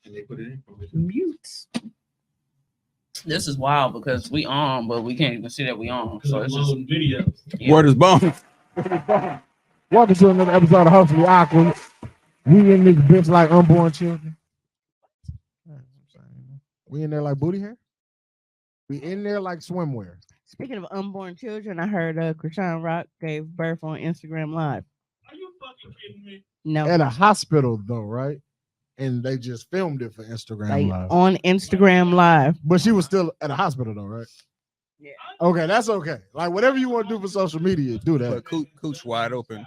And they put it in. Mute. This is wild because we on, but we can't even see that we on. So it's just videos. yeah. Word is bone. Welcome to another episode of Hoecially Awkward. We in this bitch like unborn children. We in there like booty hair. We in there like swimwear. Speaking of unborn children, I heard Krishan Rock gave birth on Instagram Live. Are you fucking kidding me? No, At a hospital though, right? And they just filmed it for Instagram like Live. on Instagram Live. But she was still at a hospital though, right? Yeah. Okay, that's okay. Like whatever you want to do for social media, do that. But cooch wide open.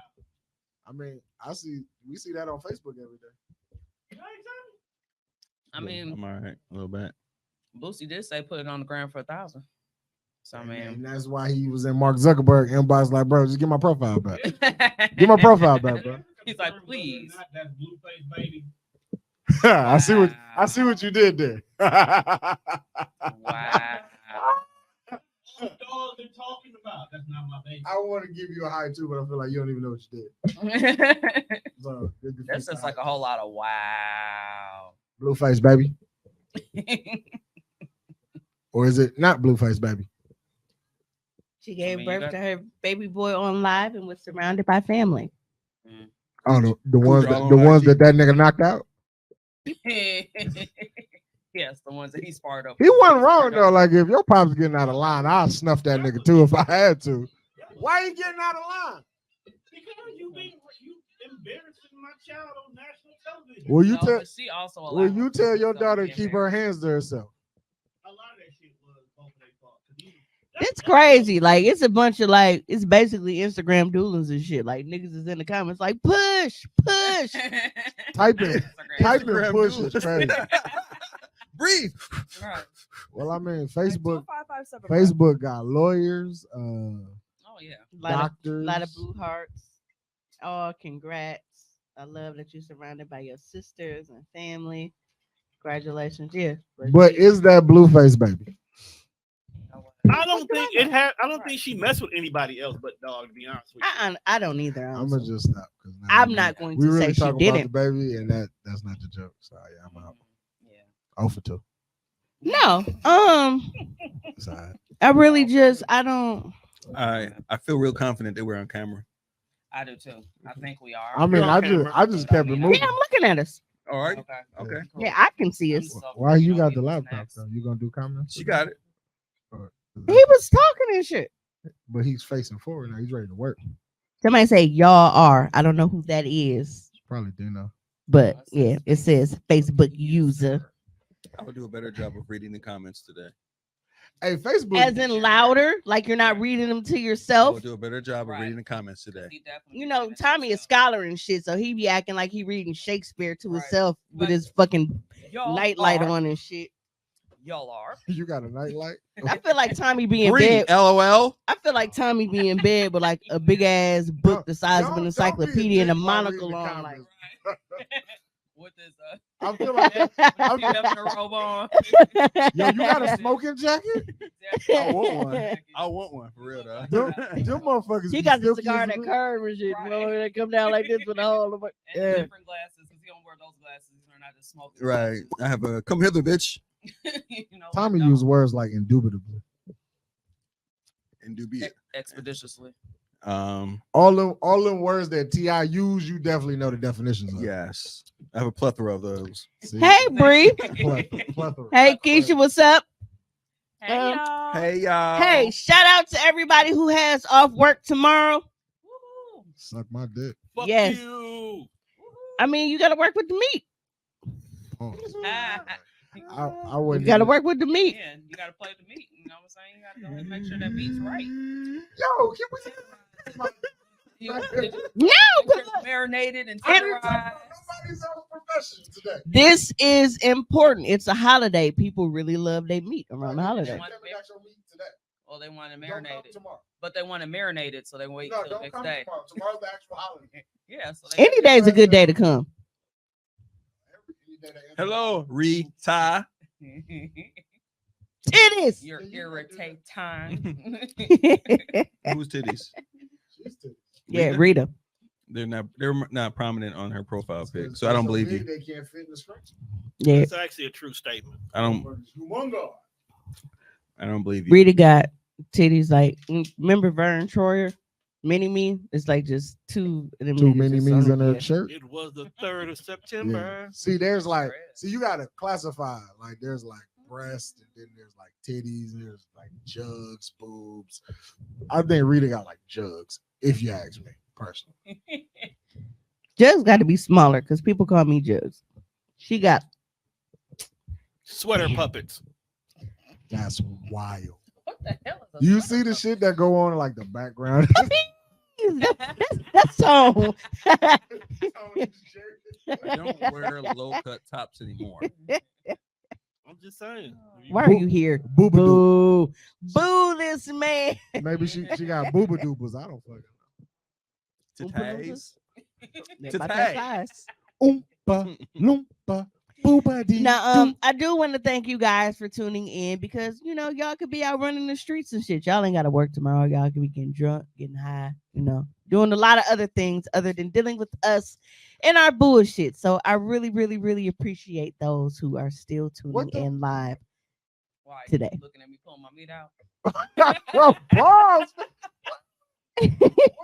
I mean, we see that on Facebook every day. I mean, I'm all right. A little bit. Boosie did say put it on the ground for 1,000. So I And mean, that's why he was in Mark Zuckerberg inbox like, bro, just get my profile back. Get my profile back, bro. he's like, please. That's Blueface baby. I see what you did there. Wow. What dog they talking about? That's not my baby. I want to give you a high too, but I feel like you don't even know what you did. So, That's just like a whole lot of wow. Blueface baby, or is it not Blueface baby? She gave mean, birth to her baby boy on live and was surrounded by family. Oh, the ones all the on ones IG. that nigga knocked out. Yes, the ones that he sparred up. He wasn't wrong though. Like if your pop's getting out of line, I'll snuff that nigga too if I had to. Why you getting out of line? Because you embarrassing my child on national television. Will you No, tell? but she also Will allowed you her tell to your do daughter to something keep her hands to herself? A lot of that shit was both their fault. It's crazy. Like it's a bunch of like it's basically Instagram duelings and shit. Like niggas is in the comments like push. Type it. Type Instagram and push dude. is crazy. Breathe. Right. Well, I mean, Facebook 2557. Facebook got lawyers, Oh yeah. A doctors. lot of blue hearts. Oh, congrats. I love that you're surrounded by your sisters and family. Congratulations. Yeah. But is that Blueface baby? I don't think it had. I don't think she messed with anybody else but dog. To be honest with you. I don't either. I'm honestly. gonna just stop. I'm not going We to really say she talk about didn't. the baby, and that's not the joke. So yeah, I'm out. Yeah. 0 for 2. No. It's all right. I really just I don't. I feel real confident that we're on camera. I do too. I think we are. I mean, I just kept it moving. Yeah, I'm looking at us. All right. Okay. Okay. Yeah, I can see us. Why you got the laptop though? You gonna do comments? She got it. He was talking and shit. But he's facing forward now. He's ready to work. Somebody say y'all are. I don't know who that is, Probably do know. but yeah, it says Facebook user. I would do a better job of reading the comments today. Hey, Facebook. As in louder, like you're not reading them to I yourself. will do a better job of Right. reading the comments today. You know, Tommy is scholar and shit, so he be acting like he reading Shakespeare to Right. himself with But his fucking Y'all nightlight are. on and shit. Y'all are. You got a nightlight? I feel like Tommy be in Breathe. bed. LOL. I feel like Tommy be in bed with like a big ass book the size of an Don't be encyclopedia and a dick while monocle reading the on. Like, comments. With this I feel like you having a robe on. yo, you got a smoking jacket? I want one. I want one for real though. Them motherfuckers. he be got the silky cigar as that a- curve and shit. Right. Bro, they come down like this with a hole. And Yeah. different glasses because he don't wear those glasses. He's learning how to smoke. his Right. glasses. I have a come hither, bitch. You know, Tommy no. used words like indubitably. And do be Expeditiously. All them words that T.I. use, you definitely know the definitions of. yes. I have a plethora of those. See? Hey, Bree. Plethora. Hey, Keisha, what's up? Hey, y'all. Hey y'all. Hey, shout out to everybody who has off work tomorrow. Woo-hoo. Suck my dick. Fuck Yes. you. I mean, you got to work with the meat. Pause. Ah, I You wouldn't. got to even- work with the meat. yeah, you gotta play the meat. You know what I'm saying? You gotta go and make sure that meat's right. Yo, can we? You, No, it's marinated and I didn't talk tenderized. about nobody's else profession today. this is important. It's a holiday. People really love their meat around the You holiday. never got your meat today. Well, they want to Don't come marinate it, tomorrow. but they want to marinate it, so they wait No, till the don't next come day. tomorrow. Tomorrow's the actual holiday. Yeah, so they Any day's a good day to come. Any day that ends Hello, Rita. Titties. You're irritate time. Who's titties? She's too- Yeah, Rita. They're not prominent on her profile pic, It's so I don't so believe big you. They can't fit in the screen. Yeah, It's actually a true statement. I don't believe you. Rita got titties like. Remember Vern Troyer? Mini Me? It's like just two of them. Too niggas many just me's on in her her chest. shirt. It was the 3rd of Yeah. September. See, there's like, you gotta classify. Like, there's like breast, and then there's like titties, and there's like jugs, boobs. I think Rita got like jugs, if you ask me personally. Jugs got to be smaller because people call me Jugs. She got Sweater puppets. That's wild. What the hell is a You sweater see the puppet? shit that go on in like the background. that's song. I don't wear low cut tops anymore. I'm just saying. Why are you here? Booba Boo, boo this man. Maybe she got booba doobas. I don't fucking Titties. They're about that Titties. size. know. Oompa loompa booba dee. Now, I do want to thank you guys for tuning in because y'all could be out running the streets and shit. Y'all ain't got to work tomorrow. Y'all could be getting drunk, getting high, doing a lot of other things other than dealing with us and our bullshit. So I really, really, really appreciate those who are still tuning in live Why, you today. looking at me pulling my meat out? Well, pause. What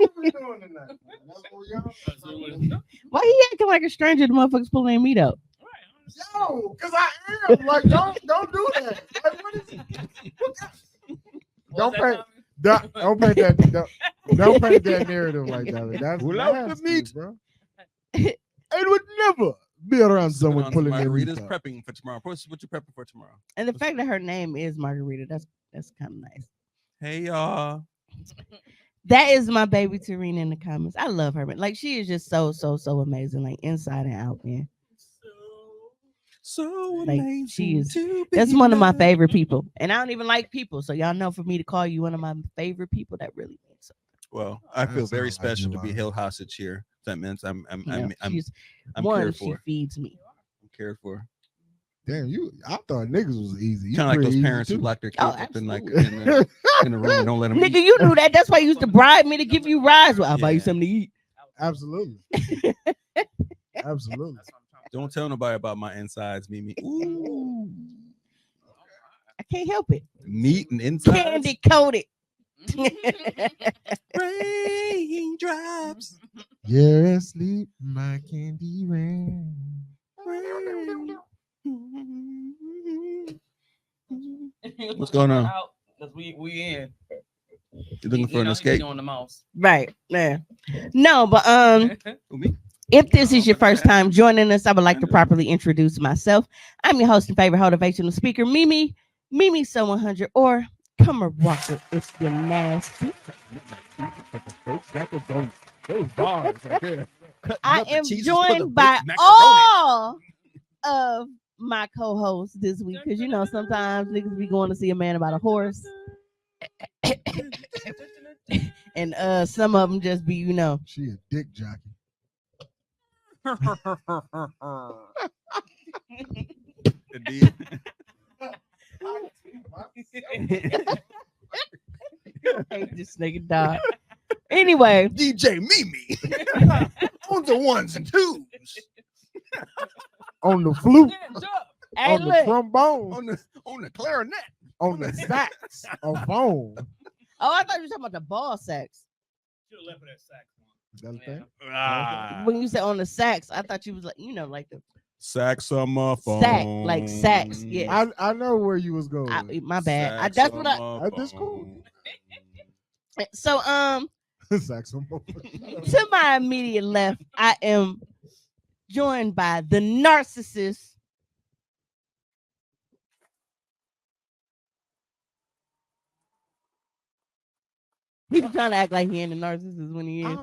are we doing tonight? Man? That's what we on. Why he acting like a stranger? The motherfuckers pulling their meat out. Yo, because I am. Like, don't do that. Like, what is it? Don't paint that narrative like that. That's Pull out the nasty, meat. bro. I would never be around someone Someone pulling their meat margaritas out. prepping for tomorrow. What you prepping for tomorrow? And the fact that her name is Margarita, that's kind of nice. Hey y'all. That is my baby Tarina in the comments. I love her, man. Like she is just so amazing, like inside and out, man. So Like, amazing. she is- to be That's one of my loved. favorite people, and I don't even like people, so y'all know for me to call you one of my favorite people, that really means something. Well, I feel That very sound like special you to be lying. held hostage here. That means I'm She's cared one. She for. feeds me. I'm cared for. Damn, I thought niggas was easy. You Kind of like pretty those easy, parents who too. lock their kids Oh, up in like absolutely. in the room and don't let them Nigga, eat. you knew that. That's why you used to bribe me to give you rides. Well, I'll buy you Yeah. something to eat. Absolutely. Absolutely. Don't tell nobody about my insides, Mimi. Ooh. I can't help it. Meat and insides. Candy coated. Raindrops. You're asleep, my candy rain. What's going on? Because we in. You looking for an He escape? doing the most. Right. Yeah. No, but Who, me? if this is your first time joining us, I would like to properly introduce myself. I'm your host and favorite motivational speaker, Mimi So 100, or Kummer Walker. It's your nasty. Those bars right there. I Up the am cheese, just put the joined by baked macaroni. all of my co-hosts this week because sometimes niggas be going to see a man about a horse, and some of them just be She a dick jockey. Indeed. hate this nigga dog. Anyway, DJ Mimi on the ones and twos, On the flute, hey, on the look. trombone, on the clarinet. on the sax, on phone. Oh, I thought you were talking about the ball sax. Should have left for that sax one. Is that a thing? Ah, When you said on the sax, I thought you was like, like the saxophone. sax, like sax. Yeah, I know where you was going. my bad. That's what I. That's cool. So Saxophone. to my immediate left, I am joined by the narcissist. People trying to act like he ain't a narcissist when he is.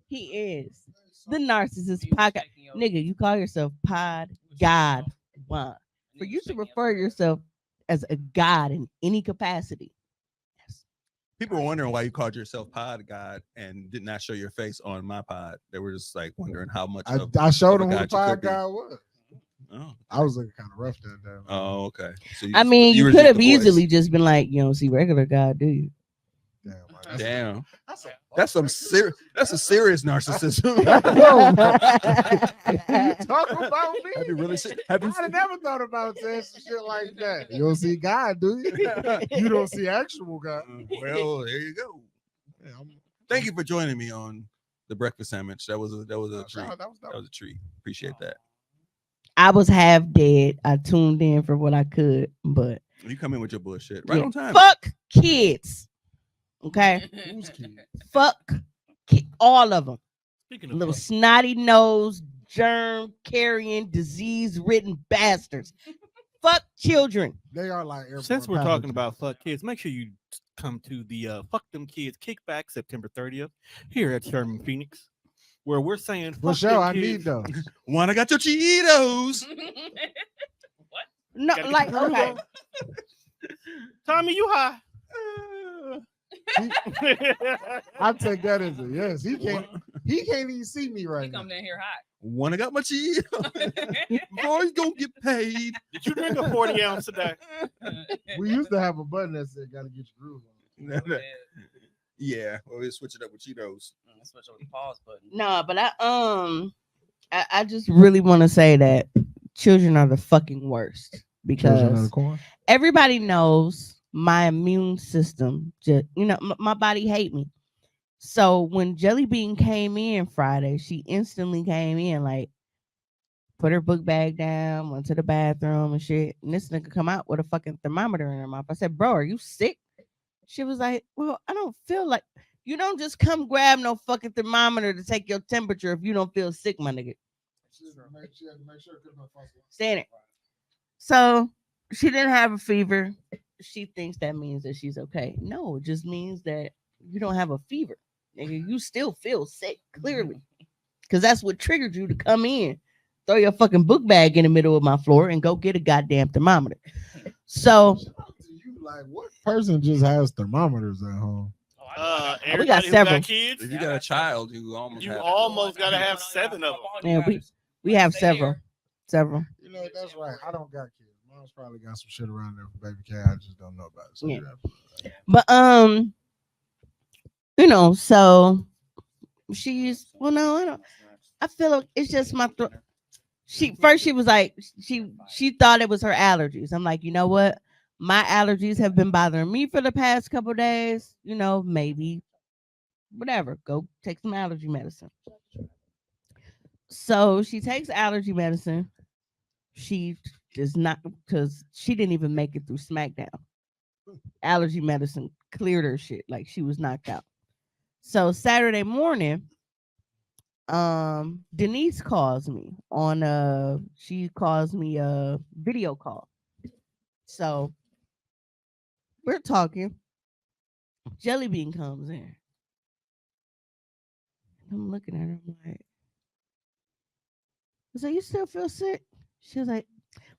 He is the narcissist podcast. Nigga, you call yourself Pod God One. For you to refer yourself as a god in any capacity. People were wondering why you called yourself Pod God and did not show your face on my pod. They were just like wondering how much. I showed of him a who the god you pod could be. guy was. Oh, I was looking kind of rough that day. oh, okay. So I mean, you were could just have the voice. easily just been like, you don't see regular God, do you? Damn. Damn. That's some serious. That's a serious narcissism. You talk about me? Have you really seen? Have you? I never thought about saying some shit like that. You don't see God, do you? You don't see actual God. Well, there you go. Yeah, Thank you for joining me on the breakfast sandwich. That was a treat. that That was a treat. Appreciate that. I was half dead. I tuned in for what I could, but You come in with your bullshit right yeah. on time. Fuck kids. Okay. Who's kid? Fuck all of them. Speaking of Little fuck, snotty nose, germ carrying, disease ridden bastards. Fuck children. They are like airborne since we're pathogens. talking about fuck kids, make sure you come to the Fuck Them Kids kickback September 30th here at Sherman Phoenix, where we're saying For fuck sure, them I kids. need those. One, I got your Cheetos. No, Gotta get like the groove okay. on. Tommy, you high? I take that as a yes. He can't even see me right He now. come down here hot. One, I got my Cheetos. Before you gonna get paid. Did you drink a 40 ounce today? We used to have a button that said "Gotta get your groove on." Yeah, well, we'll switch it up with Cheetos. Switch over the pause button. No, but I just really want to say that children are the fucking worst because everybody knows my immune system just my body hate me. So when Jelly Bean came in Friday, she instantly came in like put her book bag down, went to the bathroom and shit. And this nigga come out with a fucking thermometer in her mouth. I said, "Bro, are you sick?" She was like, "Well, I don't feel like you don't just come grab no fucking thermometer to take your temperature if you don't feel sick, my nigga." Saying it. So she didn't have a fever. She thinks that means that she's okay. No, it just means that you don't have a fever. Nigga, you still feel sick, clearly. Because that's what triggered you to come in, throw your fucking book bag in the middle of my floor, and go get a goddamn thermometer. So Like, what person just has thermometers at home? Everybody who several. got kids, If you got a child, you almost gotta have 7 of them. yeah, we have several. Several. You know, that's right. I don't got kids. Mom's probably got some shit around there for baby cat. I just don't know about it. So Yeah. you're absolutely right. But so she's no, I don't. I feel like it's just my throat. She was like she thought it was her allergies. I'm like, you know what? My allergies have been bothering me for the past couple days. Maybe whatever. Go take some allergy medicine. So she takes allergy medicine. She does not because she didn't even make it through SmackDown. Allergy medicine cleared her shit. Like she was knocked out. So Saturday morning, Denise calls me on she calls me a video call. So we're talking. Jelly Bean comes in. I'm looking at her. I'm like, I said, "You still feel sick?" She was like,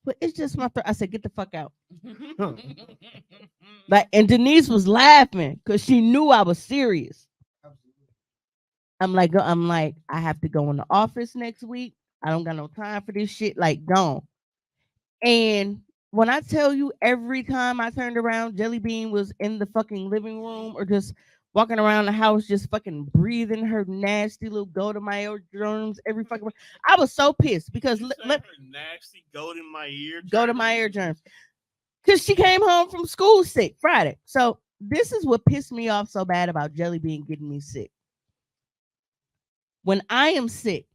"But it's just my throat." I said, "Get the fuck out." Like, and Denise was laughing because she knew I was serious. I'm like, I have to go in the office next week. I don't got no time for this shit. Like, gone. And when I tell you, every time I turned around, Jelly Bean was in the fucking living room or just walking around the house, just fucking breathing her nasty little go to my ear germs every fucking. I was so pissed because Nasty go to my ear. Go to my ear germs. Because she came home from school sick Friday. So this is what pissed me off so bad about Jelly Bean getting me sick. When I am sick,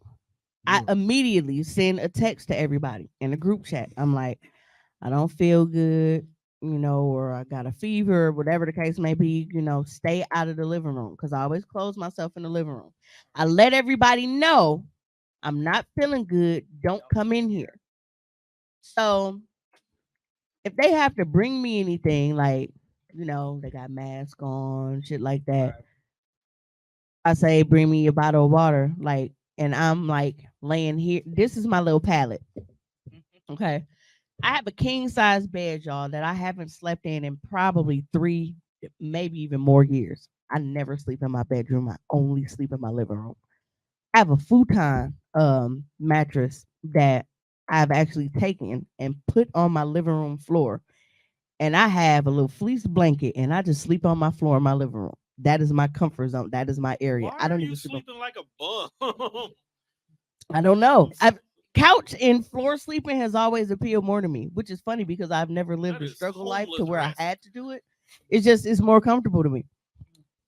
I immediately send a text to everybody in a group chat. I'm like, I don't feel good, or I got a fever, or whatever the case may be, stay out of the living room. Because I always close myself in the living room. I let everybody know I'm not feeling good. Don't come in here. So if they have to bring me anything, like, they got masks on, shit like that, I say, bring me a bottle of water. Like, and I'm like laying here. This is my little pallet. Okay. I have a king size bed, y'all, that I haven't slept in probably 3, maybe even more years. I never sleep in my bedroom. I only sleep in my living room. I have a futon mattress that I've actually taken and put on my living room floor. And I have a little fleece blanket and I just sleep on my floor in my living room. That is my comfort zone. That is my area. Why I don't are you even sleep. sleeping like a bum? I don't know. Couch and floor sleeping has always appealed more to me, which is funny because I've never lived That a is struggle life to homeless where I rest. had to do it. It's more comfortable to me.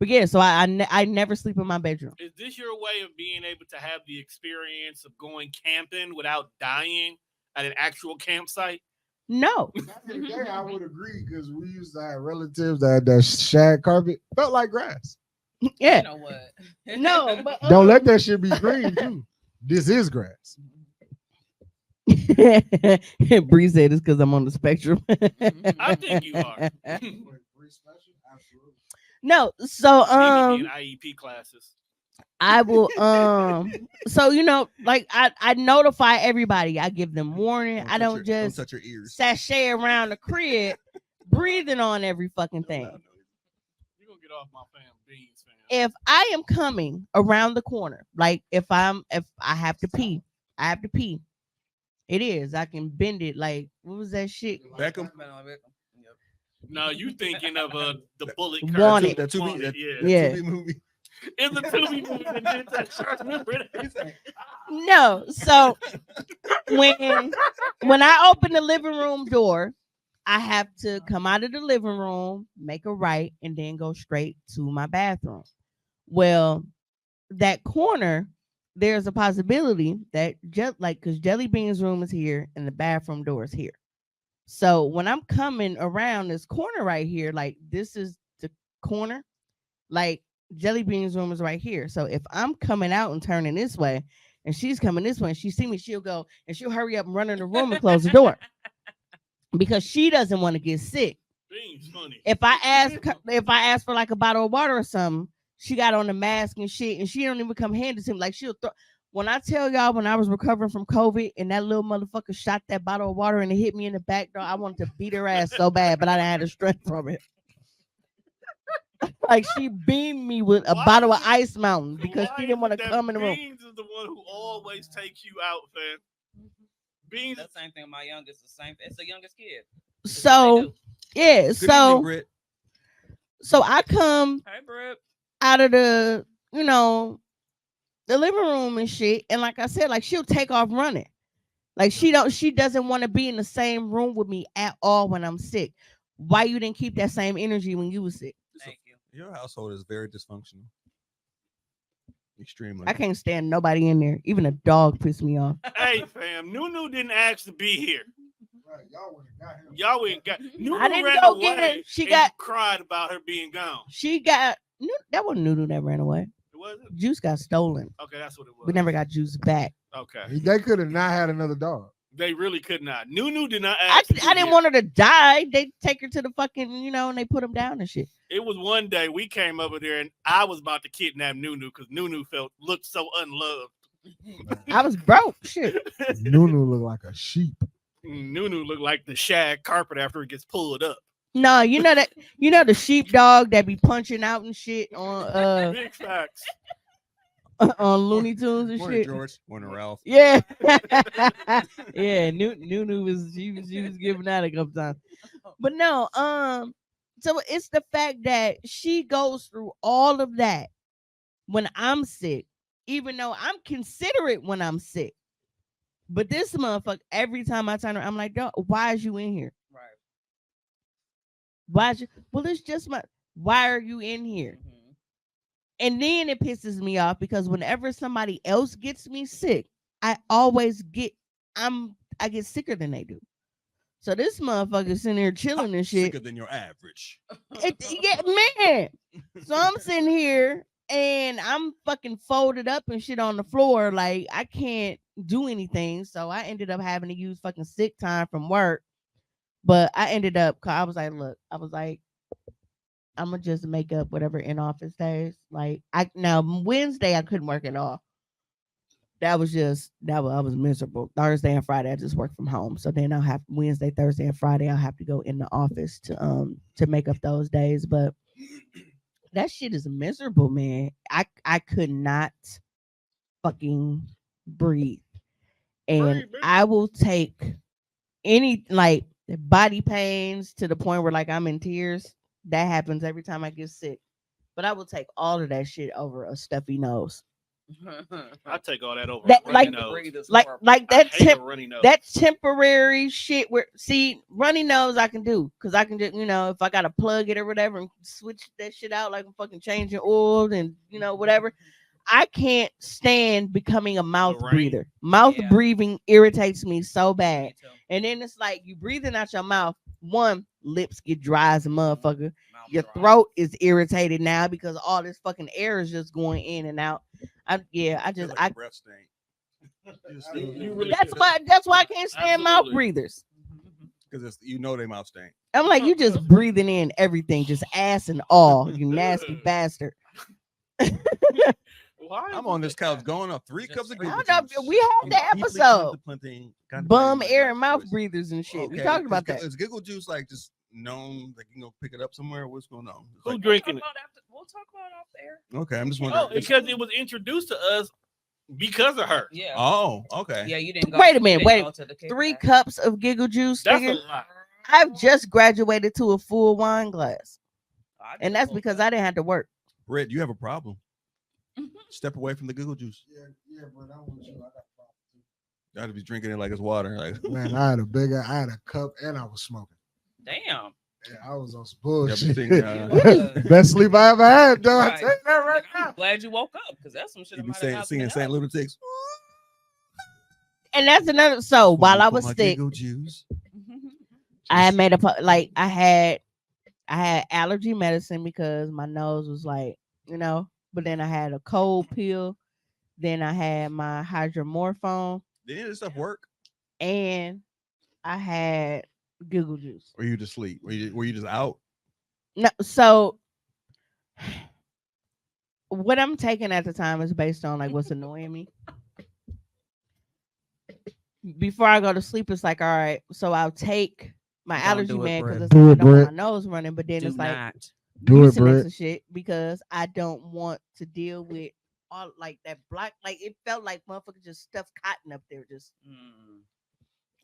But yeah, so I never sleep in my bedroom. Is this your way of being able to have the experience of going camping without dying at an actual campsite? No. Back in the day, I would agree because we used to have relatives that had that shag carpet felt like grass. Yeah. You know what? No, but Don't let that shit be green too. This is grass. Bree said it's because I'm on the spectrum. I think you are. No, so Maybe in IEP classes. I will so like I notify everybody. I give them warning. I don't don't just touch your ears. sashay around the crib breathing on every fucking thing. You're gonna get off my fam beans, fam. If I am coming around the corner, like if I have to pee, I have to pee. It is. I can bend it like what was that shit? Beckham. No, you thinking of the bullet Want cartoon. it. That Want Tubi, it, that, yeah. Yeah. Tubi movie. In the Tubi movie that did that. Remember that? No. So when I open the living room door, I have to come out of the living room, make a right, and then go straight to my bathroom. Well, that corner, there's a possibility that because Jelly Bean's room is here and the bathroom door is here. So when I'm coming around this corner right here, like this is the corner, like Jelly Bean's room is right here. So if I'm coming out and turning this way, and she's coming this way, and she see me, she'll go and she'll hurry up and run in the room and close the door because she doesn't want to get sick. Beans funny. If I ask for like a bottle of water or something, she got on the mask and shit, and she don't even come hand it to me. Like she'll throw. When I tell y'all, when I was recovering from COVID and that little motherfucker shot that bottle of water and it hit me in the back door, I wanted to beat her ass so bad, but I didn't have the strength from it. Like she beamed me with a bottle of Ice Mountain because she didn't want to come in the room. Beans is the one who always takes you out, fam. Beans. That's the same thing with my youngest. The same. It's the youngest kid. So yeah, Good so evening, Britt. so I come Hey, Brett. out of the the living room and shit, and like I said, like she'll take off running. Like she doesn't want to be in the same room with me at all when I'm sick. Why you didn't keep that same energy when you was sick? Thank you. Your household is very dysfunctional. Extremely. I can't stand nobody in there. Even a dog pissed me off. Hey, fam. Nunu didn't ask to be here. Right, y'all wouldn't got him. Y'all ain't got. Nunu I didn't ran go away. get her. She and got- cried about her being gone. She got that wasn't Noodle that ran away. Was it? Juice got stolen. Okay, that's what it was. We never got Juice back. Okay. They could have not had another dog. They really could not. Nunu did not I ask. to be didn't here. want her to die. They take her to the fucking, and they put him down and shit. It was one day we came over there and I was about to kidnap Nunu because Nunu looked so unloved. I was broke. Shit. Nunu looked like a sheep. Nunu looked like the shag carpet after it gets pulled up. No, the sheepdog that be punching out and shit on Big facts. on Looney Tunes and Morning, shit. George. Morning, Ralph. Yeah. Yeah, Nunu was she was giving that a couple times. But no, so it's the fact that she goes through all of that when I'm sick, even though I'm considerate when I'm sick. But this motherfucker, every time I turn around, I'm like, "Dog, why is you in here? Right. Why is you? Well, it's just why are you in here?" Mhm. And then it pisses me off because whenever somebody else gets me sick, I get sicker than they do. So this motherfucker sitting there chilling and shit. Sicker than your average. Yeah, man. So I'm sitting here and I'm fucking folded up and shit on the floor. Like I can't do anything. So I ended up having to use fucking sick time from work. But I ended up, cause I was like, I'm gonna just make up whatever in office days. Like Wednesday I couldn't work at all. I was miserable. Thursday and Friday I just work from home. So then I'll have Wednesday, Thursday, and Friday I'll have to go in the office to make up those days. But that shit is miserable, man. I could not fucking breathe. And I will take any like body pains to the point where like I'm in tears. That happens every time I get sick. but I will take all of that shit over a stuffy nose. I take all that over. That- a like- runny nose. Like I that hate a runny nose. that temporary shit where see runny nose I can do because I can just if I gotta plug it or whatever and switch that shit out like I'm fucking changing oil and whatever. I can't stand becoming a mouth runny? breather. Mouth Yeah. breathing irritates me so bad. Me too. And then it's like you breathing out your mouth. One, lips get dry as a motherfucker. Mouth Your dry. throat is irritated now because all this fucking air is just going in and out. I Feel like a breath stink. You really that's why I can't stand mouth Absolutely. breathers. Because they mouth stink. I'm like, you just breathing in everything, just ass and all, you nasty bastard. Why I'm is on it this couch going up 3 Just cups of I Google don't know, juice. we had I'm the deeply episode. contemplating Bum my air and life mouth choice. breathers and shit. We Okay, talked about that. Is Giggle Juice like just known? Like you can go pick it up somewhere? What's going on? It's Who like, drinking it? We'll talk about it off the air. okay, I'm just wondering. Oh, because it was introduced to us because of her. Yeah. Oh, okay. Yeah, you didn't go. Wait a you minute, didn't wait. go to the 3 kickback. cups of giggle juice. That's Nigga. a lot. I've just graduated to a full wine glass, I and do that's full because cup. I didn't have to work. Britt, you have a problem. Step away from the Giggle Juice. Yeah, but I want you. I got You got to be drinking it like it's water. Like, man, I had a cup and I was smoking. Damn. Yeah, I was on some yeah, bullshit. think, Best sleep I ever had, though. I Right. tell you that right I'm now. glad you woke up because that's some shit. you I be might have not singing been Saint up. Lunatics. And that's another. So while I was sick, Giggle Juice. I had made like I had allergy medicine because my nose was like but then I had a cold pill, then I had my hydromorphone, Did any of this stuff work? and I had giggle juice. Or you just sleep? Were you just out? No, so what I'm taking at the time is based on like what's annoying me. Before I go to sleep, it's like, all right, so I'll take my Don't allergy do it, med Brett. because Do I it, don't want Brett. my nose running, but then Do it's like not. Do it, Mucinex Brett. and shit because I don't want to deal with all like that black. Like it felt like motherfucker just stuffed cotton up there. Just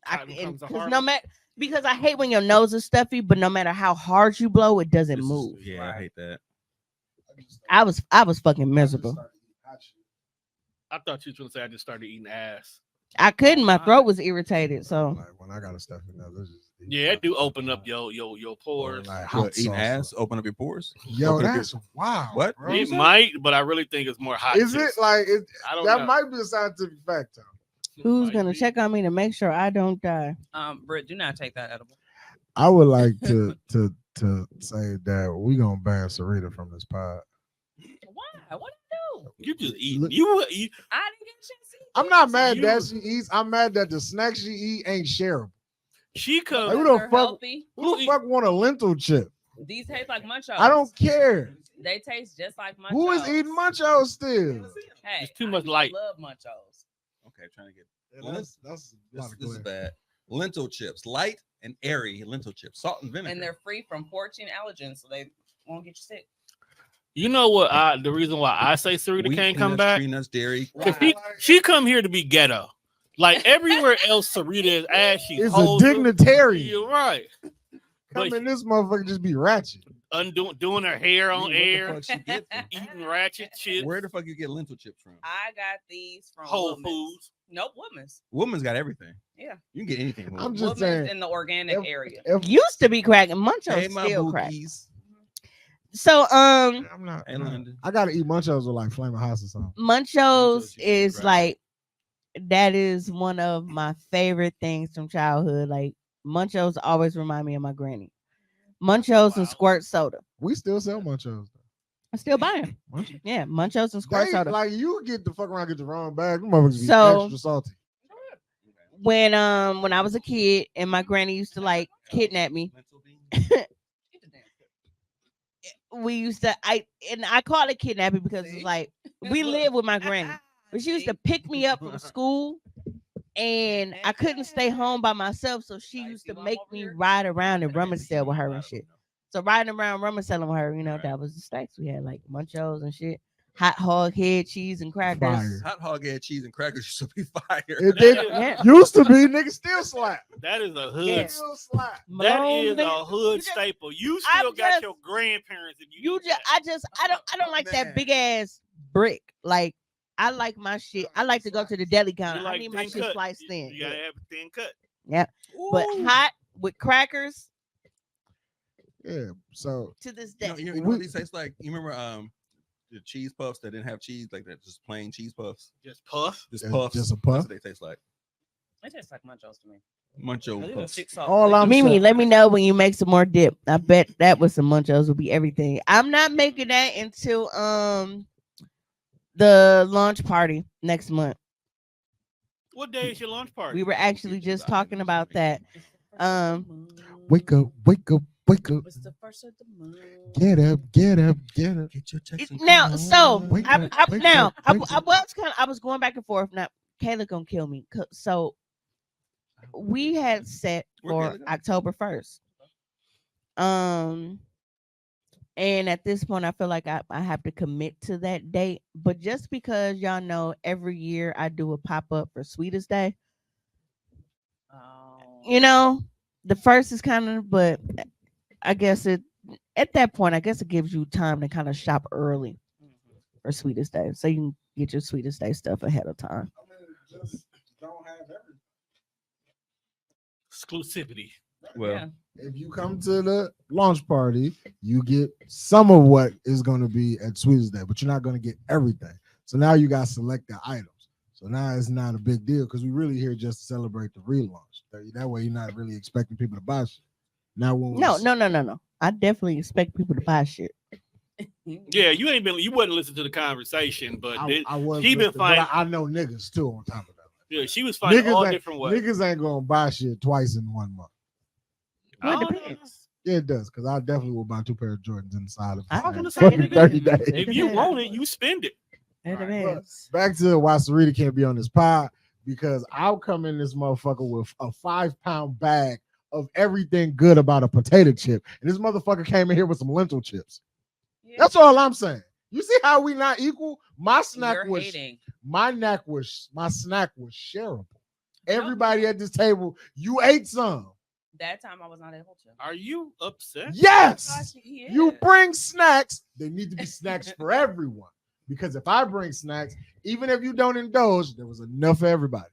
Cotton comes to because Harlem. because I hate when your nose is stuffy, but no matter how hard you blow, it doesn't This is- move. yeah, Right. I hate that. I was fucking miserable. I thought you was gonna say I just started eating ass. I couldn't. My my. throat was irritated. So Like when I got a stuff in there, this is Yeah, it do open up your pores. Like What, hot eating sauce. ass, open up your pores. Yo, Open up your- that's wild. What? Bro. It might, but I really think it's more hot. Is it juice. like it? I don't That know. might be a scientific fact, though. who's Might gonna be. check on me to make sure I don't die? Britt, do not take that edible. I would like to say that we gonna ban Sarita from this pod. Why? What did I do? You just eat. Look- You I didn't get a chance to eat. I'm not this. mad You- that she eats. I'm mad that the snacks she eat ain't shareable. She comes. Like, who the They're fuck- healthy. Who the fuck want a lentil chip? These taste like munchos. I don't care. They taste just like munchos. Who is eating munchos still? Hey, It's too I much used to light. Love munchos. Okay, trying to get That's a this. lot of This is glare. bad. Lentil chips, light and airy lentil chips, salt and vinegar. And they're free from porcine allergens, so they won't get you sick. You know what? The reason why I say Sarita Wheat, can't come peanuts, back Tree nuts, dairy. because she come here to be ghetto. Like everywhere else, Sarita is ass. She's It's a wholesome. dignitary. You're right. Come But in this motherfucker just be ratchet. doing her hair on Where the air, fuck she get them? eating ratchet chips. Where the fuck you get lentil chips from? I got these from Whole Woodman's. Foods. Nope, Woodman's. Woman's got everything. Yeah. You can get anything. From I'm Woodman's. just Woodman's saying. in the organic If- area. If Used to be cracking. Munchos Hey, my still crack. bookies. So I'm not. Hey, London. I gotta eat munchos with like flaming hot or something. Munchos Munchos you is crack. like that is one of my favorite things from childhood. Like Munchos always remind me of my granny. Munchos and squirt soda. We still sell munchos. I still buy them. Munch- Yeah, Munchos and squirt They, soda. like you get the fuck around, get the wrong bag. Them motherfuckers be So- extra salty. When I was a kid and my granny used to like kidnap me, Lentil beans? Eat the damn thing. we used to I call it kidnapping because See? it's like we live with my granny. But she used to pick me up from school and I couldn't stay home by myself. So she used to make me ride around and rummage sale with her and shit. So riding around rummage selling with her, that was the snacks we had, like Munchos and shit. hot hog head cheese and crackers. Fire. Hot hog head cheese and crackers used to be fire. It did Yeah. used to be, nigga still slap. That is a hood. Yeah. Still slap. That Malone, is a nigga, hood you just- staple. You I'm still got just- your grandparents. If You eat just that. I don't like Man. that big ass brick. Like I like my shit. I like to go to the deli You counter. I like need my thin shit cut. sliced You thin. gotta have a thin cut. But Ooh. hot with crackers Yeah. So to this You day. know, you know what these taste like? You remember the cheese puffs that didn't have cheese, like that, just plain cheese puffs? Just puff. Just That's puffs. just a That's puff. what they taste like. It tastes like Munchos to me. Muncho They puffs. thick sauce. All I'm Mimi, saying- let me know when you make some more dip. I bet that with some munchos will be everything. I'm not making that until the launch party next month. What day is your lunch party? We were actually just talking about that. Wake up, wake up, wake up. It's the first of the month. Get up, get up, get up. Get your checks and Now, come so on. Wake I, up, I, wake now up, I, wake I up. I was going back and forth. Now Kayla gonna kill me. So we had set Where for Kayla go? October 1st. And at this point, I feel like I have to commit to that date. But just because y'all know every year I do a pop-up for Sweetest Day, Oh. you know, the first is kind of, but I guess it at that point, I guess it gives you time to kind of shop early Mhm. for Sweetest Day. So you can get your Sweetest Day stuff ahead of time. Just don't have everything. Exclusivity. Well, Yeah. If you come to the launch party, you get some of what is going to be at Sweetest Day, but you're not going to get everything. So now you got selected items. So now it's not a big deal because we really here just to celebrate the relaunch. That way you're not really expecting people to buy shit. Now when we No. I definitely expect people to buy shit. Yeah, you wasn't listening to the conversation, but I was she been listening, but finding. I know niggas too on top of that. Yeah, she was finding all different ways. Niggas ain't gonna buy shit twice in 1 month. Well, I it don't know. depends. Yeah, it does, because I definitely will buy 2 pair of Jordans inside of I was gonna say, fucking it 30 depends. days. It If you depends. want it, you spend it. It Right. depends. Back to why Sarita can't be on this pod, because I'll come in this motherfucker with a 5-pound bag of everything good about a potato chip. And this motherfucker came in here with some lentil chips. Yeah. That's all I'm saying. You see how we not equal? My snack You're was hating. my snack was shareable. Everybody at this table, you ate some. That time I was not able to. Are you upset? Yes. He You is. bring snacks, they need to be snacks for everyone. Because if I bring snacks, even if you don't indulge, there was enough for everybody.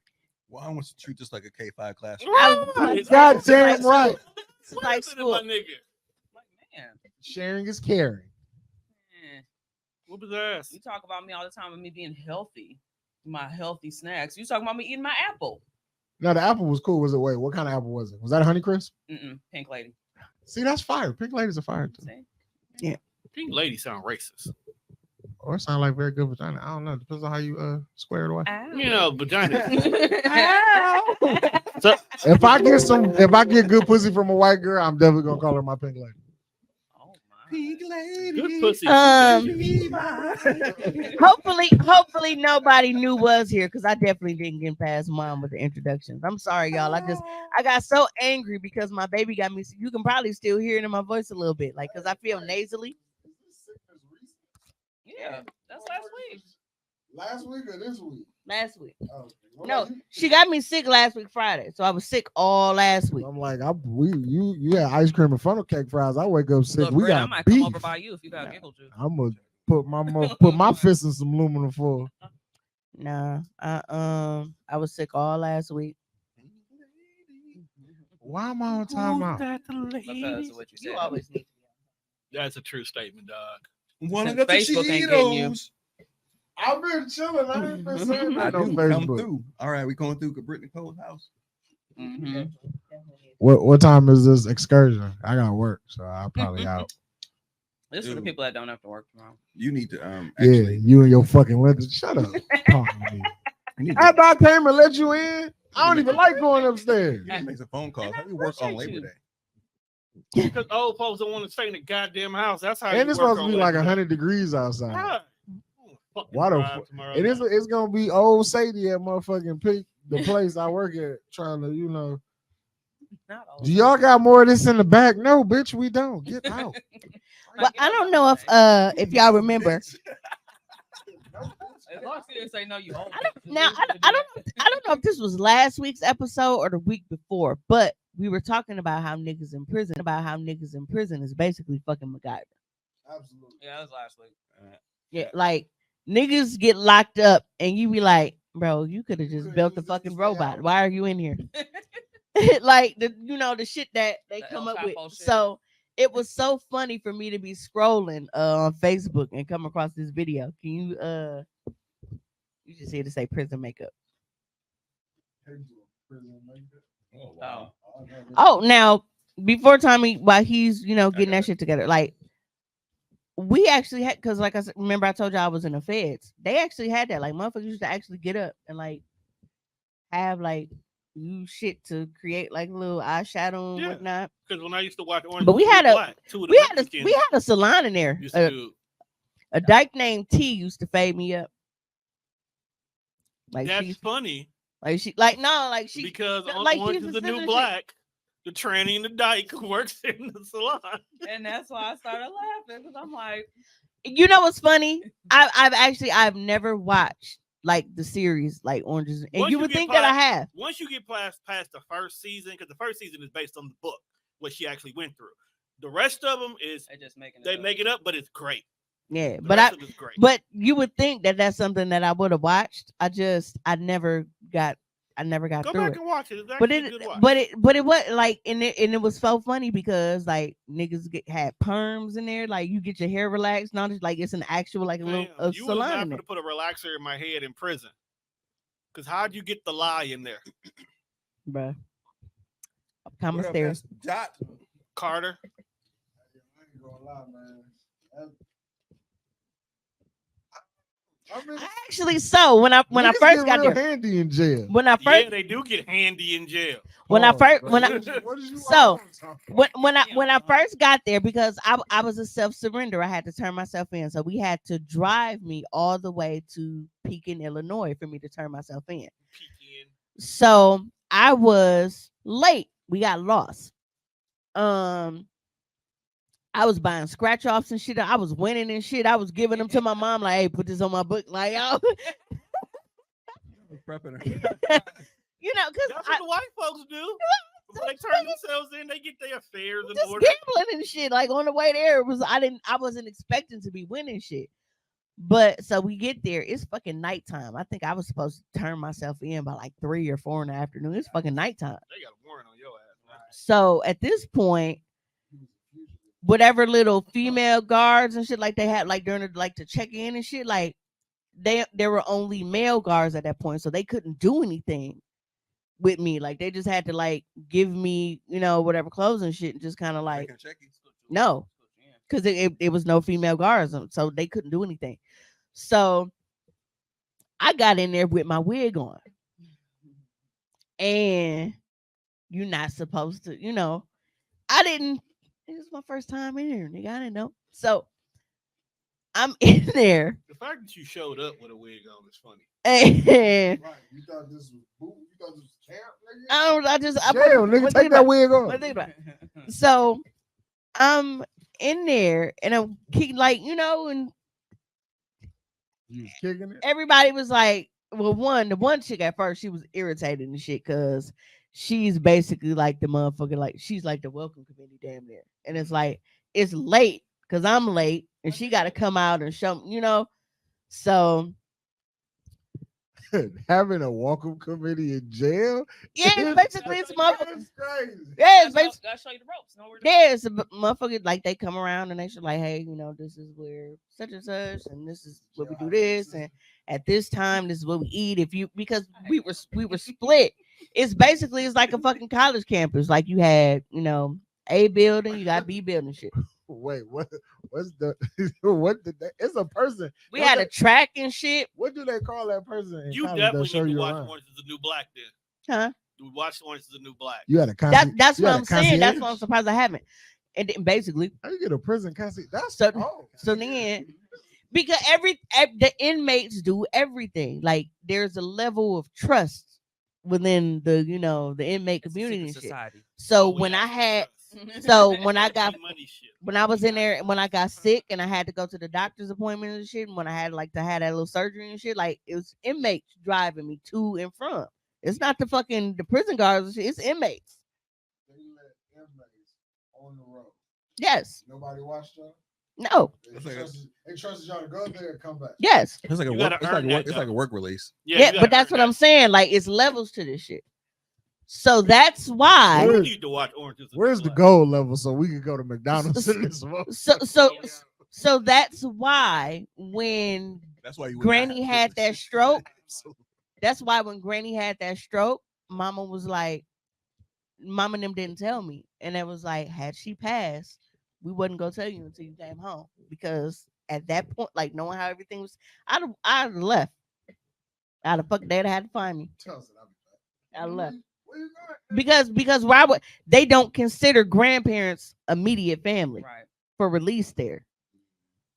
well, I want to treat this like a K5 class. Right. Goddamn right. It's like Listen to school. my nigga. Like, man, Sharing is caring. man, Whoop his ass. you talk about me all the time of me being healthy, my healthy snacks. You talking about me eating my apple? Now the apple was cool. Was it? Wait, what kind of apple was it? Was that a Honeycrisp? Pink lady. See, that's fire. Pink ladies are fire too. See? Pink lady sound racist. Or it sound like very good vagina. I don't know. Depends on how you square it away. You know, vagina. So, If I get good pussy from a white girl, I'm definitely gonna call her my pink lady. oh my. Pink lady. Good pussy. Hopefully nobody knew was here because I definitely didn't get past mom with the introductions. I'm sorry, y'all. I got so angry because my baby got me. You can probably still hear it in my voice a little bit, like because I feel nasally. Yeah, that's last week. Last week or this week? Last week. Oh, No, she got me sick last week Friday, so I was sick all last week. I'm like, you had ice cream and funnel cake fries. I wake up sick. Look, We Brett, I got might beef. come over by you if you got giggle juice. I'm gonna put my fist in some aluminum foil. Nah, I was sick all last week. Why am I on time out? That Because of what you said. You always need to be. That's a true statement, dog. One Since of the Facebook ain't getting you. Cheetos. I've been chilling. I ain't been saying I that on do come Facebook. through. All right, we going through Brittany Cole's house. Mhm. What time is this excursion? I gotta work, so I'll probably out. This is for the Dude. people that don't have to work tomorrow. You need to Yeah, actually. you and your fucking lentil. Shut up. Talking to me. You need to, After I came and let you in, I don't even like going upstairs. you need to make some phone calls. And I How you work on appreciate Labor you. Day? Because old folks don't want to stay in the goddamn house. That's how. And you it's work supposed to on be like Labor Day. 100 degrees outside. God. Why the Drive fuck? tomorrow And night. it's gonna be old Sadie at motherfucking pick the place I work at, trying to, Not all. do y'all got more of this in the back? No, bitch, we don't. Get out. Well, I don't know if y'all remember. As long as you didn't say no, you own I don't know if this was last week's episode or the week before, but we were talking about how niggas in prison is basically fucking MacGyver. Absolutely. Yeah, that was last week. Yeah, like niggas get locked up and you be like, bro, you could have just built the fucking robot. Why are you in here? Like the shit that they The come El up with. Chapo shit. So it was so funny for me to be scrolling on Facebook and come across this video. Can you you just hear to say prison makeup. Oh wow. Oh, now before Tommy, while he's getting that shit together, like we actually had, because like I said, remember I told you I was in the feds. They actually had that. Like motherfuckers used to actually get up and like have like use shit to create like little eyeshadow and Yeah. whatnot. Because when I used to watch Orange But we had a Black, two of the Mexicans we had a salon in there. used to do. A dyke named T used to fade me up. Like That's she's funny she because on like Orange she's is a the New sister Black, the tranny and the dyke works in the salon. And that's why I started laughing because I'm like, you know what's funny? I've never watched like the series like Oranges, and Once you you would get think that I past- have. Once you get past the first season, because the first season is based on the book, what she actually went through. The rest of them is they just making it they up. make it up, but it's great. Yeah, The but rest of it's great. but you would think that that's something that I would have watched. I never got Go through back it. and watch it. It's But actually a good watch. but it was like and it was so funny because like niggas had perms in there, like you get your hair relaxed, not just like it's an actual like a little Damn, you was salon not in going there. to put a relaxer in my head in prison. Because how'd you get the lie in there? Bruh. What Common up, stare. that's Dot? Carter? I ain't gonna lie, man. I mean, Actually, so when I niggas first get got real there, handy in jail. when I first Yeah, they do get handy in jail. when I Pause, first bro. when I What did you so, want? when I first got there, because I was a self surrender, I had to turn myself in. So we had to drive me all the way to Pekin, Illinois, for me to turn myself in. Peeking. So I was late. We got lost. I was buying scratch offs and shit. I was winning and shit. I was giving them to my mom, like, hey, put this on my book, like, yo. Prepping her. Because That's what the white folks do. Before they turn themselves in, they get their affairs in just order. gambling and shit. Like on the way there, I wasn't expecting to be winning shit. But so we get there, it's fucking nighttime. I think I was supposed to turn myself in by like 3 or 4 in the afternoon. It's fucking nighttime. They got a warrant on your ass. Man. So at this point, whatever little female guards and shit like they had like during to check in and shit, like there were only male guards at that point, so they couldn't do anything with me. Like they just had to like give me whatever clothes and shit and just kind of like Making checkies. no, because it was no female guards, so they couldn't do anything. So I got in there with my wig on, and you're not supposed to, I didn't. It was my first time in here, nigga. I didn't know. So I'm in there. The fact that you showed up with a wig on is funny. And Right, you thought this was boot? You thought this was camp, nigga? Jail, Nigga, take that wig off. Think about it. So I'm in there, and I'm like, and You was kicking it. everybody was like, well, the one chick at first, she was irritated and shit because she's basically like the motherfucker, like she's like the welcome committee damn near. And it's like, it's late because I'm late and she got to come out and show, so Having a welcome committee in jail. yeah, basically it's motherfucker. That's crazy. Yeah, it's basically. Gotta show you the ropes. Know where to Yeah, it's a motherfucker, like they come around and they should like, hey, this is where such and such, and this is what we do this, and at this time this is what we eat. Because we were split. It's like a fucking college campus. Like you had, A building, you got B building shit. Wait, what's the what did they, it's a person. We had a track and shit. What do they call that person in You college definitely that show need to you watch around? Orange is the New Black then. Huh? You watch Orange is the New Black. You had a concierge. That's you what had I'm a saying. That's concierge? why I'm surprised I haven't. And then basically, How you get a prison concierge? That's So then, because the inmates do everything. Like there's a level of trust within the the inmate community and shit. society. So Oh, we when I have had trust. So when I got money shit. when I was in there, when I got sick and I had to go to the doctor's appointment and shit, and when I had like to have that little surgery and shit, like it was inmates driving me to and from. It's not the prison guards and shit, it's inmates. They let inmates on the road. Yes. Nobody watched y'all. No. They trusted y'all to go there and come back. Yes. It's like a You work. gotta It's like earn a work. that, It's like a though. work release. Yeah, you but gotta that's earn what I'm saying. Like it's levels to this shit. So that's why. You need to watch Orange is the Where's New the Black. goal level so we can go to McDonald's in this moment? So that's why when That's why you. would not Granny have had that privilege. stroke, that's why when Granny had that stroke, Mama was like, Mama and them didn't tell me, and it was like, had she passed, we wouldn't go tell you until you came home because at that point, like knowing how everything was, I'd have left. I'd have fucked. They'd have had to find me. I left because why would they don't consider grandparents immediate family Right. for release there.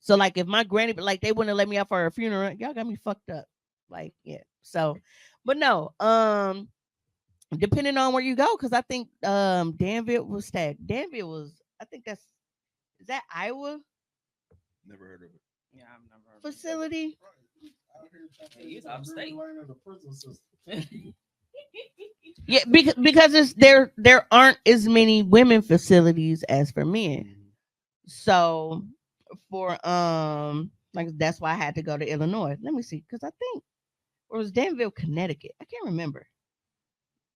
So like if my granny, like they wouldn't let me out for her funeral, y'all got me fucked up. Like yeah. So, but no, depending on where you go, because I think Danville was that. Danville was, I think is that Iowa Never heard of it. Yeah, I've never heard of it. facility? He's out of state. Yeah, because it's there aren't as many women facilities as for men. So for like that's why I had to go to Illinois. Let me see, because I think or was Danville, Connecticut. I can't remember.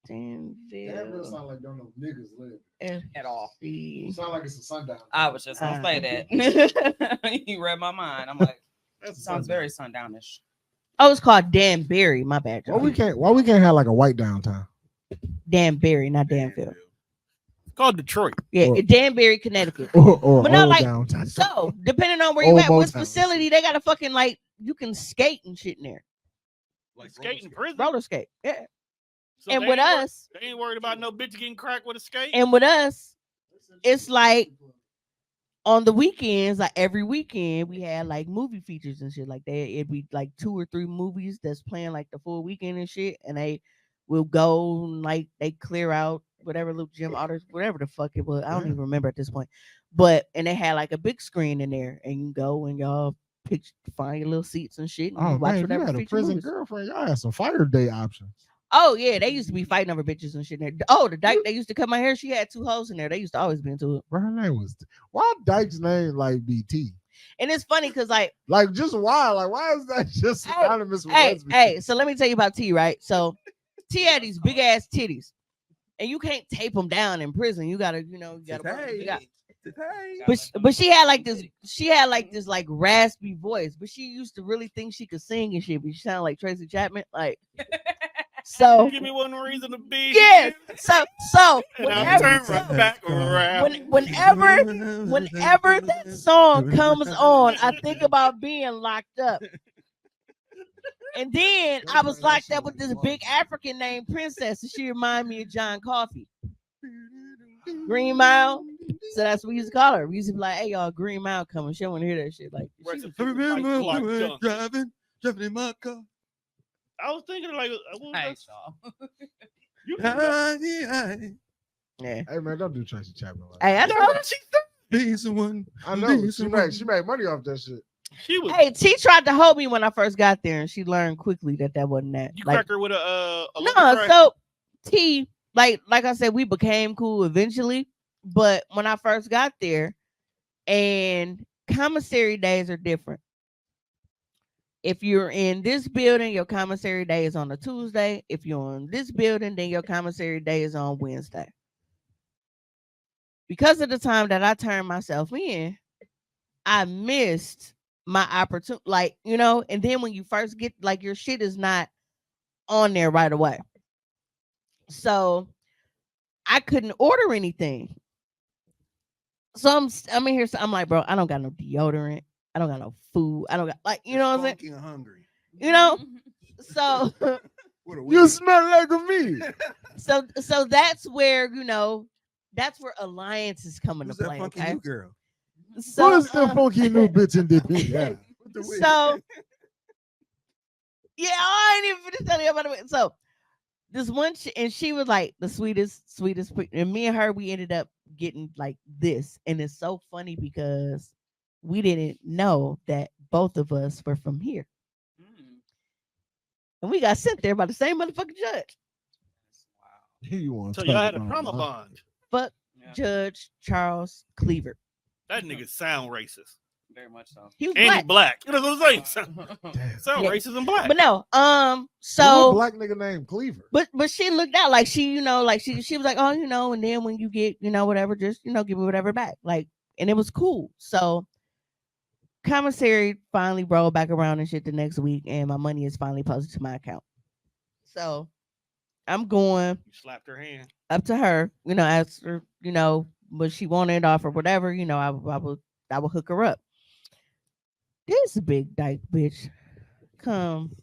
Danville sound like don't know niggas live At all. It sound like it's a sundown. I was just gonna say that. You read my mind. I'm like, That sounds very sundownish. Oh, it's called Danbury. My bad. Why we can't have like a white downtown? Danbury, not Danville. It's called Detroit. Yeah, Or- Danbury, Connecticut. Or But no, old like downtown. so, depending on where you Old at, which Motown. facility, they got a fucking like you can skate and shit in there. Like Skate in prison. Roller skate. Yeah. So And they with ain't wor- us, they ain't worried about no bitch getting cracked with a skate. and with us, it's like on the weekends, like every weekend, we had like movie features and shit like that. It'd be like 2 or 3 movies that's playing like the full weekend and shit, and they will go and like they clear out whatever little gym orders, whatever the fuck it was. I don't Yeah. even remember at this point. But and they had like a big screen in there, and you go and y'all find your little seats and shit, and Oh you watch man, you whatever had a feature prison movies. girlfriend. Y'all had some fire day options. Oh yeah, they used to be fighting over bitches and shit in there. Oh, the dyke they used to cut my hair. She had 2 holes in there. They used to always be into it. Bro, her name was. Why Dyke's name like BT? And it's funny because like Like just why? Like why is that just Hey, synonymous with hey, lesbian? hey, so let me tell you about T, right? So T had these big ass titties, and you can't tape them down in prison. You gotta, you gotta. You got, but she had like this like raspy voice, but she used to really think she could sing and shit. But she sounded like Tracy Chapman, like. So Give me one reason to be. yeah, so And I'll whenever turn right back around. whenever that song comes on, I think about being locked up. And then I was locked up with this big African named Princess, and she reminded me of John Coffey. Green Mile. So that's what we used to call her. We used to be like, hey, y'all, Green Mile coming. She don't want to hear that shit. Like, Rest in I peace, Mike remember Clark we were Duncan. driving in my car. I was thinking like, what was Hey, that? Saul. You know, yeah. Hey man, don't do Tracy Chapman like Hey, I that. know. He's the one. I know she made money off that shit. she was. Hey, T tried to hold me when I first got there, and she learned quickly that wasn't that. You Like, crack her with a no, crack? so T, like I said, we became cool eventually. But when I first got there, and commissary days are different. If you're in this building, your commissary day is on a Tuesday. If you're in this building, then your commissary day is on Wednesday. Because of the time that I turned myself in, I missed my opportunity. Like, and then when you first get, like, your shit is not on there right away. So I couldn't order anything. So I'm in here. So I'm like, bro, I don't got no deodorant. I don't got no food. I don't got what I'm saying? And hungry. So What a You weird. smell like a me. so that's where that's where alliance is coming Who's to that play. funky Okay. new girl? So Who's the funky new bitch in the pink? Yeah. With the wig. so yeah, I ain't even finished telling you about it. So this one, and she was like the sweetest, and me and her, we ended up getting like this. And it's so funny because we didn't know that both of us were from here. Mm. And we got sent there by the same motherfucking judge. You want So to y'all had a trauma bond. Fuck Yeah, Judge Charles Cleaver. That nigga sound racist. very much so. He was And he black. black. You know what I'm saying? Sound Yeah. racist and black. But no, What so black nigga named Cleaver? but she looked out like she, like she was like, oh, and then when you get, whatever, just give me whatever back. Like, and it was cool. So commissary finally rolled back around and shit the next week, and my money is finally posted to my account. So I'm going You slapped her hand. up to her, ask her, what she wanted off or whatever, I would hook her up. This big dyke bitch come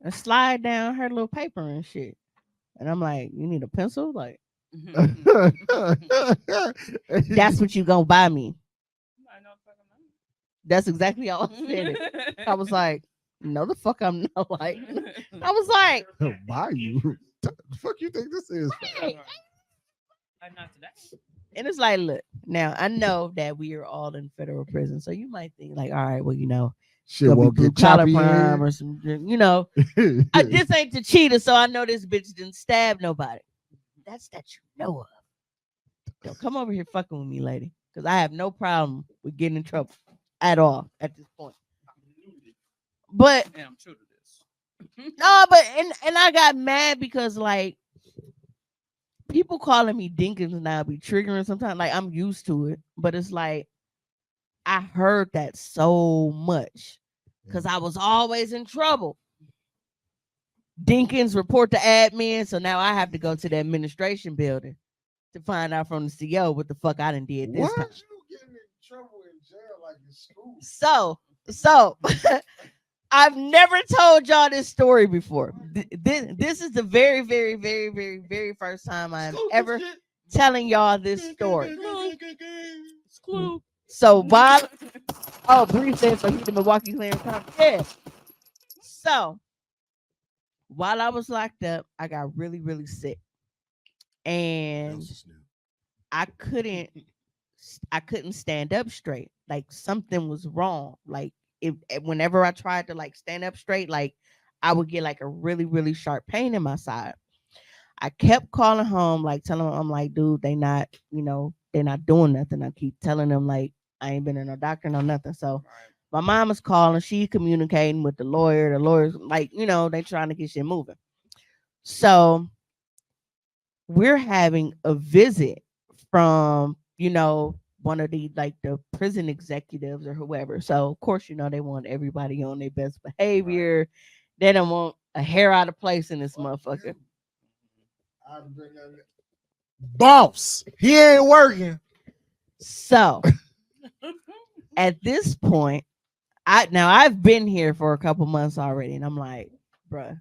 and slide down her little paper and shit. And I'm like, you need a pencil? Like, that's what you gonna buy me. That's exactly how I said it. I was like, no, the fuck I'm not. Like, I was like, Buy you? The fuck you think this is? hey. Not today. And it's like, look, now I know that we are all in federal prison, so you might think like, all right, well, Shit gonna be won't blue get collar choppy crime here. or some, this ain't the cheetah, so I know this bitch didn't stab nobody. That's that you know of. Yo, come over here fucking with me, lady, because I have no problem with getting in trouble at all at this point. But Yeah, I'm true to this. no, but and I got mad because like people calling me Dinkins now be triggering sometimes. Like I'm used to it, but it's like I heard that so much because I was always in trouble. Dinkins report to admin, so now I have to go to the administration building to find out from the CO what the fuck I done did this Why time. is you getting in trouble in jail like in school? So I've never told y'all this story before. This is the very, very, very, very, very first time I'm ever telling y'all this story. So while Bree said so he's the Milwaukee Clarence County. Yeah. So while I was locked up, I got really, really sick. And I couldn't stand up straight. Like something was wrong. Like whenever I tried to like stand up straight, like I would get like a really, really sharp pain in my side. I kept calling home, like telling them, I'm like, dude, they're not doing nothing. I keep telling them like I ain't been in no doctor, no nothing. So my mom is calling, she communicating with the lawyer. The lawyer's like, they trying to get shit moving. So we're having a visit from, one of the like the prison executives or whoever. So of course, they want everybody on their best behavior. Right. They don't want a hair out of place in this motherfucker. Boss, he ain't working. So at this point, I've been here for a couple months already, and I'm like, bruh,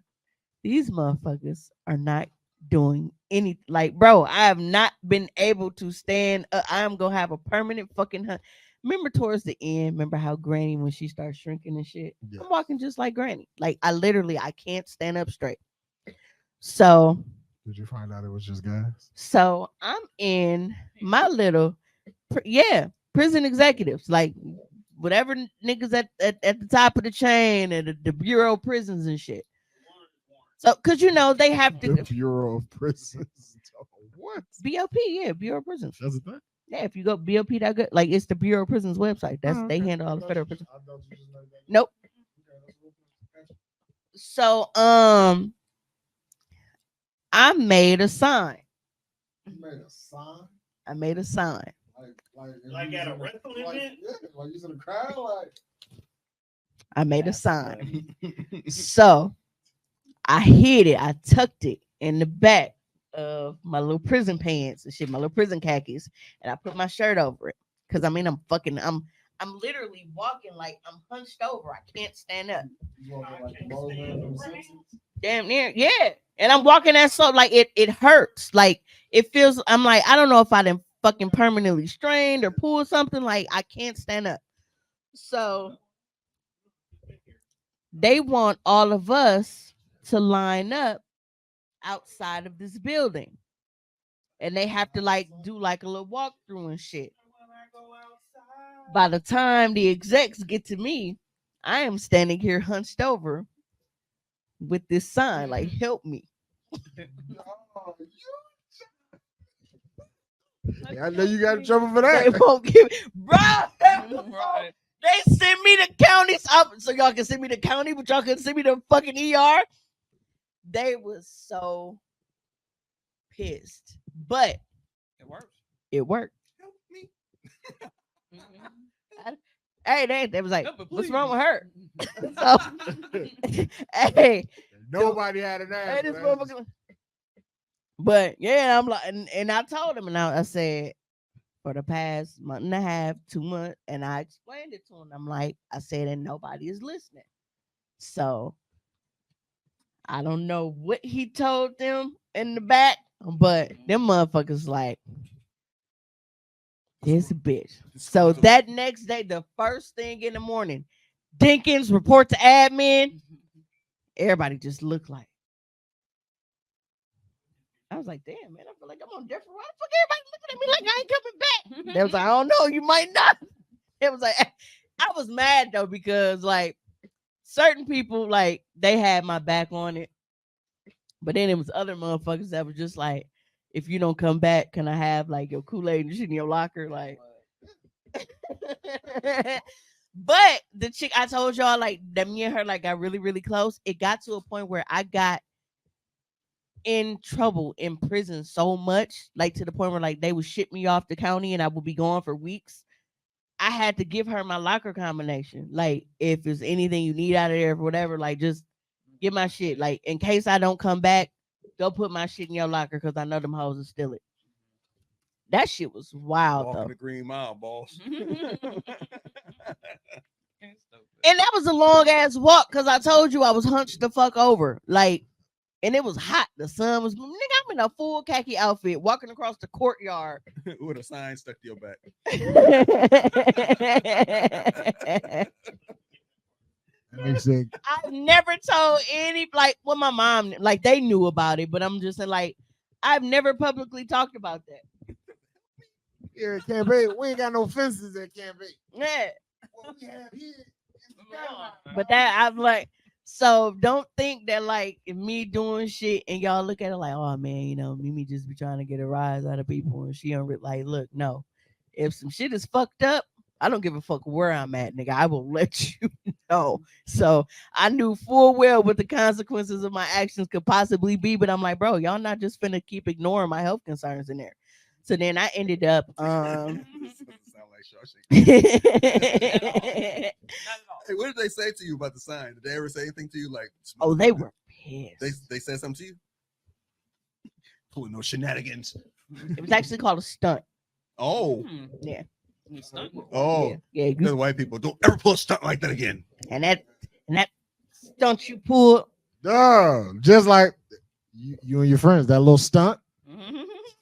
these motherfuckers are not doing any, like, bro, I have not been able to stand up. I'm gonna have a permanent fucking hunt. Remember towards the end, remember how Granny, when she starts shrinking and shit? Yes. I'm walking just like Granny. Like I can't stand up straight. So did you find out it was just gas? So I'm in my little prison executives, like whatever niggas at the top of the chain and the Bureau of Prisons and shit. So, cause they have to. The Bureau of Prisons. What? BOP, yeah, Bureau of Prisons. That's a thing. Yeah, if you go BOP.gov, like it's the Bureau of Prisons website. That's they handle all the federal prisons. Nope. So, I made a sign. You made a sign? I made a sign. Like at a rental event? Like using a crowd? Like I made a sign. So I hid it. I tucked it in the back of my little prison pants and shit, my little prison khakis, and I put my shirt over it. Cause I'm literally walking like I'm hunched over. I can't stand up. Damn near, yeah. And I'm walking that slow, like it hurts. Like it feels. I'm like, I don't know if I done fucking permanently strained or pulled something. Like I can't stand up. So they want all of us to line up outside of this building. and they have to like do like a little walkthrough and shit. By the time the execs get to me, I am standing here hunched over with this sign like "Help me." Yeah, I know you got in trouble for They that. won't give, bro. Right. They send me the county's up so y'all can send me the county, but y'all can send me the fucking ER. They was so pissed, but It works. it worked. Help me. Hey, they was like, Help it, "What's please." wrong with her?" So, hey, Nobody had an hey, answer. this motherfucker. But yeah, I'm like, and I told him, and I said, for the past month and a half, 2 months, and I explained it to him. I'm like, I said, and nobody is listening. So I don't know what he told them in the back, but them motherfuckers like this bitch. So that next day, the first thing in the morning, Dinkins report to admin. Everybody just looked like. I was like, damn, man, I feel like I'm on different. Why the fuck everybody looking at me like I ain't coming back? They was like, I don't know, you might not. It was like, I was mad though, because like certain people, like they had my back on it. But then it was other motherfuckers that were just like, if you don't come back, can I have like your Kool-Aid and shit in your locker? Like, but the chick I told y'all, like that me and her like got really, really close. It got to a point where I got in trouble in prison so much, like to the point where like they would ship me off the county and I would be gone for weeks. I had to give her my locker combination. Like, if there's anything you need out of there or whatever, like just get my shit. Like, in case I don't come back, go put my shit in your locker because I know them hoes will steal it. That shit was wild Walking though. the green mile, boss. And that was a long ass walk because I told you I was hunched the fuck over. Like, and it was hot. The sun was, nigga, I'm in a full khaki outfit walking across the courtyard. With a sign stuck to your back. That makes sense. I've never told any, like, well, my mom, like, they knew about it, but I'm just saying, like, I've never publicly talked about that. Here at Camp 8, we ain't got no fences at Camp 8. Yeah. What we have here is But that, I'm like, so don't think that, like, me doing shit and y'all look at it like, oh, man, you know, Mimi just be trying to get a rise out of people and she don't like, look, no. If some shit is fucked up, I don't give a fuck where I'm at, nigga. I will let you know. So I knew full well what the consequences of my actions could possibly be, but I'm like, bro, y'all not just finna keep ignoring my health concerns in there. So then I ended up Sound like Shawshank. Hey, what did they say to you about the sign? Did they ever say anything to you like? Oh, they were pissed. They said something to you? Pulling no shenanigans. It was actually called a stunt. Oh, Yeah. oh, Yeah. because white people don't ever pull a stunt like that again. And that stunt you pulled. just like you and your friends, that little stunt.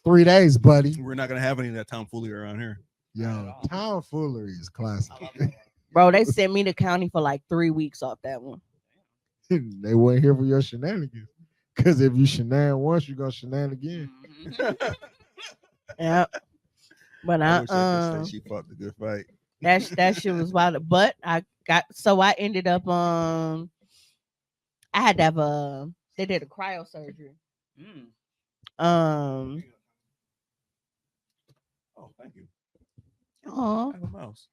3 days, buddy. We're not gonna have any of that tomfoolery around here. Yo, tomfoolery is classic. Bro, they sent me to county for like 3 weeks off that one. They weren't here for your shenanigans. Because if you shenan once, you're gonna shenan again. Yeah. But I wish I could say she fought the good fight. that shit was wild. But I ended up I had to have they did a cryosurgery. Oh, thank you. Oh. I have a mouse.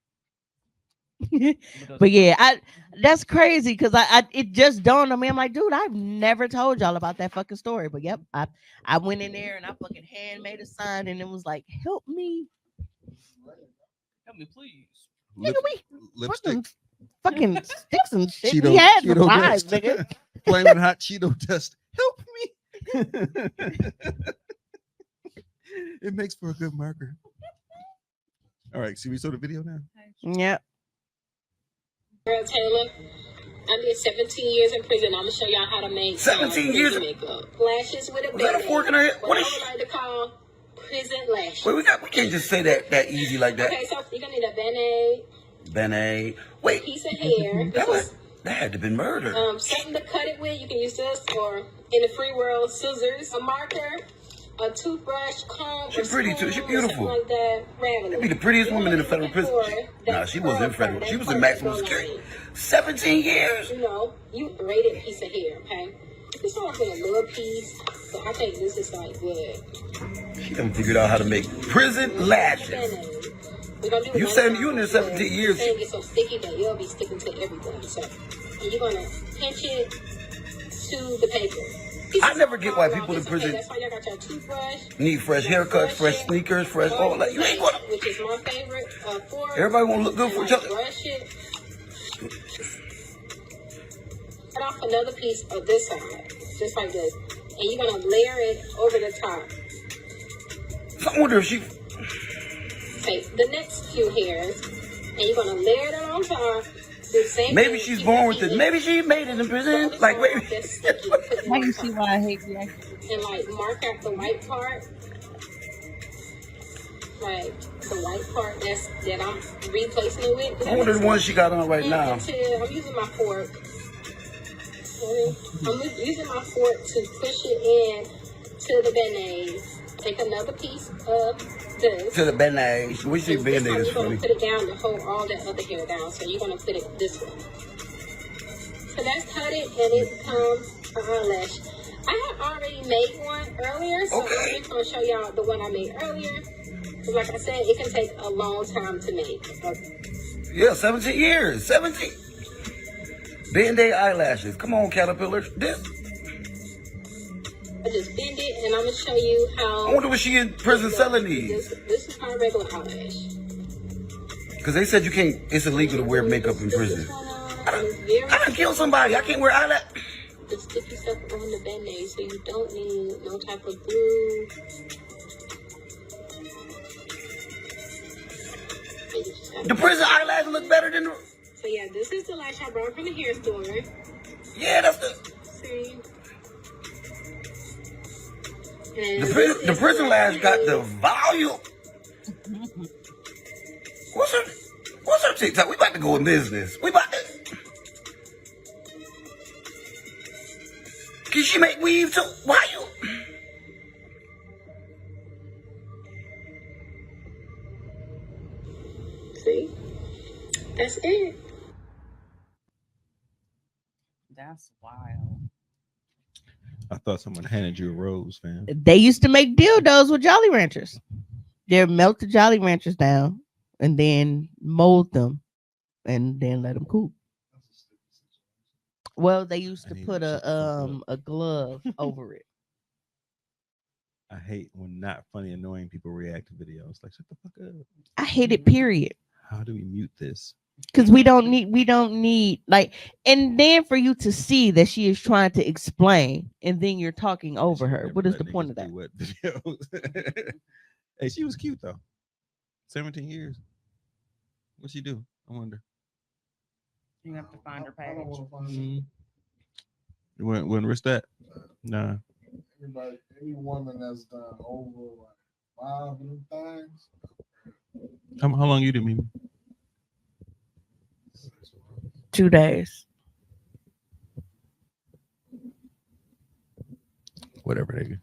But yeah, that's crazy because it just dawned on me. I'm like, dude, I've never told y'all about that fucking story. But yep, I went in there and I fucking hand made a sign and it was like, help me, please. nigga, Lipstick, fucking sticks and shit. Cheeto- We had Cheeto supplies, dust. nigga. flaming hot Cheeto dust. Help me! It makes for a good marker. All right, see, we saw the video now. Yep. Girl Taylor, I did 17 years in prison. I'm gonna show y'all how to make 17 years? makeup. Lashes with a Was that a fork in her head? What What I is would like to call prison lashes. Wait, we can't just say that easy like that. Okay, so you're gonna need a band-aid, Bene. Wait, piece of hair. that had to been murder. Something to cut it with. You can use this or in the free world, scissors, a marker, a toothbrush, comb, She's or pretty too. She's spoon or beautiful. something like that, That'd be rattling. the prettiest woman in the federal prison. Nah, she wasn't in federal. She was in maximum security. 17 years. You know, you braided piece of hair, okay? This one like a little piece, so I think this is like good. She done figured out how to make prison lashes. You said you in there 17 years. It's get so sticky that it'll be sticking to everything. So, and you're gonna pinch it to the paper. I never get why people in prison That's why y'all got your toothbrush. need fresh haircuts, fresh sneakers, fresh all that. You ain't gonna. Which is my favorite. Fork. Everybody wanna look good for each other. Brush it. Cut off another piece of this side, just like this, and you're gonna layer it over the top. So I wonder if she. Take the next few hairs, and you're gonna layer it on top. Do the same Maybe thing, she's keep born it with it. even. Maybe she made it in prison. Like maybe. That's sticky. Put it Now on you top. see why I hate you. And like mark out the white part, like the white part that I'm replacing it with. I wonder the one she got on right And now. until I'm using my fork. I'm using my fork to push it in to the band-aids. Take another piece of this. To the band-aid. We see And this band-aid time is you're gonna funny. put it down to hold all that other hair down. So you're gonna put it this way. So that's cut it, and it becomes an eyelash. I had already made one earlier, so Okay. I'm just gonna show y'all the one I made earlier. 'Cause like I said, it can take a long time to make. Yeah, 17 years. 17. Band-aid eyelashes. Come on, caterpillar. This. I just bend it, and I'm gonna show you how. I wonder what she in prison selling these. This is my regular eyelash. Because they said you can't. It's illegal to wear makeup in prison. I done killed somebody. I can't wear eyelash. The sticky stuff on the band-aid, so you don't need no type of glue. The prison eyelash look better than the. So yeah, this is the lash I brought from the hair store. Yeah, that's the. See? The prison lash got the volume. What's her TikTok? We about to go in business. We about to. Can she make weave too? Why you? See? That's it. That's wild. I thought someone handed you a rose, fam. They used to make dildos with Jolly Ranchers. They'd melt the Jolly Ranchers down and then mold them and then let them cool. Well, they used to I need put to shut the fuck a glove over it. I hate when not funny, annoying people react to videos. Like, shut the fuck up. I hate it, period. How do we mute this? Because we don't need like, and then for you to see that she is trying to explain and then you're talking over She her. never What is let the point niggas of that? do what videos. Hey, she was cute though. 17 years. What'd she do? I wonder. You have to find her I don't page. want to find You wouldn't risk that? Nah. everybody, any woman that's done over like 5 of them things. How long you did me? 2 days. Whatever, nigga.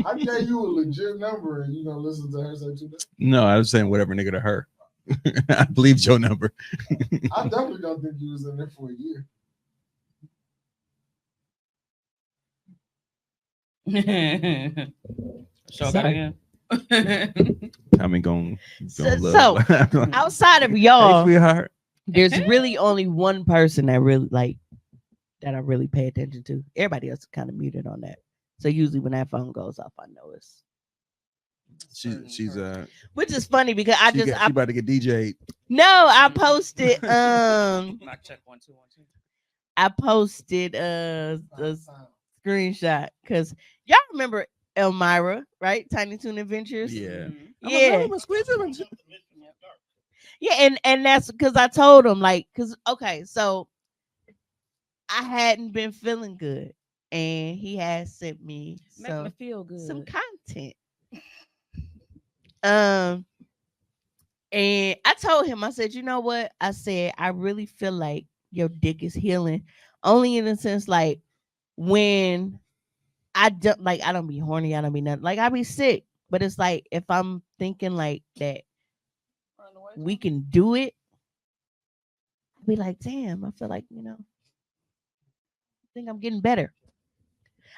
I gave you a legit number and you gonna listen to her say 2 days. No, I was saying whatever nigga to her. I believed your number. I definitely don't think you was in there for a year. Show Sorry. again. I mean, going So, outside of Hey, y'all, sweetheart. there's really only one person that really like that I really pay attention to. Everybody else is kind of muted on that. So usually when that phone goes off, I know it's She's which is funny because I she just I, about to get DJ'd. no, I posted Mic check 1 2 1 2. I posted a screenshot because y'all remember Elmira, right? Tiny Toon Adventures. Yeah. Yeah. Yeah, and that's because I told him like okay, so I hadn't been feeling good, and he had sent me Make me feel good. some content. And I told him, I said, you know what? I said, I really feel like your dick is healing, only in the sense like when I don't be horny. I don't be nothing. Like I be sick, but it's like if I'm thinking like that we can do it, I'll be like, damn, I feel like I think I'm getting better.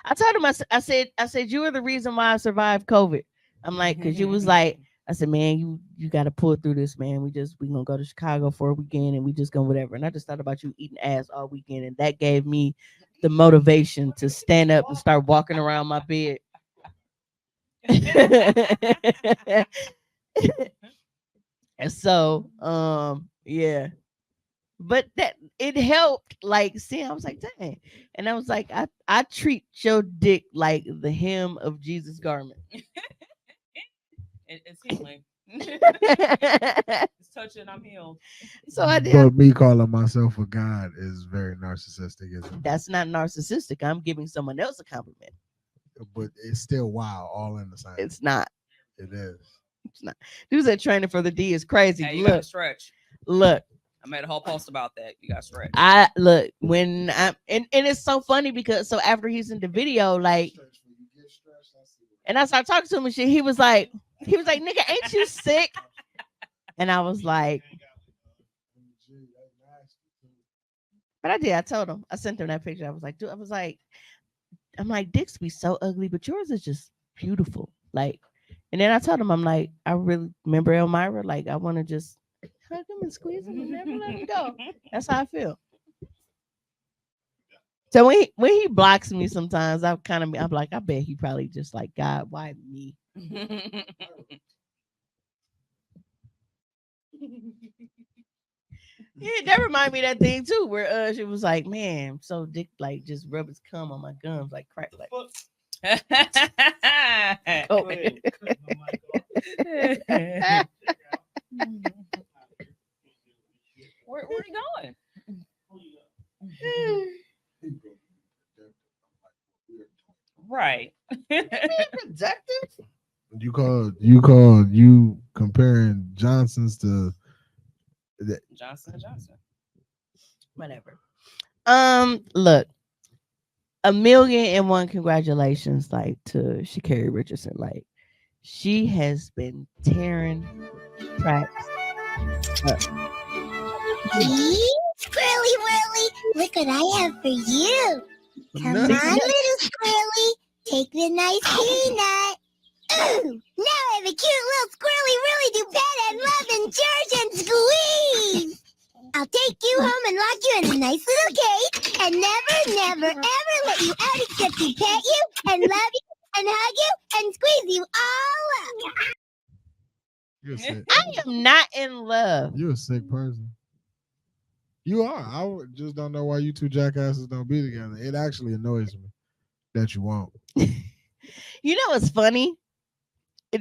I told him, I said, you were the reason why I survived COVID. I'm like, because you was like, I said, man, you got to pull through this, man. We gonna go to Chicago for a weekend and we just gonna whatever. And I just thought about you eating ass all weekend, and that gave me the motivation to stand up and start walking around my bed. And so, yeah. But that it helped, like, see, I was like, dang. And I was like, I treat your dick like the hem of Jesus' garment. It's healing. It's touching, I'm healed. So I did. But me calling myself a god is very narcissistic, isn't it? That's not narcissistic. I'm giving someone else a compliment. But it's still wow, all in the same. It's not. It is. It's not. Dudes that training for the D is crazy. Hey, you gotta Look, stretch. look. I made a whole post about that. You got stretch. I look when I'm and it's so funny because so after he's in the video, like, and I started talking to him and shit, he was like, nigga, ain't you sick? And I was like, but I did. I told him. I sent him that picture. I was like, dude, I'm like, dicks be so ugly, but yours is just beautiful. Like, and then I told him, I'm like, I really remember Elmira. Like, I want to just hug him and squeeze him and never let him go. That's how I feel. So when he blocks me sometimes, I'm like, I bet he probably just like, God, why me? Yeah, that remind me of that thing too, where she was like, man, so dick like just rub his cum on my gums like crack like. Oh, Where are you going? Right. Productive? You call you comparing Johnsons to Johnson. Whatever. Look, 1,000,001 congratulations, like, to Sha'Carri Richardson. Like, she has been tearing tracks up. Squirrely Whirly, look what I have for you. Come on, little Squirrely, take the nice peanut. Ooh, now I have a cute little Squirrely Whirly to pet and love and cherish and squeeze. I'll take you home and lock you in a nice little cage and never, ever let you out except to pet you and love you and hug you and squeeze you all up. You're sick. I am not in love. You're a sick person. You are. Just don't know why you two jackasses don't be together. It actually annoys me that you won't. You know what's funny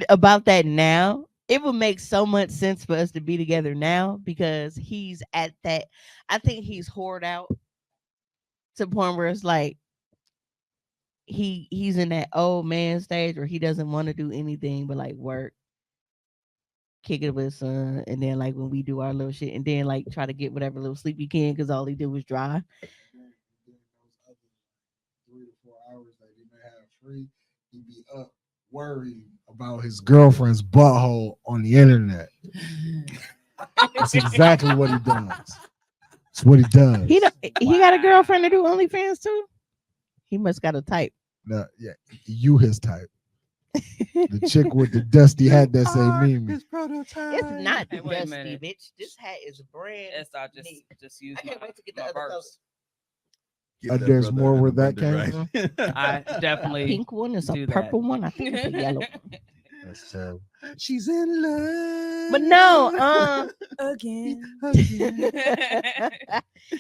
about that now? It would make so much sense for us to be together now because he's at that. I think he's whored out to the point where it's like he's in that old man stage where he doesn't want to do anything but like work, kick it with his son, and then like when we do our little shit, and then like try to get whatever little sleep he can because all he did was drive. 3 to 4 hours that he may have free, he'd be up worried about his girlfriend's butthole on the internet. That's exactly what he does. That's what he does. He got a girlfriend to do OnlyFans too. He must got a type. No, yeah, you his type. The chick with the dusty hat that say Mimi. It's not Hey, wait a dusty, minute. bitch. This hat is brand. Yes, I just use I can't wait to get the my other color. verse. There's more where that came from. I definitely Pink one is a do that. purple one. I think it's a yellow. That's terrible. She's in love. But no, Again.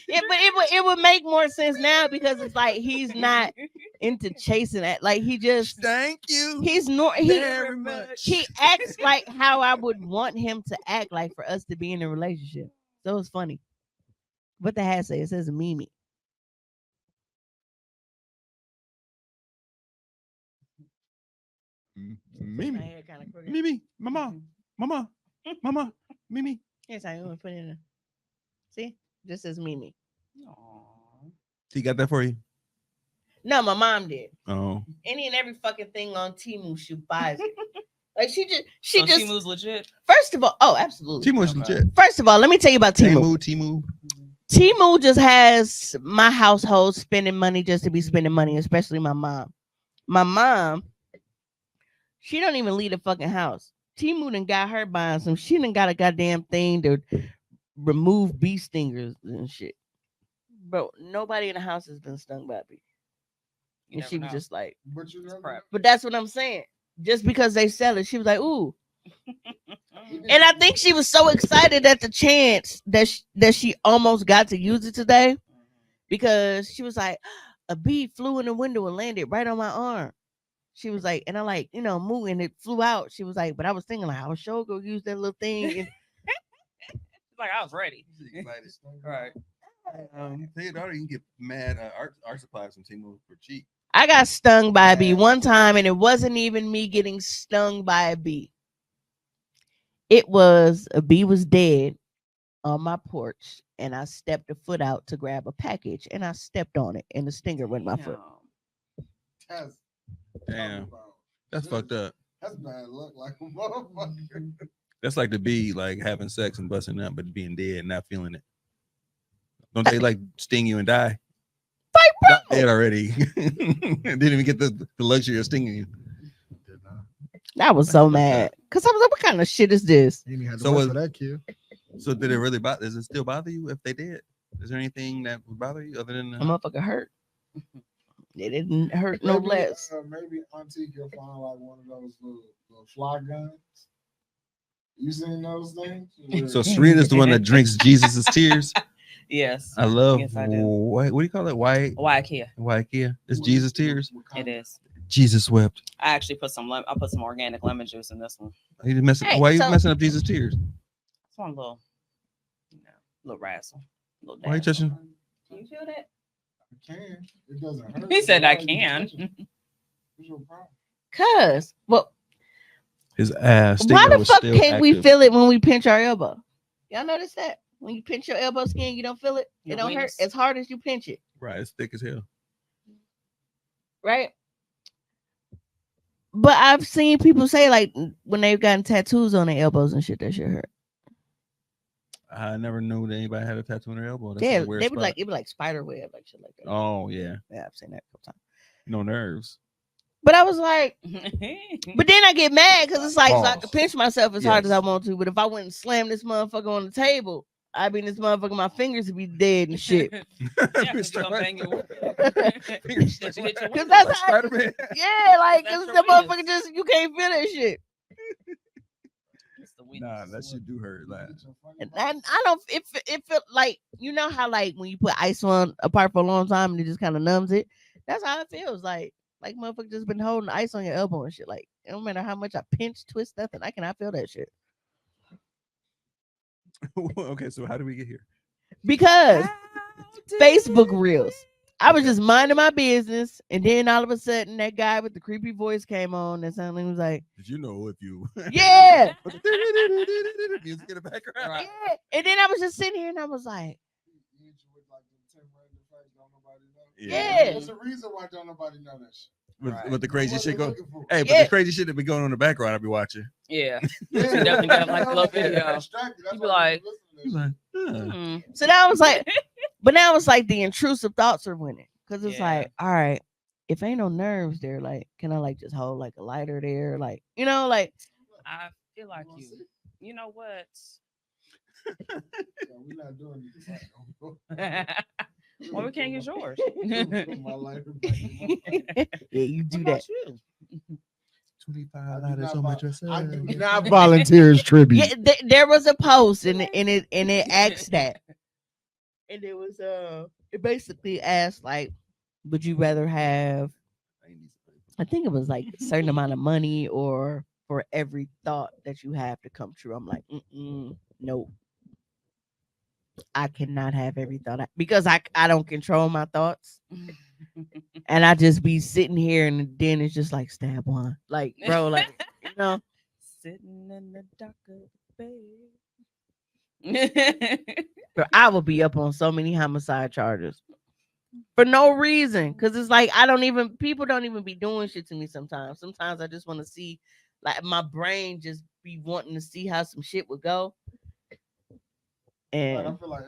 it would make more sense now because it's like he's not into chasing that. Like he just Thank you. he's very much. he acts like how I would want him to act like for us to be in a relationship. So it's funny. What the hat say? It says Mimi. My Mimi. hair kind of crooked. Mimi. Mama. Mimi. Yes, I want to put it in. See, this is Mimi. Aw. He got that for you. No, my mom did. Oh, Any and every fucking thing on Temu, she buys it. Like she just Temu's legit. First of all, oh, absolutely. Temu's legit. First of all, let me tell you about Temu. Temu. Temu just has my household spending money just to be spending money, especially my mom. My mom, she don't even leave the fucking house. Temu done got her buying some. She done got a goddamn thing to remove bee stingers and shit. Bro, nobody in the house has been stung by a bee. And she was just like, But you know, crap. but that's what I'm saying. Just because they sell it, she was like, ooh. And I think she was so excited at the chance that she almost got to use it today, because she was like, a bee flew in the window and landed right on my arm. She was like, and I like, moved and it flew out. She was like, but I was thinking like, I was sure go use that little thing. And Like I was ready. Right. Tell your daughter you can get mad art supplies from Temu for cheap. I got stung by a bee one time, and it wasn't even me getting stung by a bee. It was a bee was dead on my porch, and I stepped a foot out to grab a package, and I stepped on it, and the stinger went in my foot. Damn, that's fucked up. That's bad luck, like a motherfucker. That's like the bee like having sex and busting up, but being dead and not feeling it. Don't they like sting you and die? Not dead already. Didn't even get the luxury of stinging you. I was so mad because I was like, "What kind of shit is this?" So for that kid. So did it really bother? Does it still bother you if they did? Is there anything that would bother you other than A motherfucker hurt? It didn't hurt no Maybe, less. Maybe Auntie can find like one of those little fly guns. You seen those things? So Serena is the one that drinks Jesus' tears. Yes. I love. Yes, I do. What do you call it? Why IKEA? It's Jesus' tears. It is. Jesus wept. I actually put some. I put some organic lemon juice in this one. Why are you messing up Jesus' tears? It's one little, little razzle. Little Why are you touching? Can you feel that? I can. It doesn't hurt. He said I can. Cause his ass. Why the fuck can't we feel it when we pinch our elbow? Y'all notice that? When you pinch your elbow skin, you don't feel it. It don't hurt as hard as you pinch it. Right, it's thick as hell. Right. But I've seen people say like when they've gotten tattoos on their elbows and shit, that shit hurt. I never knew that anybody had a tattoo on their elbow. That's Yeah, a weird they would spot. it'd be like spider web, like shit like that. Oh yeah. Yeah, I've seen that a couple times. No nerves. But I was like, but then I get mad because it's like so I can pinch myself as hard as I want to. But if I went and slam this motherfucker on the table, I'd be in this motherfucker, my fingers would be dead and shit. Because that's how, yeah, like because the motherfucker just you can't feel that shit. Nah, that shit do hurt. Like, and I don't. It feel like how like when you put ice on a part for a long time and it just kind of numbs it. That's how it feels like motherfucker just been holding ice on your elbow and shit. Like it don't matter how much I pinch, twist, nothing. I cannot feel that shit. Okay, so how do we get here? Because Facebook Reels. I was just minding my business, and then all of a sudden, that guy with the creepy voice came on, and suddenly was like, "Did you know if you?" Yeah. Music in the background. Right. Yeah. And then I was just sitting here, and I was like, "Yeah." There's a reason why don't nobody know that shit. With the crazy shit going, hey, but the crazy shit that be going on in the background, I be watching. Yeah, you definitely got like a little video. You be like, So now I was like, but now it's like the intrusive thoughts are winning because it's like, all right, if ain't no nerves there, like, can I like just hold like a lighter there, like like. I feel like you. You know what? We're not doing this. Well, we can't use yours. Yeah, you do that. $25 on my dress. I do not volunteer as tribute. Yeah, there was a post and it asked that, and it was it basically asked like, would you rather have? I think it was like a certain amount of money or for every thought that you have to come true. I'm like, no. I cannot have every thought because I don't control my thoughts, and I just be sitting here and then it's just like stab one, like bro, like sitting in the dark of the bed. Bro, I will be up on so many homicide charges. for no reason. Cause it's like people don't even be doing shit to me sometimes. Sometimes I just want to see, like my brain just be wanting to see how some shit would go. Like, I And feel like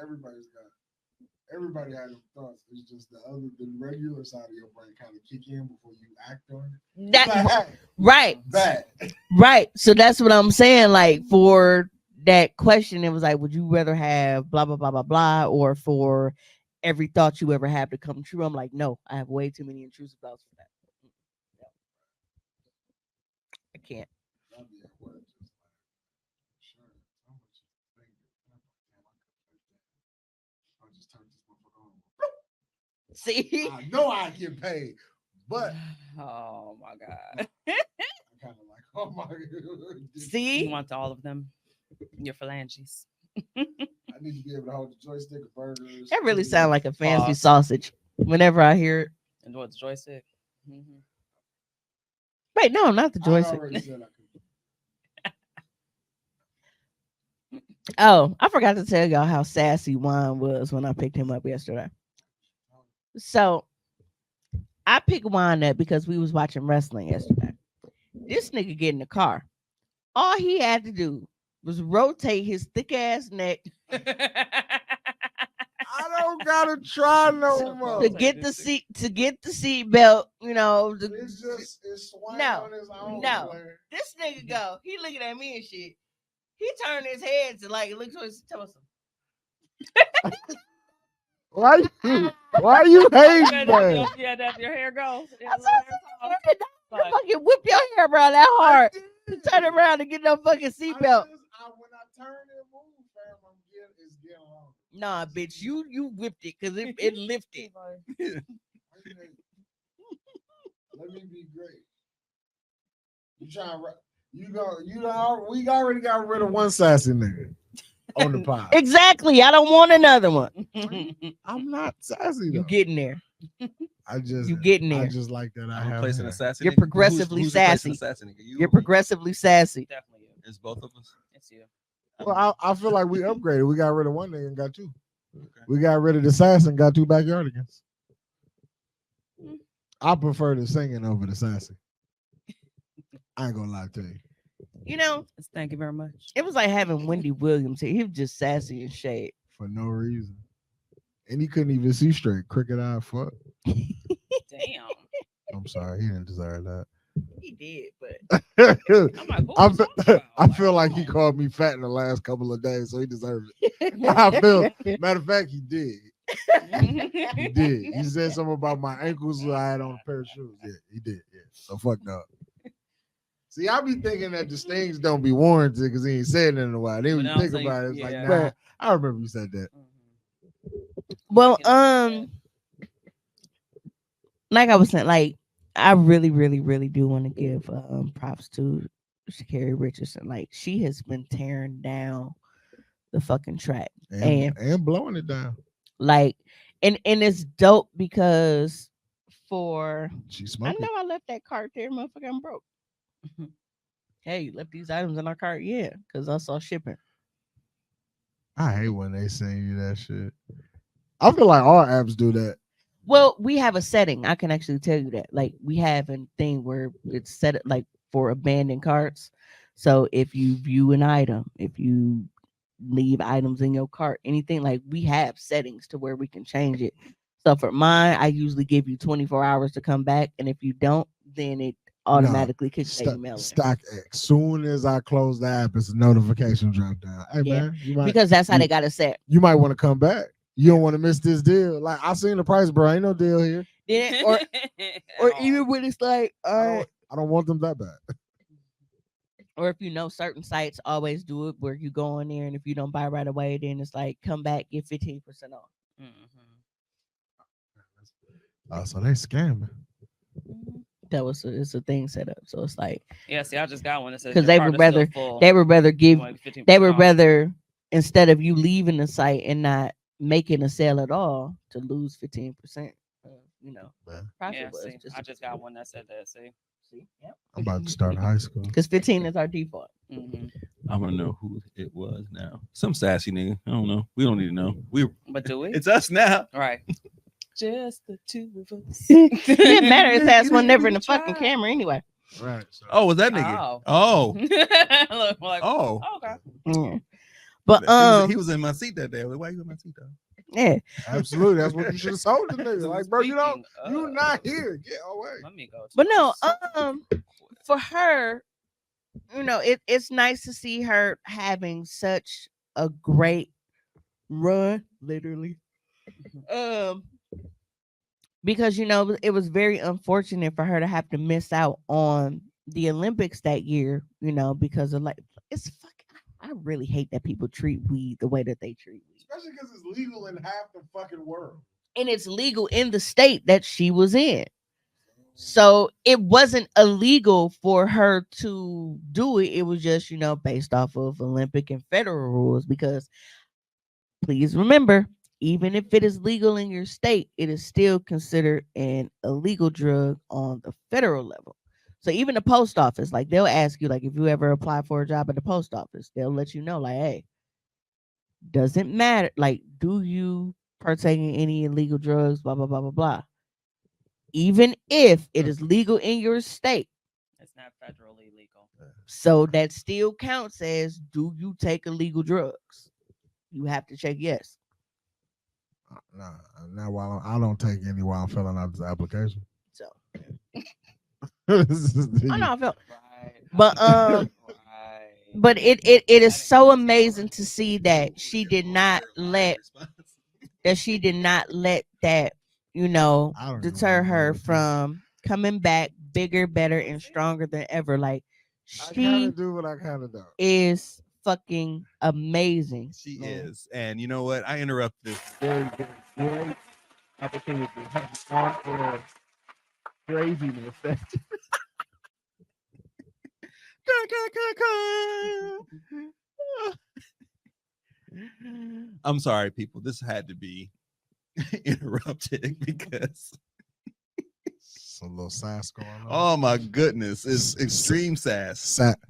everybody has thoughts. It's just the regular side of your brain kind of kick in before you act on it. that It's like, hey, right. bad. Right. So that's what I'm saying. Like for that question, it was like, would you rather have blah blah blah blah blah, or for every thought you ever have to come true? I'm like, no, I have way too many intrusive thoughts for that. No. I can't. I'll be at work just like, sure, how much you think? I'll just turn this motherfucker on. See? I know I get paid, but Oh my god. I kind of like, oh my god. You See? want all of them? Your phalanges. I need to be able to hold the joystick of burgers. That really sounds like a fancy Pause. sausage. Whenever I hear it. And what the joystick? Mm-hmm. Wait, no, not the I joystick. already said I could. Oh, I forgot to tell y'all how sassy Juan was when I picked him up yesterday. So I picked Juan up because we was watching wrestling yesterday. This nigga get in the car. All he had to do was rotate his thick ass neck I don't gotta try no more. to get the seat belt. You know, It's just it's swaying No, on his own. no. Player. This nigga go. He looking at me and shit. He turned his head to like look towards him. Why you hating that? Yeah, that's your hair goes. I said, fucking whip your hair around that hard. Turn around and get no fucking seatbelt. When I turn and move, fam, it's getting long. Nah, bitch, you whipped it because it lifted. Let me be great. We already got rid of one sassy nigga on the pod. Exactly. I don't want another one. I'm not sassy though. You getting there. You getting there. I just like that. I have replacing assassin. You're progressively sassy. You're progressively sassy. Definitely you. It's both of us. It's you. Well, I feel like we upgraded. We got rid of one nigga and got two. Okay. We got rid of the assassin, got two backyardigans. I prefer the singing over the sassy. I ain't gonna lie to you. You know, Thank you very much. it was like having Wendy Williams here. He was just sassy and shade. For no reason. And he couldn't even see straight. Crooked eye fuck. Damn. I'm sorry, he didn't deserve that. He did, but I'm like, who was talking about? I feel like he called me fat in the last couple of days, so he deserved it. Matter of fact, he did. He did. He said something about my ankles. I had on a pair of shoes. Yeah, he did. Yeah. So fuck up. See, I be thinking that the stings don't be warranted because he ain't said it in a while. Then when you think about it, it's like, nah, I remember you said that. well, like I was saying, like I really, really, really do want to give props to Sha'Carri Richardson. Like she has been tearing down the fucking track And blowing it down. Like, and it's dope because She's I smoking. know I left that cart there, motherfucker. I'm broke. Hey, you left these items in our cart, yeah, because I saw shipping. I hate when they send you that shit. I feel like all apps do that. Well, we have a setting. I can actually tell you that. Like, we have a thing where it's set like for abandoned carts. So if you view an item, if you leave items in your cart, anything, like we have settings to where we can change it. So for mine, I usually give you 24 hours to come back, and if you don't, then it automatically kicks the email. StockX. Soon as I close the app, it's a notification drop down. Hey man, because that's how they got it set. You might want to come back. You don't want to miss this deal. Like I seen the price, bro. Ain't no deal here. Then, or even when it's like, I don't want them that bad. Or if you know certain sites always do it where you go in there and if you don't buy right away, then it's like come back, get 15% off. So they scamming. It's a thing set up. So it's like, yeah. See, I just got one that says because they would rather instead of you leaving the site and not making a sale at all to lose 15%. You know, yeah. See, I just got one that said that. See, yep. I'm about to start high school because 15 is our default. I want to know who it was now. Some sassy nigga. I don't know. We don't need to know. But do we? It's us now. Right. Just the two of us. It didn't matter. His ass was never in the fucking camera anyway. Right. So. Oh, was that nigga? Oh, Look, like, oh. okay. Yeah. But He was in my seat that day. Why you in my seat though? yeah. Absolutely. That's what you should have told the nigga. Like, bro, you Speaking you're of- not here. Get away. Let me go. To But no, this. for her, it's nice to see her having such a great run, literally. Because it was very unfortunate for her to have to miss out on the Olympics that year, because of it's fucking. I really hate that people treat weed the way that they treat weed. Especially because it's legal in half the fucking world. And it's legal in the state that she was in. So it wasn't illegal for her to do it. It was just, based off of Olympic and federal rules. Because please remember, even if it is legal in your state, it is still considered an illegal drug on the federal level. So even the post office, like they'll ask you, like if you ever apply for a job at the post office, they'll let you know, like, hey, doesn't matter. Like, do you partake in any illegal drugs? Blah blah blah blah blah. Even if it is legal in your state, It's not federally legal. so that still counts as, do you take illegal drugs? You have to check yes. Nah, not while I don't take any while I'm filling out this application. So This is I know I felt, Right. but Right. but it is so amazing to see that she did not let that, I don't deter even her know what from coming back bigger, better, and stronger than ever. Like I kind she of do what I kind of do. is fucking amazing. She man. is. And you know what? I interrupt this very, very great opportunity to have on air craziness. I'm sorry, people. This had to be interrupted because It's a little sass going on. oh my goodness, it's extreme sass.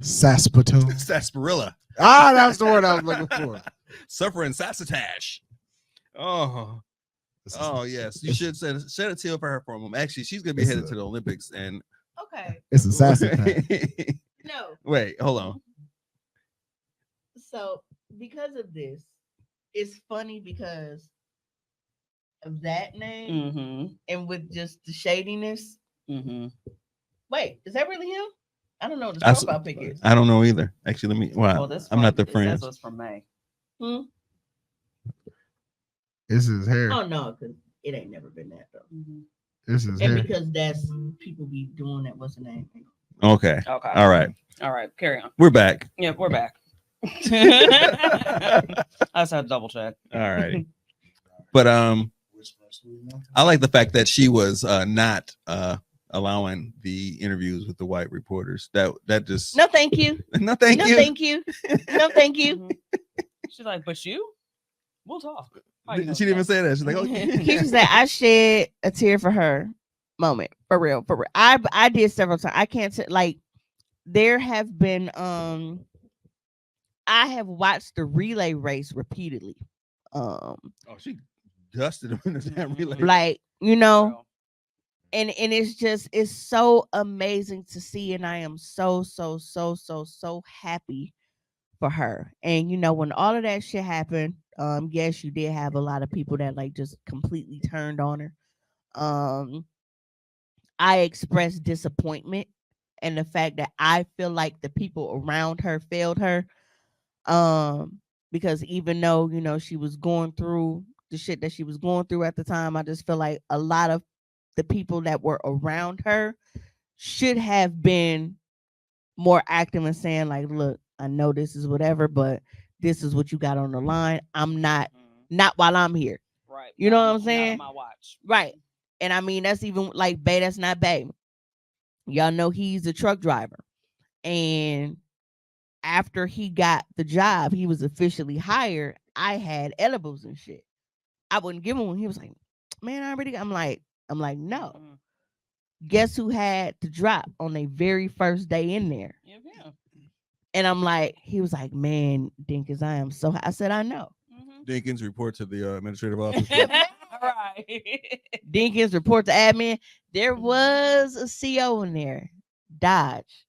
Saspatoon. Sarsaparilla. Ah, that's the word I was looking for. Suffering sassatash. Oh. Oh yes, you should shed a tear for her for a moment. Actually, she's gonna be headed to the Olympics, and Okay. It's a sassy time. No. wait, hold on. So because of this, it's funny because of that name Mm-hmm. and with just the shadiness. Mm-hmm. Wait, is that really him? I don't know what his I s- profile pic is. I don't know either. Actually, let me. Wow, Oh, this I'm not the This friend. was from May. Hmm? It's his hair. Oh no, because it ain't never been that though. Mm-hmm. It's his And hair. because that's people be doing that. What's the name? Okay, Okay. all right, All right. Carry on. we're back. Yeah, we're back. I just had to double check. All right, but I like the fact that she was not allowing the interviews with the white reporters. That just No, thank you. no, thank no, you. thank you. No, thank you. Mhm. She's like, but you? We'll talk. How She you know didn't even that? say that. She's like, okay. He said I shed a tear for her moment. For real. For real. I did several times. I can't say like there have been I have watched the relay race repeatedly. Oh, she dusted him in the damn relay. Like, Bro. and it's so amazing to see, and I am so happy for her. And when all of that shit happened, yes, you did have a lot of people that like just completely turned on her. I expressed disappointment and the fact that I feel like the people around her failed her. Because even though, she was going through the shit that she was going through at the time, I just feel like a lot of the people that were around her should have been more active and saying like, look, I know this is whatever, but this is what you got on the line. I'm not while I'm here. Right. You know Not what I'm on saying? my watch. Right. And I mean, that's even like Bay, that's not Bay. Y'all know he's a truck driver. And after he got the job, he was officially hired. I had edibles and shit. I wouldn't give him one. He was like, man, I already got. I'm like, no. Mhm. Guess who had to drop on their very first day in there? Yeah. And I'm like, he was like, man, Dinkins, I am so. I said, I know. Mhm. Dinkins report to the administrative office. Right. Dinkins report to admin. There was a CO in there. Dodge.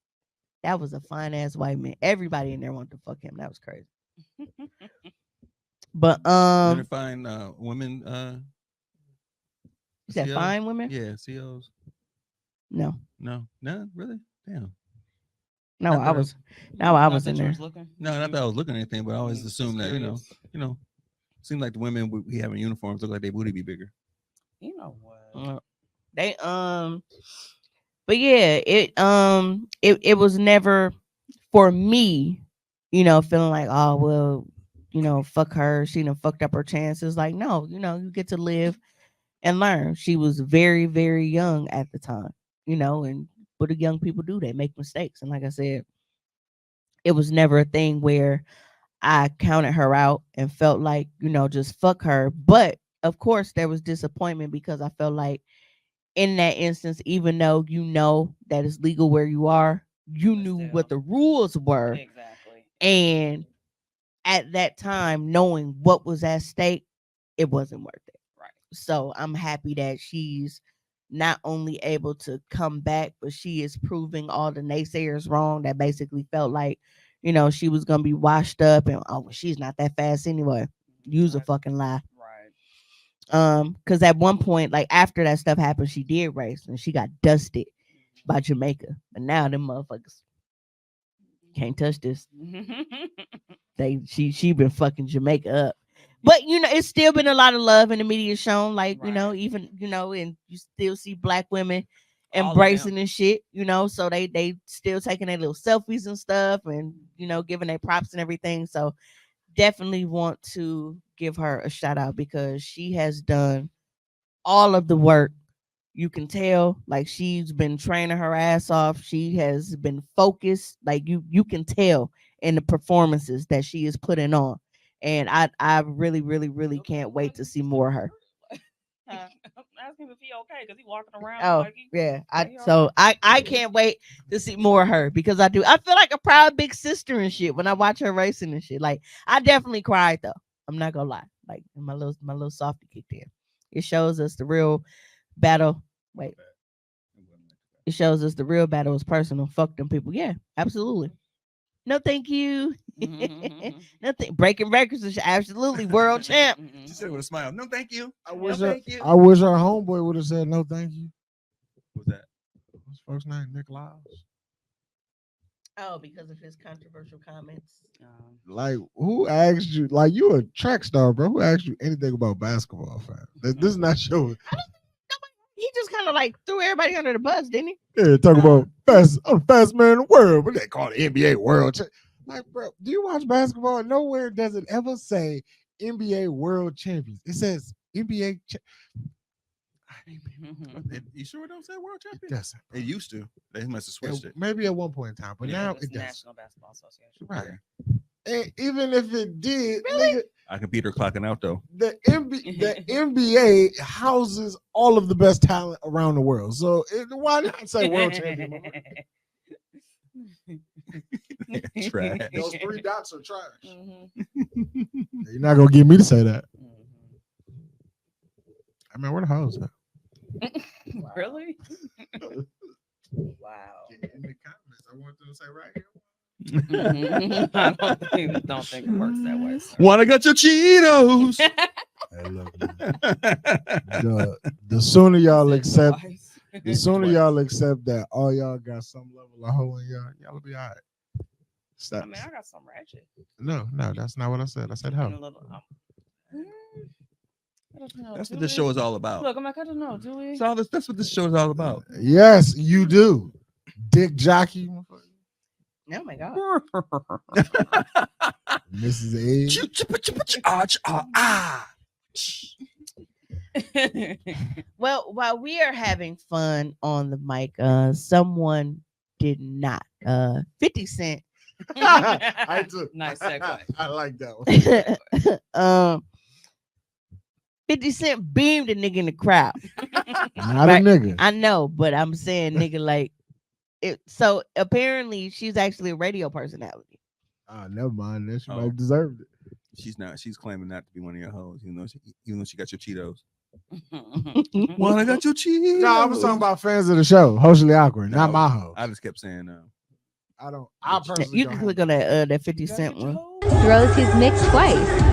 That was a fine ass white man. Everybody in there wanted to fuck him. That was crazy. But Didn't find women you said COs? fine women? Yeah, COs. No. No, really? Damn. No, Not I that was no, I Not was that in you there. was looking. No, not that I was looking at anything, but I always Just assume that curious. seemed like the women we have in uniforms look like they booty be bigger. You know what? They but yeah, it was never for me, feeling like, oh well, fuck her, she done fucked up her chances. Like, no, you get to live and learn. She was very, very young at the time, and what do young people do? They make mistakes. And like I said, it was never a thing where I counted her out and felt like, just fuck her. But of course there was disappointment because I felt like in that instance, even though that it's legal where you are, you But knew still. what the rules were. Exactly. And at that time, knowing what was at stake, it wasn't worth it. Right. So I'm happy that she's not only able to come back, but she is proving all the naysayers wrong that basically felt like, she was gonna be washed up and oh, well, she's not that fast anyway. Use a Right. fucking lie. Right. Because at one point, like after that stuff happened, she did race and she got dusted by Jamaica. And now them motherfuckers can't touch this. She been fucking Jamaica up. But it's still been a lot of love in the media shown, like, Right. even, and you still see black women All of embracing them. and shit, so they still taking their little selfies and stuff and giving their props and everything. So definitely want to give her a shout out because she has done all of the work. You can tell like she's been training her ass off. She has been focused. Like you can tell in the performances that she is putting on. And I really, really, really can't wait to see more of her. Ask him if he okay because he walking around Oh like he. yeah. he all I can't wait to see more of her because I feel like a proud big sister and shit when I watch her racing and shit. Like I definitely cried though. I'm not gonna lie. Like my little softy kicked in. It shows us the real battle. Wait. It shows us the real battle is personal. Fuck them people. Yeah, absolutely. No, thank you. Nothing. Breaking records is absolutely world champ. She said it with a smile. No, thank you. I No, wish thank you. I wish our homeboy would have said no, thank you. What's that? What's his first name? Nick Lyles. Oh, because of his controversial comments. Like, who asked you? Like, you a track star, bro. Who asked you anything about basketball, fam? This is not your. He just kind of like threw everybody under the bus, didn't he? Yeah, talk about I'm the fastest man in the world. What they call the NBA world? Like, bro, do you watch basketball? Nowhere does it ever say NBA world champions. It says NBA. You sure it don't say world It champion? doesn't. It used to. They must have switched it. Maybe at one point in time, but Yeah, now It's it doesn't. National Basketball Association. Right. And even if it did, Really? nigga, I can beat her clocking out though. the NBA houses all of the best talent around the world. So why not say world champion? Trash. Those 3 dots are trash. Mhm. You're not gonna get me to say that. Mhm. I mean, where the hoes at? Really? Wow. In the comments, I want them to say right here. I don't think it works that way. sir. Wanna get your Cheetos? Hey, look, man. The sooner y'all accept, Twice. the sooner y'all accept that all y'all got some level of hoe in y'all will be all right. Stop. I mean, I got some ratchet. No, that's not what I said. I said And a hoe. little, I don't know, That's do what this we? show is all about. Look, I'm like, I don't know. Do we? That's what this show is all about. Yes, you do. Dick jockey. Oh my god. Mrs. A. Well, while we are having fun on the mic, someone did not. 50 Cent. I do. Nice segue. I like that one. 50 Cent beamed a nigga in the crowd. Not Right. a nigga. I know, but I'm saying nigga like it. So apparently she's actually a radio personality. Oh, never mind. Then she Oh. might have deserved it. She's not. She's claiming not to be one of your hoes, even though she got your Cheetos. Wanna got your cheese? No, I was talking about fans of the show. Hoecially awkward, not my hoe. I just kept saying I don't. I personally You don't can have click on that 50 Cent one. Throws his mix twice.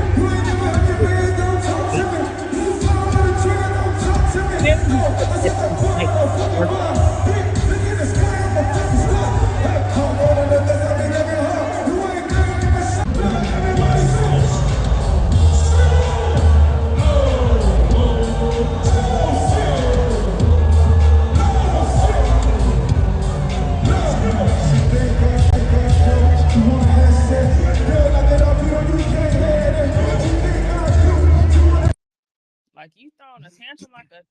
Like you throwing a tantrum like a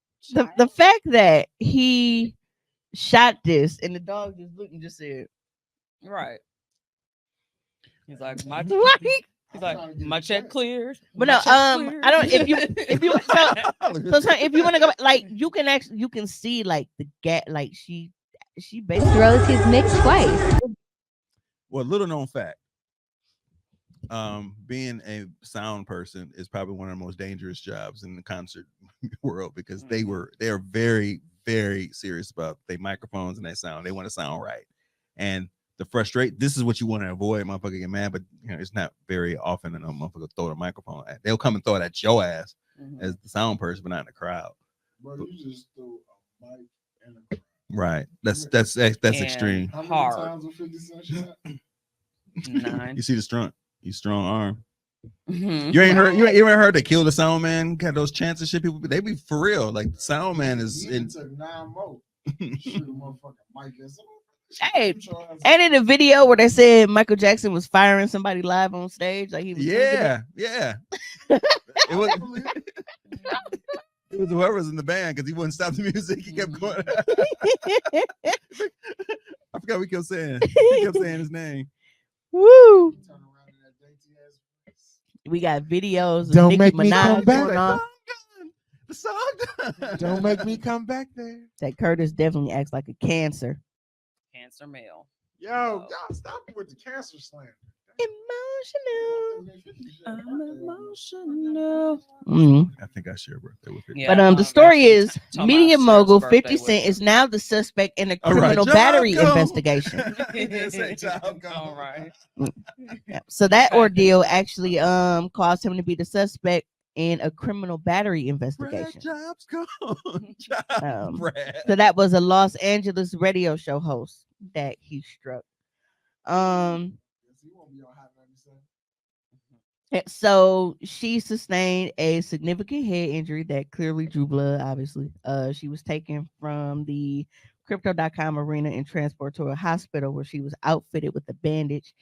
The fact that he shot this and the dog just looked and just said, right. He's like my like, he's like my check cleared. but my no, check I cleared." don't. If you so if you want to go back, like you can see like the gap, like she basically Throws his mix twice. well, little known fact. Being a sound person is probably one of the most dangerous jobs in the concert world because they are very, very serious about their microphones and their sound. They want to sound right. And this is what you want to avoid, motherfucker get mad, but you know, it's not very often that a motherfucker throw the microphone at. They'll come and throw it at your ass as the sound person, but not in the crowd. Bro, you just threw a mic and a crowd. Right. That's extreme. How many Hard. times was 50 Cent shot? 9. You see the strong arm. Mhm. You ain't heard they killed the sound man, got those chances shit. People they be for real. Like the sound man is He in took 9 more. Shoot a motherfucking mic at someone. Hey, and in the video where they said Michael Jackson was firing somebody live on stage, like he was yeah. It was it was whoever's in the band because he wouldn't stop the music. He kept going. I forgot what he kept saying. He kept saying his name. Woo! We got videos of Don't Nicki make me come Minaj back. going on. The song done. Don't make me come back there. That Curtis definitely acts like a cancer. Cancer male. Yo, y'all stop with the cancer slander. Emotional. I think I share a birthday with it. Yeah, But the story is talking media about mogul Sarah's 50 birthday Cent with is now the suspect in a All right, criminal job battery go. investigation. All right. Yeah. So that Okay. ordeal actually caused him to be the suspect in a criminal battery Brad investigation. Jobs gone. Brad. So that was a Los Angeles radio show host that he struck. So she sustained a significant head injury that clearly drew blood, obviously. She was taken from the crypto.com arena and transported to a hospital where she was outfitted with a bandage.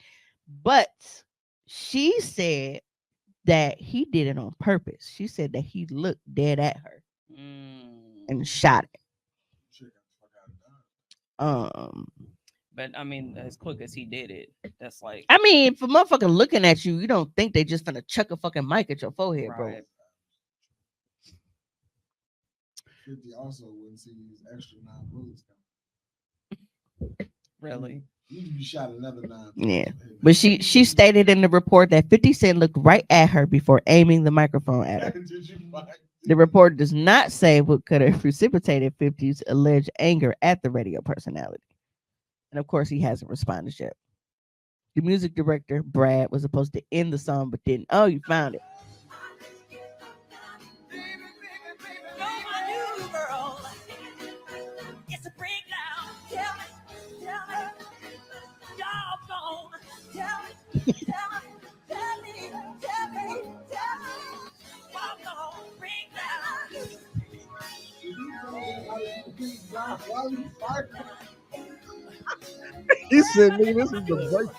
But she said that he did it on purpose. She said that he looked dead at her and shot it. But I mean, as quick as he did it, that's like I mean, if a motherfucker looking at you, you don't think they just gonna chuck a fucking mic at your forehead, bro. right. 50 also wouldn't see these extra 9 bullets coming. Really. You shot another 9. Yeah. But she stated in the report that 50 Cent looked right at her before aiming the microphone at her. Did you find The report does not say what could have precipitated 50's alleged anger at the radio personality. And of course, he hasn't responded yet. The music director, Brad, was supposed to end the song, but didn't. Oh, you found it. He said, nigga, this is the break.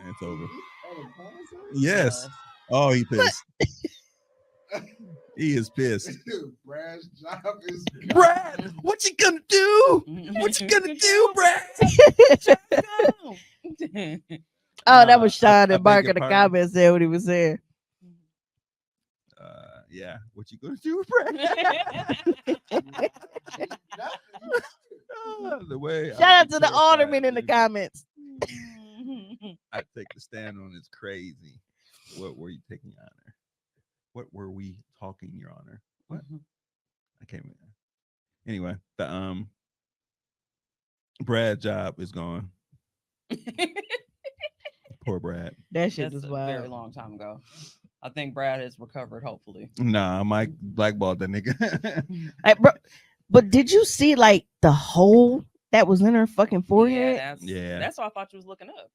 It's over. Yes. Oh, he pissed. He is pissed. Brad's job is Brad, what you gonna do? What you gonna do, Brad? Oh, that was I Sean and Mark in the comments said what he was saying. Yeah. What you gonna do, Brad? The way. Shout out to the alderman in the comments. I take the stand on is crazy. What were you taking, Your Honor? What were we talking, Your Honor? What? I can't remember. Anyway, the Brad job is gone. Poor Brad. That shit That's was a very wild. long time ago. I think Brad has recovered, hopefully. Nah, Mike blackballed that nigga. Like, bro, but did you see like the hole that was in her fucking forehead? Yeah. That's why I thought you was looking up.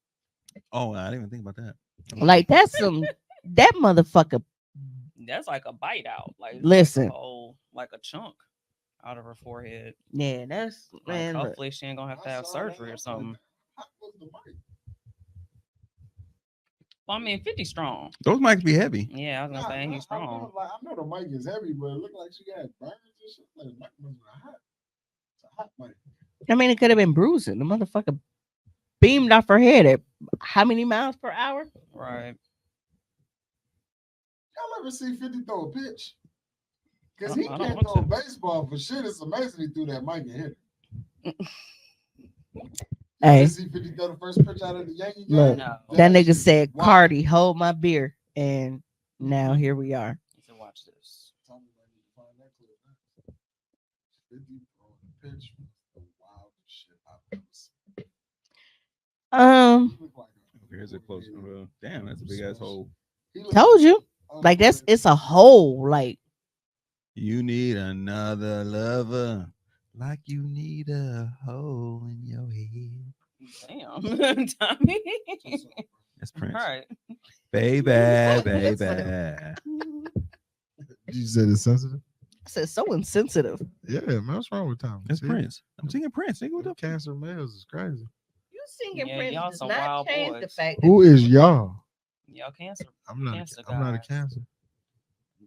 Oh, I didn't even think about that. Like that's some that motherfucker. That's like a bite out. Like it's Listen. like a whole, like a chunk out of her forehead. Yeah, that's Like, man. look. hopefully she ain't gonna have to have surgery or something. Well, I mean, 50 strong. Those mics be heavy. Yeah, I was gonna say he's strong. I know the mic is heavy, but it looked like she had burns and shit. Like the mic was hot. It's a hot mic. I mean, it could have been bruising. The motherfucker beamed off her head at how many miles per hour? Right. Y'all ever see 50 throw a pitch? Because I he don't can't want throw a to. baseball for shit. It's amazing he threw that mic and hit it. Hey. You see 50 throw the first pitch out of the Yankee game? Look, No. that nigga shit said, wild. "Cardi, hold my beer," and now here we are. So watch this. Tell me if I need to find that clip now. 50 throwing a pitch was the wildest shit I've ever seen. He looked like Here's a close. Damn, that's a big ass hole. he looked Told you, like- like it's a hole. Like You need another lover, like you need a hole in your head. Damn, Tommy. That's Prince. All right. Baby, baby. You said it's sensitive? I said, so insensitive. Yeah, man. What's wrong with Tom? That's Prince. I'm singing Prince. Nigga, what the Cancer males is crazy. You singing Yeah, Prince y'all does some not wild change the boys. fact. Who is y'all? Y'all cancer. I'm not. Cancer I'm not a guys. cancer.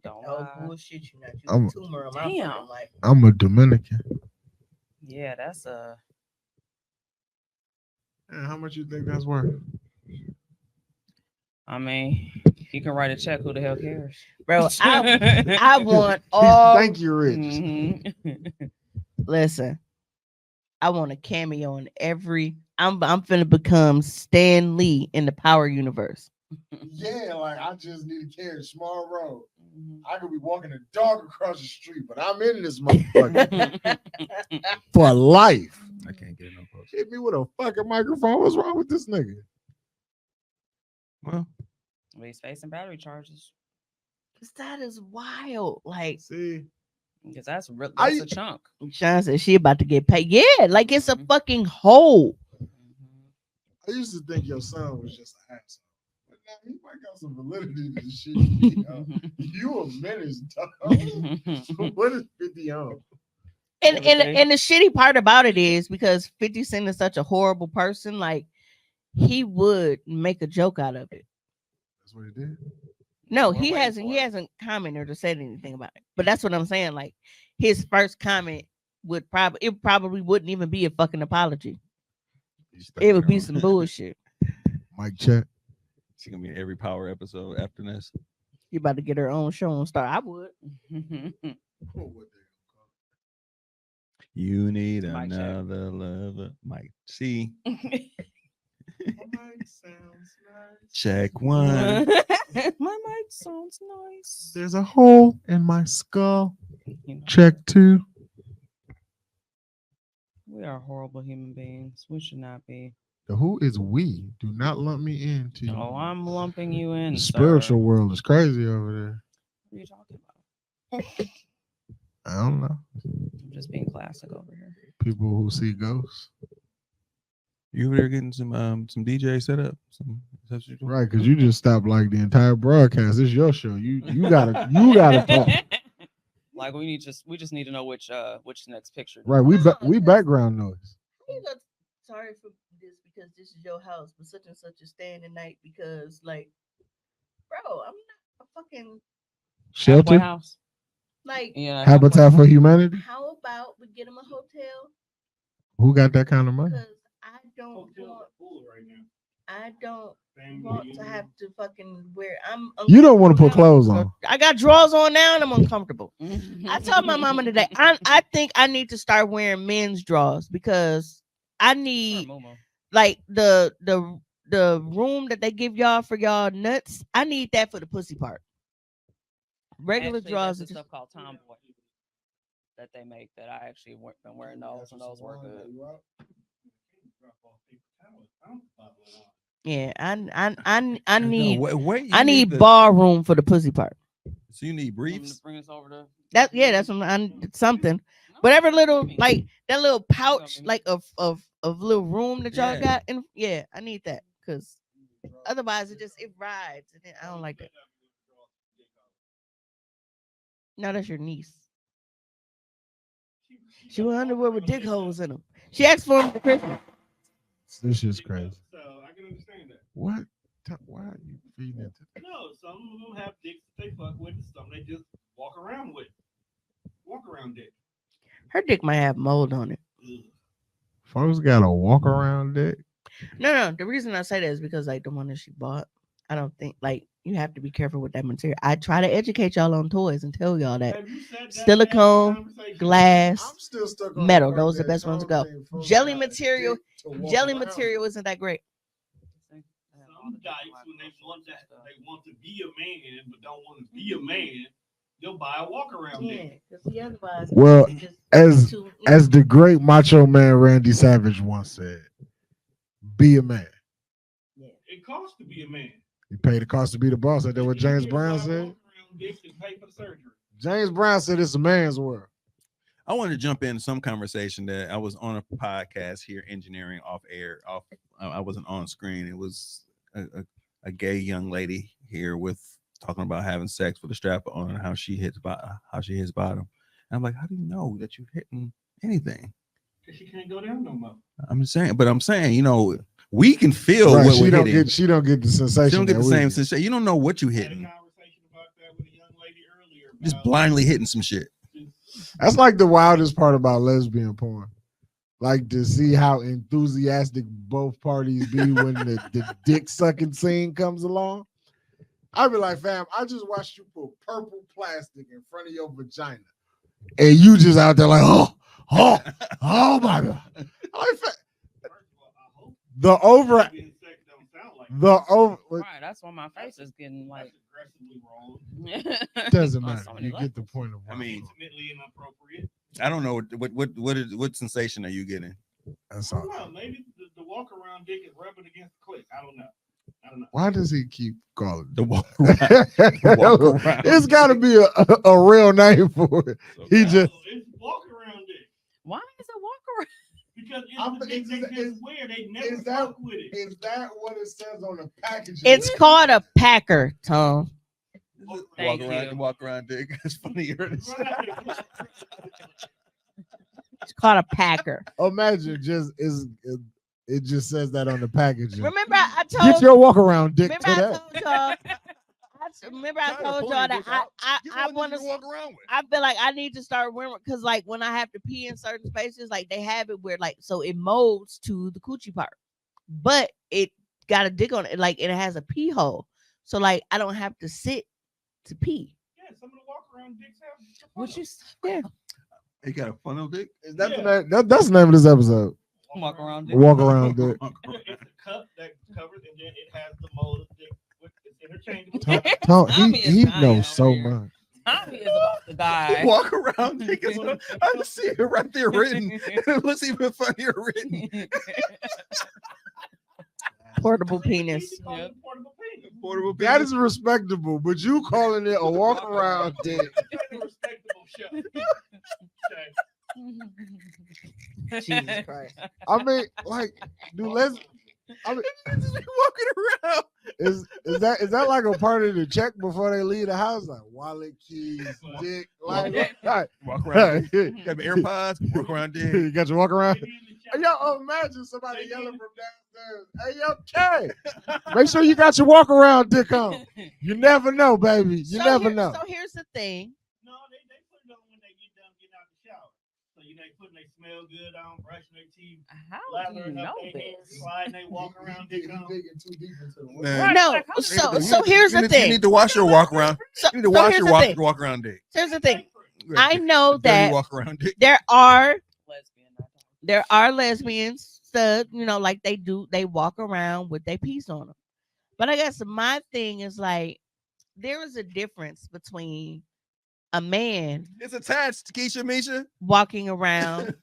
Don't Oh lie. bullshit! You not I'm- a tumor on my Damn. fucking life. I'm a Dominican. Yeah, that's a. Man, how much you think that's worth? I mean, you can write a check. Who the hell cares, Bro, I want all. Thank you, Rich. Mhm. Listen, I want a cameo in every. I'm finna become Stan Lee in the Power Universe. Yeah, like I just need to carry a small road. Mhm. I could be walking a dog across the street, but I'm in this motherfucker for life. I can't get no closer. Hit me with a fucking microphone. What's wrong with this nigga? Well, Well, he's facing battery charges Cause that is wild. Like See, because that's that's I- a chunk. Sean said, she about to get paid. Yeah, like it's a Mhm. fucking hole. Mhm. I used to think your son was just an asshole. But now he might got some validity to the shit. You know? You a menace, dog. What is 50 on? And Everything. the shitty part about it is because 50 Cent is such a horrible person, like he would make a joke out of it. That's what he did. No, We're he waiting for it. hasn't commented or said anything about it. But that's what I'm saying. Like his first comment would probably wouldn't even be a fucking apology. It would be some bullshit. Mic check. She's gonna be in every Power episode after this. You about to get her own show on Star. I would. You need Mic check. another lover. Mike, see, check one. My mic sounds nice. There's a hole in my skull. You know, Check 2. we are horrible human beings. We should not be. The who is we? Do not lump me into Oh, I'm lumping you in. the sir. spiritual world is crazy over there. What are you talking about? I don't know. I'm just being classic over here. People who see ghosts. You over there getting some DJ set up? Some that's what you doing? Right, because you just stopped like the entire broadcast. It's your show. You gotta talk. Like we just need to know which next picture. Right, we background noise. Sorry for this because this is your house, but such and such is staying the night because, like, bro, I'm not a fucking Halfway Shelter, house. like. Yeah. Habitat for Humanity. How about we get him a hotel? Who got that kind of money? Because I don't want to have to fucking wear. You don't want to put clothes on. I got drawers on now and I'm uncomfortable. halfway. I told my mama today, I think I need to start wearing men's drawers because I need like the room that they give y'all for y'all nuts. I need that for the pussy part. Regular Actually, drawers there's are this just stuff called Tomboy that they make that I actually been wearing those, and those work good. yeah. I No, need wait, I you need the- bar room for the pussy part. So you need Want 'em to briefs. bring us over to That's something. Whatever little like that little pouch like of little room that y'all Yeah. got, and yeah, I need that because otherwise it rides, and then I don't like that. No, that's your niece. She wore underwear with dick holes in them. She asked for them for Christmas. This shit's crazy. So I can understand that. What? Why are you feeding into that? No, some of them have dicks that they fuck with, and some they just walk around with. Walk around dick. Her dick might have mold on it. Ugh. Folks got a walk around dick. No. The reason I say that is because like the one that she bought, I don't think like you have to be careful with that material. I try to educate y'all on toys and tell y'all that Have you sat down and had silicone, a conversation? glass, I'm still stuck on metal. the Those are fact the best that ones to Charles go. ain't folks Jelly got a material, dick to walk jelly around material with. isn't that great. Some dykes, when they want to be a man, but don't want to be a man, they'll buy a walk around dick. Well, as the great macho man Randy Savage once said, be a man. It costs to be a man. You pay the cost to be the boss. Ain't that what James Brown said? James Brown said it's a man's world. I wanted to jump into some conversation that I was on a podcast here, engineering off air. I wasn't on screen. It was a gay young lady here with talking about having sex with a strap on and how she hits bottom. And I'm like, how do you know that you're hitting anything? Because she can't go down no more. I'm saying, you know, we can feel Right, what she we're don't hitting. she don't get the sensation. She don't get that the we same get. sensation. You don't know what you're I had a hitting. conversation about that with a young lady earlier. Just about blindly hitting some shit. That's like the wildest part about lesbian porn. Like to see how enthusiastic both parties be when the dick sucking scene comes along. I'd be like, fam, I just watched you put purple plastic in front of your vagina. And you just out there like, oh my God. Like, the over Right, that's why my face is getting like aggressively wrong. doesn't On matter. so many You get the levels. point of I mean, Intimately inappropriate. I don't know what sensation are you getting? that's I all. don't know. Maybe the walk around dick is rubbing against the clit. I don't know. Why does he keep calling The walk around. Walk around It's got to be a real name for it. He just it's walk around dick. why is it walk around? Because I'm- it's the dick they just wear. They never is that- fuck with it. is that what it says on the packaging? It's called a packer, Tom. Thank Walk around dick. It's funny you heard it. It's called a packer. Imagine it just says that on the packaging. Remember, I Get told your walk around dick Remember, to I that. told y'all. I told y'all that I want to walk around with. I feel like I need to start wearing because like when I have to pee in certain spaces, like they have it where like so it molds to the coochie part, but it got a dick on it, like and it has a pee hole. So like I don't have to sit to pee. Yeah, some of the walk around dicks have. What you Yeah. You got a funnel dick? Is that the name? That's the name of this episode. walk around dick? Walk around dick. It's a cup that covers, and then it has the mold of dick. It's interchangeable. He Tommy knows is so dying much. Tommy is about to die. Walk around dick. I see it right there written. It looks even funnier written. Portable penis. Yeah. Portable That penis. is respectable, but you calling it a walk around dick? It's a respectable show. Okay. Jesus Christ. I mean, like, I mean, Walking around. is that like a part of the check before they leave the house? Like wallet, keys, dick, like Walk around. Dick. Got my AirPods. Walk around dick. you got your walk around. Yo, imagine somebody yelling from downstairs. Hey, yo, Kay, make sure you got your walk around dick on. You never know, baby. You never know. So here's the thing. No, they put it on when they get done getting out the shower. So they putting they smell good on, brushing their teeth, How do you lathering know up their hands, this? sliding they walk around dick on. Man. No, so here's the thing. You need to wash your walk around. So, You need to so wash here's your the thing. walk around dick. Here's the thing. I know Dirty that walk around dick. there are Lesbian. lesbians stud, like they do, they walk around with their piece on them. But I guess my thing is like, there is a difference between a man It's attached, Keisha Misha. walking around.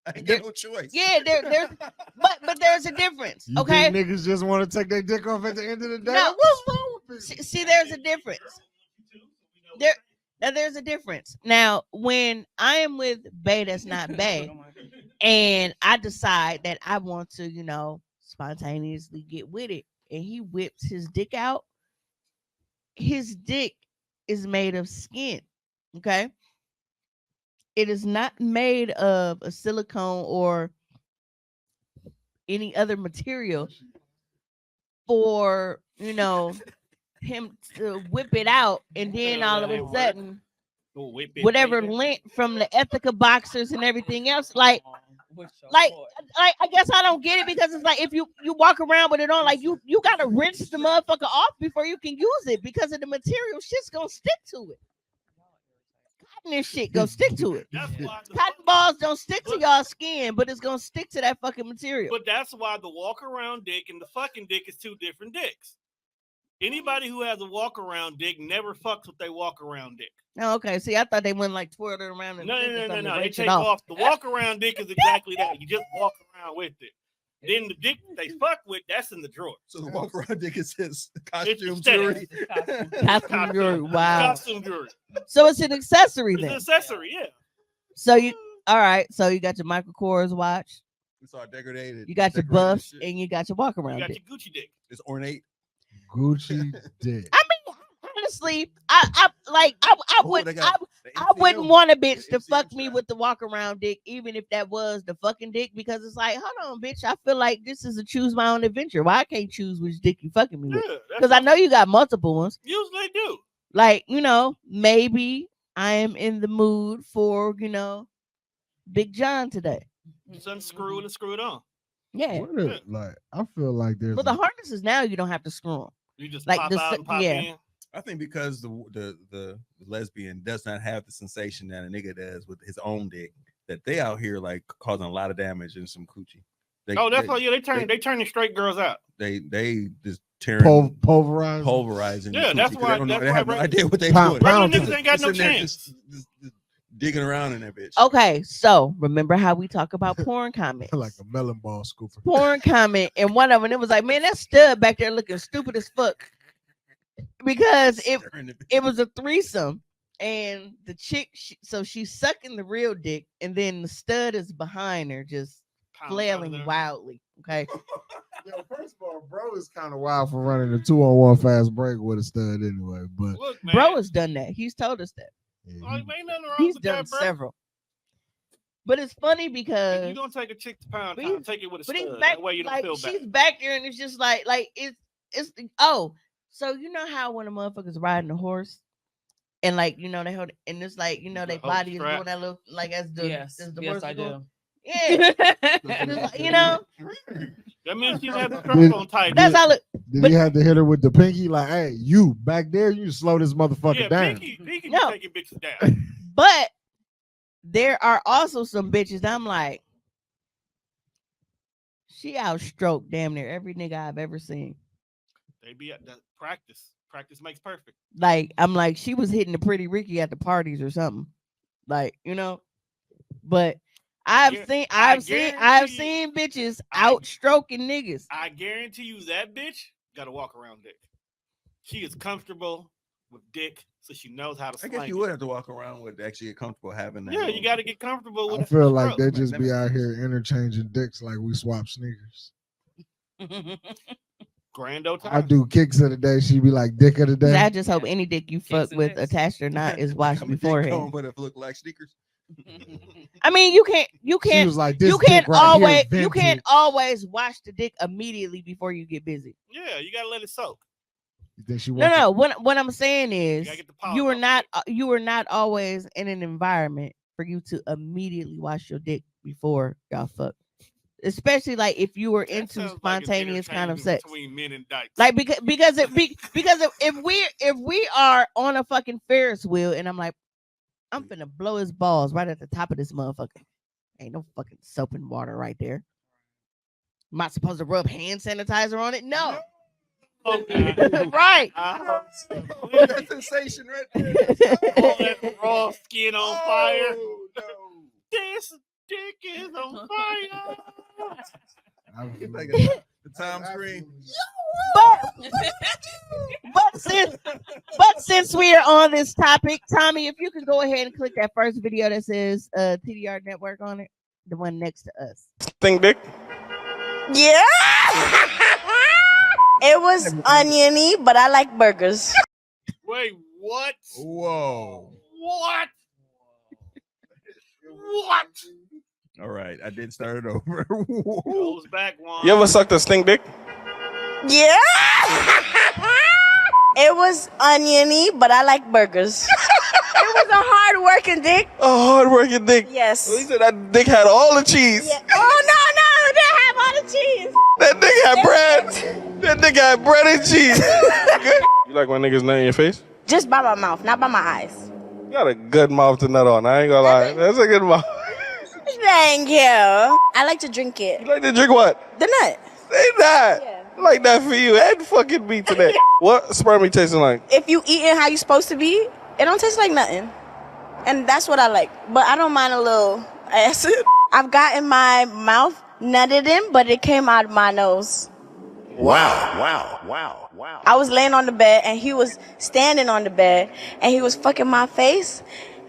I ain't There- got no choice. Yeah, there's but there's a difference. You Okay. think niggas just want to take their dick off at the end of the day? No. What's wrong with people? See, there's a difference. There's a difference. Now, when I am with Bay that's not Bay, and I decide that I want to, spontaneously get with it, and he whips his dick out, his dick is made of skin. Okay. It is not made of a silicone or any other material for, him to whip it out and then all of a sudden whatever lint from the Ethica boxers and everything else, like I guess I don't get it, because it's like if you walk around with it on, like you gotta rinse the motherfucker off before you can use it, because of the material, shit's gonna stick to it. Cotton and shit gonna stick to it. That's why Cotton balls don't stick to y'all skin, but it's gonna stick to that fucking material. But that's why the walk around dick and the fucking dick is two different dicks. Anybody who has a walk around dick never fucks with their walk around dick. Oh, okay. See, I thought they went like twirling around. And No. to They rinse it take off. The walk around dick is exactly that. You just walk around with it. Then the dick they fuck with, that's in the drawer. So the walk around dick is his It's costume aesthetic. jewelry. Costume jewelry. Wow. Costume jewelry. So it's an accessory It's an then. accessory, yeah. So all right. So you got your Michael Kors watch, It's all degraded. you got your decorated buffs, shit. and you got your walk You around got dick. your Gucci dick. It's ornate. Gucci dick. I mean, honestly, I Oh, would they got the I wouldn't MCM. want a bitch to The fuck MCM me strap. with the walk around dick, even if that was the fucking dick, because it's like, hold on, bitch. I feel like this is a choose my own adventure. Why I can't choose which dick you fucking me Yeah, with? that's Because I know you got multiple ones. usually they do. Like, maybe I am in the mood for, Big John today. Just unscrew it and screw it on. Yeah. What if, like, I feel like there's But the harnesses now you don't have to screw them. You just Like pop the out se- and pop yeah. in. I think because the lesbian does not have the sensation that a nigga does with his own dick, that they out here like causing a lot of damage in some coochie. Oh, that's why they turn the straight girls out. They just tearing pulverized. pulverizing. the Yeah, that's coochie, 'cause why- they don't know, that's they why have no regular- idea what they Pound- doing. pound Regular niggas ain't got no Sitting there chance. just digging around in that bitch. Okay, so remember how we talk about porn comments? like a melon ball scooper. Porn comment, and one of them, it was like, man, that stud back there looking stupid as fuck. Because Staring at the- it was a threesome, and the chick, so she's sucking the real dick, and then the stud is behind her, just Pound flailing out of there. wildly. Okay, Yo, first of all, bro is kind of wild for running a 2-on-1 fast break with a stud anyway. But Look, man. bro has done that. He's told us that. yeah, Like, ain't nothing wrong He's with done that, bro. several. But it's funny If because you don't take a chick to pound But town, he's- take it with a but he's stud. back, That way you don't like feel she's bad. back there, and it's just like it's oh, so you know how when a motherfucker's riding a horse, and like they hold, and it's like The their hoe body is strap. doing that little like as the Yes, as the yes, horse I is going. do. Yeah, And it's like, That means you have the strap on tight. that's how it. did But- he have to hit her with the pinky? Like, hey, you back there, you slow this motherfucker Yeah, down. Pinky No. taking bitches down. But there are also some bitches I'm like, she outstroked damn near every nigga I've ever seen. They be at the practice. Practice makes perfect. Like, I'm like, she was hitting the Pretty Ricky at the parties or something. Like, but I've guar- seen I I've guarantee seen bitches I- outstroking niggas. I guarantee you that bitch got a walk around dick. She is comfortable with dick, so she knows how to I slang guess you it. would have to walk around with actually get comfortable having that. Yeah, you got to get comfortable with I it. feel like Bro, they just be out here interchanging dicks like we swap sneakers. Grand old I time. do kicks of the day. She be like dick of the day. I just hope any dick you fuck and with, dicks. attached or not, is washed beforehand. But if it look like sneakers. I mean, you She can't was like, this you can't dick right here, always you can't vintage. always wash the dick immediately before you get busy. Yeah, you got to let it soak. You think she No, wants no. What I'm saying is, gotta get the polish you are off the not always in an environment for you to immediately wash your dick before y'all fuck. Especially like if you were That into sounds like an spontaneous kind of interchange sex. between men and dykes. Like because if we are on a fucking Ferris wheel and I'm like, I'm finna blow his balls right at the top of this motherfucker. Ain't no fucking soap and water right there. Am I supposed to rub hand sanitizer on it? No. Okay. Right. That sensation right there. All that raw skin on fire. Oh, no. This dick is on fire. It's like the time screen. But since we are on this topic, Tommy, if you could go ahead and click that first video that says TDR Network on it, the one next to us. Think big. Yeah. It was oniony, but I like burgers. Wait, what? Whoa. What? What? All right, I did start it over. Goes back one. You ever sucked a stink dick? Yeah. It was oniony, but I like burgers. It was a hard-working dick. A hard-working dick. Yes. He said that dick had all the cheese. Yeah. Oh, no, it didn't have all the cheese. That dick had bread. That dick had bread and cheese. You like when niggas nut in your face? Just by my mouth, not by my eyes. You got a good mouth to nut on. I ain't gonna lie. That's a good mouth. Thank you. I like to drink it. You like to drink what? The nut. Say that. Yeah. I like that for you. And fucking me today. What sperm be tasting like? If you eating how you supposed to be, it don't taste like nothing. And that's what I like. But I don't mind a little acid. I've gotten my mouth nutted in, but it came out of my nose. Wow. I was laying on the bed and he was standing on the bed and he was fucking my face.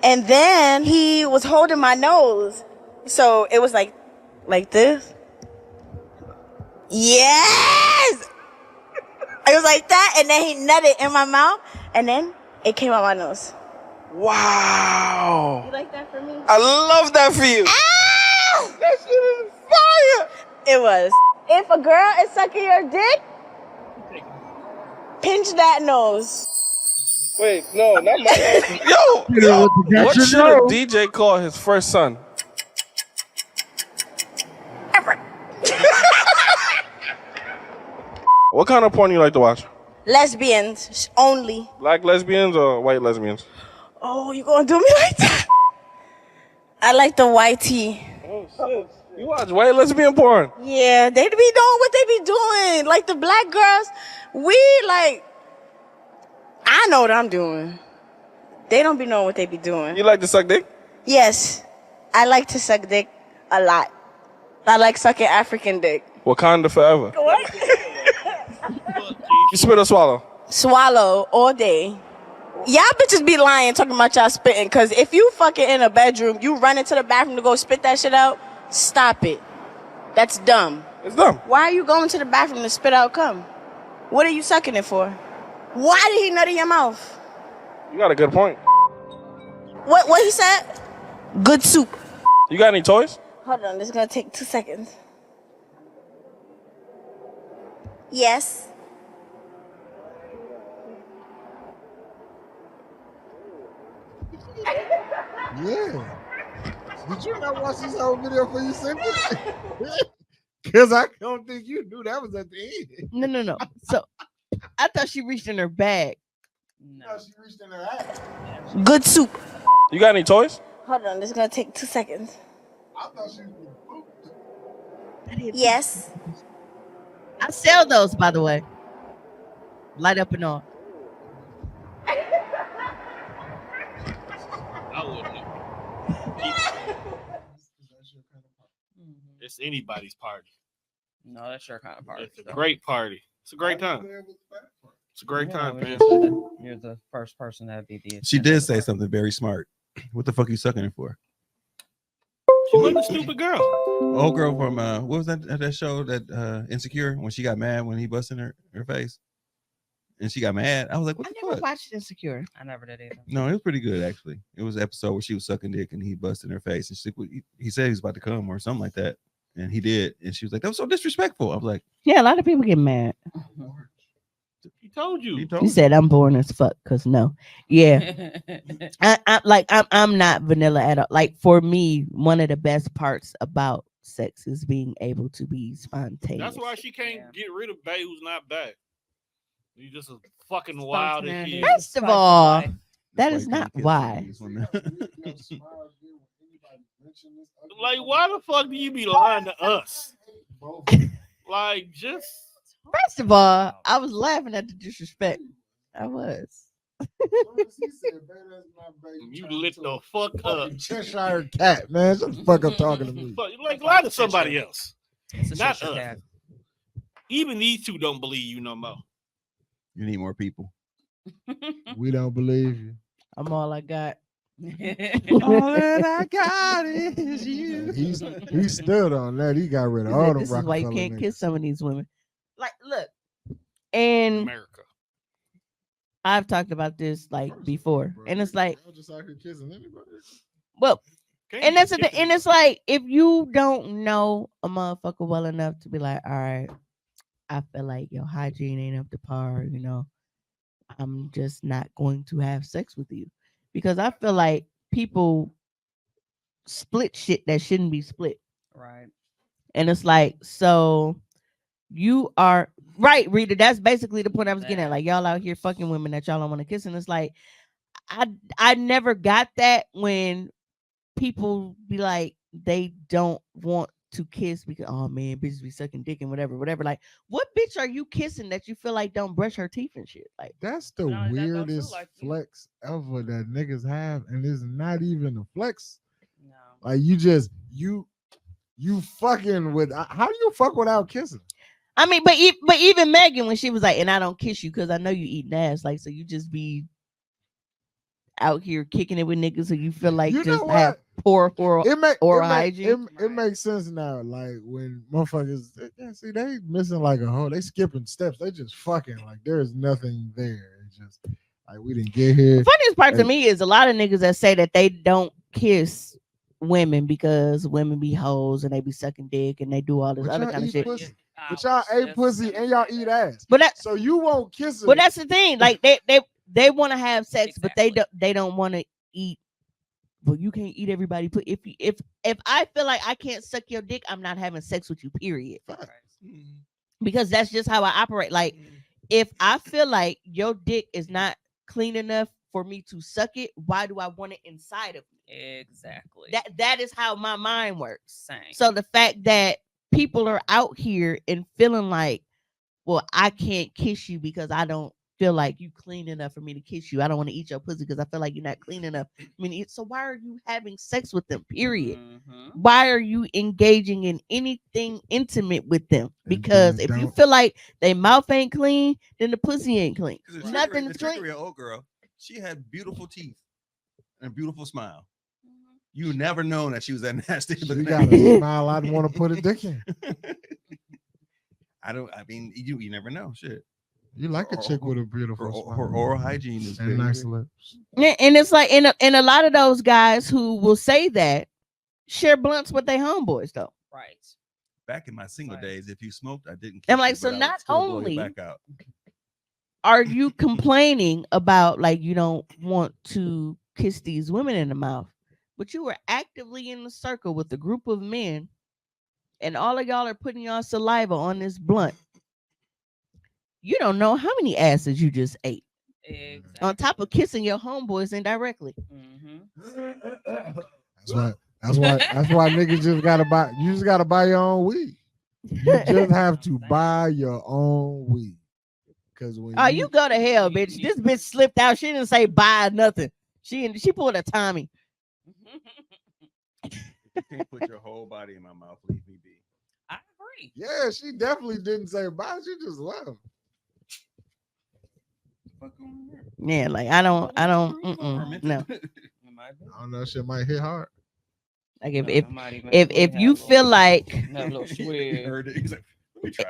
And then he was holding my nose. So it was like this. Yes! It was like that, and then he nutted in my mouth, and then it came out my nose. Wow. You like that for me? I love that for you. Ah! That shit is fire. It was. If a girl is sucking your dick, pinch that nose. Wait, no, not my Yo, what should a DJ call his first son? What kind of porn you like to watch? Lesbians only. Black lesbians or white lesbians? Oh, you gonna do me like that? I like the white tea. Oh, shit. You watch white lesbian porn? Yeah, they be doing what they be doing. Like the black girls, I know what I'm doing. They don't be knowing what they be doing. You like to suck dick? Yes, I like to suck dick a lot. I like sucking African dick. Wakanda forever. What? You spit or swallow? Swallow all day. Y'all bitches be lying talking about y'all spitting, because if you fucking in a bedroom, you run into the bathroom to go spit that shit out, stop it. That's dumb. It's dumb. Why are you going to the bathroom to spit out cum? What are you sucking it for? Why did he nut in your mouth? You got a good point. What he said? Good soup. You got any toys? Hold on, this is gonna take 2 seconds. Yes. Yeah. Did you not watch this whole video before you sent it? Because I don't think you knew that was at the end. No. So I thought she reached in her bag. No, she reached in her ass. Good soup. You got any toys? Hold on, this is gonna take 2 seconds. I thought she was pooped. Yes. I sell those, by the way. Light up and on. I wouldn't. It's anybody's party. No, that's your kind of party. It's a great party. It's a great time. It's a great time, man. You're the first person that'd be the. She did say something very smart. What the fuck are you sucking it for? She wasn't a stupid girl. Old girl from what was that show that Insecure, when she got mad when he busted her face, and she got mad. I was like, what I the never fuck? watched Insecure. I never did either. No, it was pretty good actually. It was an episode where she was sucking dick and he busted her face, and he said he was about to come or something like that, and he did, and she was like, that was so disrespectful. I was like, Yeah, a lot of people get mad. He told you. You said I'm boring as fuck, cause no, yeah, I'm not vanilla at all. Like for me, one of the best parts about sex is being able to be spontaneous. That's why she can't get rid of Bay, who's not Bay. You just a fucking wild as shit. First of all, that is not why. Like, why the fuck do you be lying to us? Like, just First of all, I was laughing at the disrespect. I was. you lit the fuck up. Fucking Cheshire cat, man. Shut the fuck up talking to me. But, like, lie to somebody else. It's a Not Cheshire us. cat. Even these two don't believe you no more. You need more people. We don't believe you. I'm all I got. All that I got is you. He stood on that. He got rid of all them This is why you Rockefeller can't niggas. kiss some of these women. Like, look, and America. I've talked about this like before, and it's like, Y'all just out here kissing anybody. well, Can't and that's just the kiss and it's like if you don't know a motherfucker well enough to be like, all right, I feel like your hygiene ain't up to par, you know, I'm just not going to have sex with you because I feel like people split shit that shouldn't be split, Right. and it's like so. You are right, Rita. That's basically the point I was getting at. Like y'all out here fucking women that y'all don't want to kiss, and it's like I never got that when people be like they don't want to kiss because oh man, bitches be sucking dick and whatever. Like, what bitch are you kissing that you feel like don't brush her teeth and shit? Like That's the No, that don't feel weirdest like you. flex ever that niggas have, and it's not even a flex. No. Like you fucking with. How do you fuck without kissing? I mean, but even Megan when she was like, and I don't kiss you because I know you eating ass, like so you just be out here kicking it with niggas who you feel like You know just what? have poor oral it hygiene. makes sense now. Like when motherfuckers, see, they missing like a whole. They skipping steps. They just fucking like there is nothing there. It's just like we didn't get here. The funniest part to me is a lot of niggas that say that they don't kiss women because women be hoes and they be sucking dick and they do all this But other y'all kind of eat shit. pussy. But y'all ate pussy and y'all eat ass. But that, So you won't kiss her. but that's the thing. Like they want to have sex, but they don't want to eat. Well, you can't eat everybody. Put if I feel like I can't suck your dick, I'm not having sex with you. Period. Because that's just how I operate. Like if I feel like your dick is not clean enough for me to suck it, why do I want it inside of me? Exactly. That is how my mind works. Same. So the fact that people are out here and feeling like, well, I can't kiss you because I don't feel like you clean enough for me to kiss you. I don't want to eat your pussy because I feel like you're not clean enough. I mean, so why are you having sex with them? Period. Mm-hmm. Why are you engaging in anything intimate with them? Because if you feel like their mouth ain't clean, then the pussy ain't clean. Nothing's The clean. trickery of old girl, she had beautiful teeth and a beautiful smile. You never known that she was that nasty. You got a smile I'd want to put a dick in. I mean, you never know. Shit. You like a chick with a beautiful smile. Her oral hygiene is and nice lips. And it's like, and a lot of those guys who will say that share blunts with their homeboys though. Right. Back in my single days, if you smoked, I didn't. I'm like, you, so but I would not still blow only your back out. are you complaining about like you don't want to kiss these women in the mouth, but you were actively in the circle with a group of men, and all of y'all are putting y'all saliva on this blunt. You don't know how many asses you just ate. Exactly. On top of kissing your homeboys indirectly. Mm-hmm. That's why niggas just gotta buy. You just gotta buy your own weed. You just have to buy your own weed. Because when you go to hell, bitch. This bitch slipped out. She didn't say buy nothing. She pulled a Tommy. You can't put your whole body in my mouth. Leave me be. I agree. Yeah, she definitely didn't say bye. She just left. Yeah, like I don't. No. I don't know. Shit might hit hard. Like if you feel like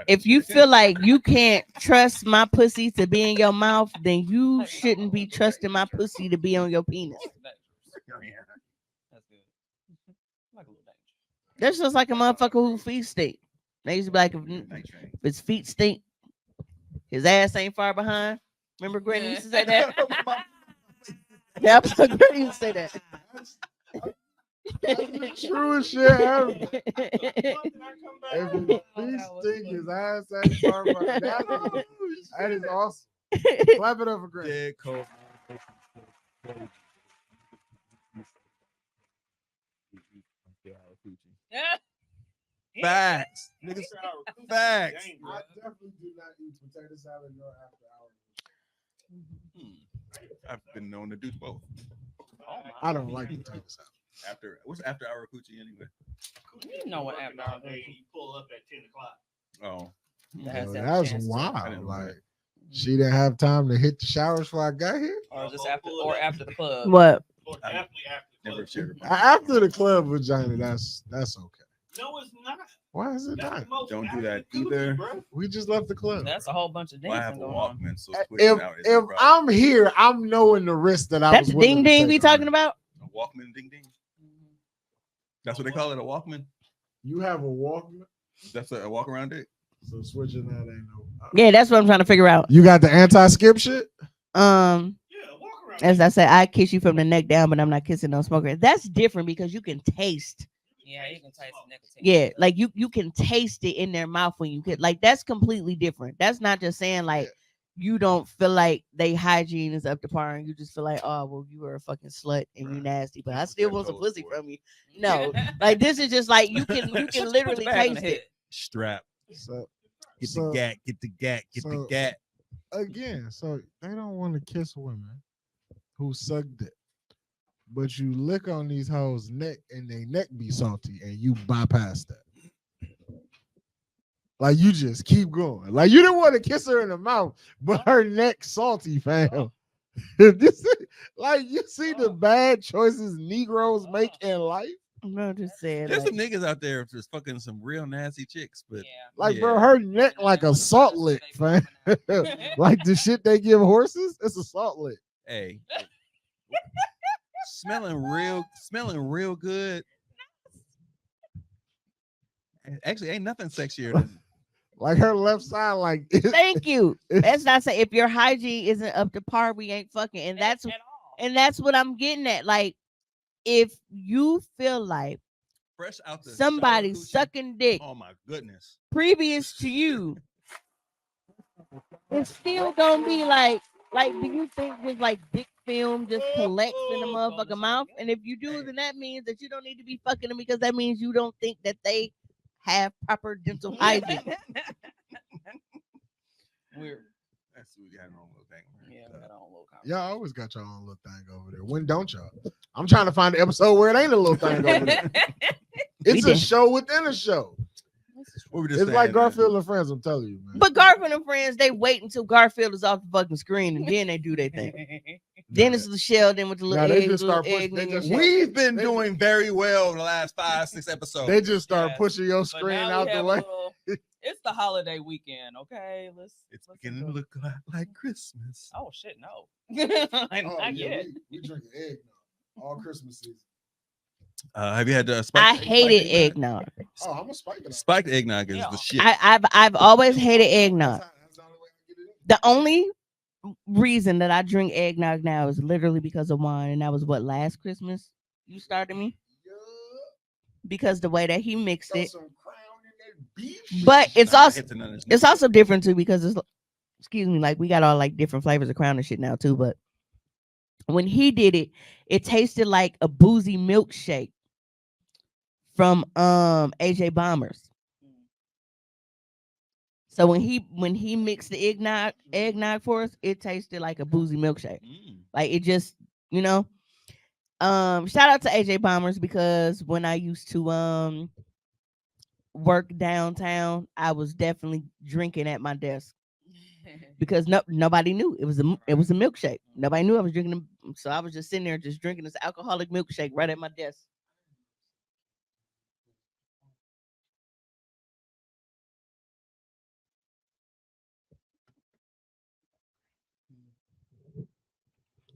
if you feel like you can't trust my pussy to be in your mouth, then you shouldn't be trusting my pussy to be on your penis. That's good. Like a little danger. That's just like a motherfucker who feet stink. They used to be like, if his feet stink, his ass ain't far behind. Remember Granny used to say that? Yeah, Granny used to say that. That's the truest shit ever. If his feet stink, his ass ain't far behind. That is awesome. Clap it up for Granny. Yeah. Facts. Niggas, facts. I definitely do not eat potato salad nor after hours. I've been known to do both. I don't like potato salad. What's after hour coochie anyway? You know what after hour You pull up at 10 o'clock. Oh, That's wild. Like she didn't have time to hit the showers before I got here. Or just after the club. What? After the club vagina, that's okay. No, it's not. Why is it not? Don't do that either. We just left the club. That's a whole bunch of Why have dancing a going on. Walkman? So If I'm here, I'm knowing the risk that I That's was. ding ding we talking about? A Walkman ding ding. That's what they call it, a Walkman. You have a Walkman. That's a walk around dick. So switching that ain't no. Yeah, that's what I'm trying to figure out. You got the anti-skip shit. As I said, I kiss you from the neck down, but I'm not kissing no smoker. That's different because you can taste. Yeah, you can taste the nicotine. Yeah, like you can taste it in their mouth when you get like that's completely different. That's not just saying like you don't feel like they hygiene is up to par and you just feel like, oh well, you were a fucking slut and you nasty, but I still want some pussy from you. No, like this is just like you can literally taste it. Strap. So get the gat, get the gat, get the gat. Again, so they don't want to kiss women who suck dick. But you lick on these hoes' neck and they neck be salty and you bypass that. Like you just keep going. Like you didn't want to kiss her in the mouth, but her neck salty, fam. Like you see the bad choices Negroes make in life. I'm just saying. There's some niggas out there just fucking some real nasty chicks, but bro, her neck like a salt lick, fam. Like the shit they give horses, it's a salt lick. Hey. Smelling real good. Actually, ain't nothing sexier than like her left side. Like, thank you. That's not saying if your hygiene isn't up to par, we ain't fucking. And that's what I'm getting at. Like, if you feel like fresh out the somebody sucking dick, oh my goodness, previous to you, it's still gonna be like, do you think with like dick film just collects in the motherfucking mouth? And if you do, then that means that you don't need to be fucking them because that means you don't think that they have proper dental hygiene. Weird. That's what we got our own little thing. Yeah, we got our own little y'all always got your own little thing over there. When don't y'all? I'm trying to find the episode where it ain't a little thing over there. It's a show within a show. It's like Garfield and Friends, I'm telling you, man. But Garfield and Friends, they wait until Garfield is off the fucking screen and then they do their thing. Then it's the shell, then with the little egg. We've been doing very well in the last 5-6 episodes. They just start pushing your screen out the way. It's the holiday weekend, okay? It's beginning to look like Christmas. Oh shit, no. Not yet. We drink egg now all Christmas season. Have you had I hated eggnog. Oh, I'm a spiked. Spiked eggnog is the shit. I've always hated eggnog. The only reason that I drink eggnog now is literally because of wine, and that was what, last Christmas you started me? Because the way that he mixed it. But it's also different too because it's, excuse me, like we got all like different flavors of Crown and shit now too, but when he did it, it tasted like a boozy milkshake from AJ Bombers. So when he mixed the eggnog for us, it tasted like a boozy milkshake. Like it just, you know. Shout out to AJ Bombers because when I used to work downtown, I was definitely drinking at my desk. Because nobody knew it was a milkshake. Nobody knew I was drinking them, so I was just sitting there just drinking this alcoholic milkshake right at my desk.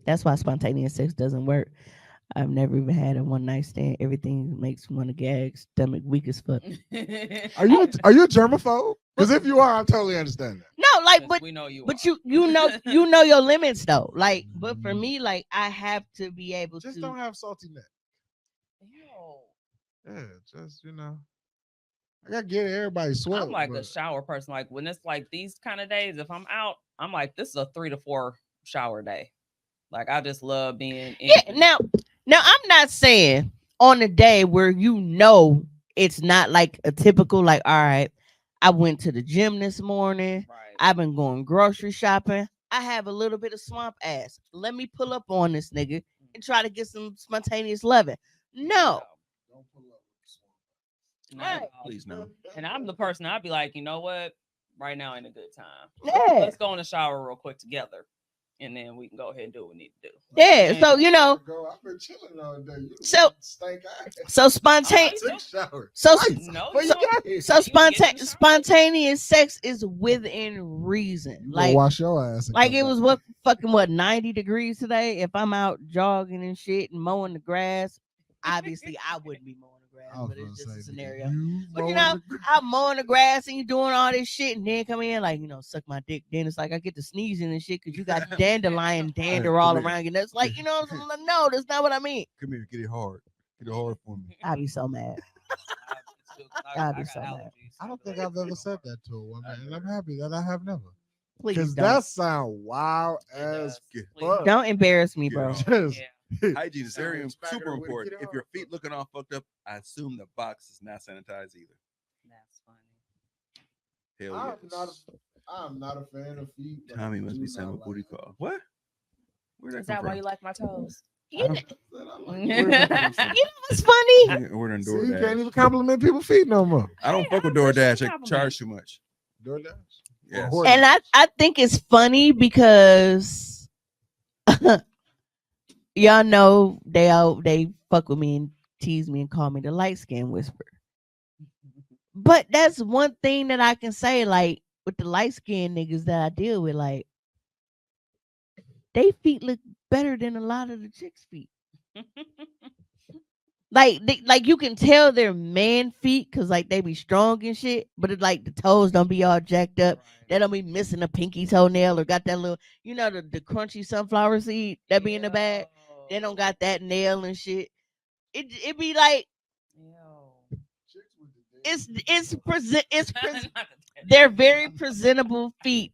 That's why spontaneous sex doesn't work. I've never even had a one night stand. Everything makes me want to gag, stomach weak as fuck. Are you a germaphobe? Because if you are, I totally understand that. No, like, but we know you. But you know your limits though. Like, but for me, like, I have to be able just to. Don't have salty neck. Yo. Yeah, just I gotta get everybody sweat. I'm like a shower person. Like when it's like these kind of days, if I'm out, I'm like, this is a 3 to 4 shower day. Like I just love being in. Yeah. Now I'm not saying on a day where you know it's not like a typical like, all right, I went to the gym this morning. Right. I've been going grocery shopping. I have a little bit of swamp ass. Let me pull up on this nigga and try to get some spontaneous loving. No. Don't pull up with the swamp. No. Right. Please no. And I'm the person, I'd be like, you know what? Right now ain't a good time. Yeah. Let's go in the shower real quick together. And then we can go ahead and do what we need to do. Yeah. So, you know, Girl, I've been chilling all day. You So- stink ass. so spontaneous. I took a shower. So, No, But you you don't. got here. so spontaneous sex is within reason. You Like, go wash your ass. And like come it back. was 90 degrees today. If I'm out jogging and shit and mowing the grass, obviously I wouldn't be mowing the grass, I was but it's gonna just a say, scenario. you But you mowing know, the- I'm mowing the grass and you doing all this shit, and then come in like, you know, suck my dick. Then it's like I get to sneezing and shit because you got dandelion dander all Come here. around you. That's like, you know, I'm like, no, that's not what I mean. Come here, get it hard. Get it hard for me. I'd be so mad. I'd be so mad. I don't think I've ever said that to a woman, and I'm happy that I have never. Please Because don't. that sound wild as fuck. Don't embarrass me, Get bro. off. Just- Hygiene is very Sounds super better when it important. get If your off. feet looking all fucked up, I assume the box is not sanitized either. That's funny. Hell I'm not a fan of feet. but Tommy I must do be sending a not booty like call. What? Where'd Is that that come why from? you like my toes? You know, I like you know what's funny? You're ordering See, you can't DoorDash. even compliment people's feet no more. I don't fuck with I appreciate DoorDash. the They compliment. charge too much. DoorDash? Yes. Or And I think it's funny because y'all know they fuck with me and tease me and call me the light skin whisperer. But that's one thing that I can say, like with the light skin niggas that I deal with, like they feet look better than a lot of the chicks' feet. Like you can tell they're man feet because like they be strong and shit, but it's like the toes don't be all jacked up. They don't be missing a pinky toenail or got that little, you know, the crunchy sunflower seed that be in the bag. They don't got that nail and shit. It be like they're very presentable feet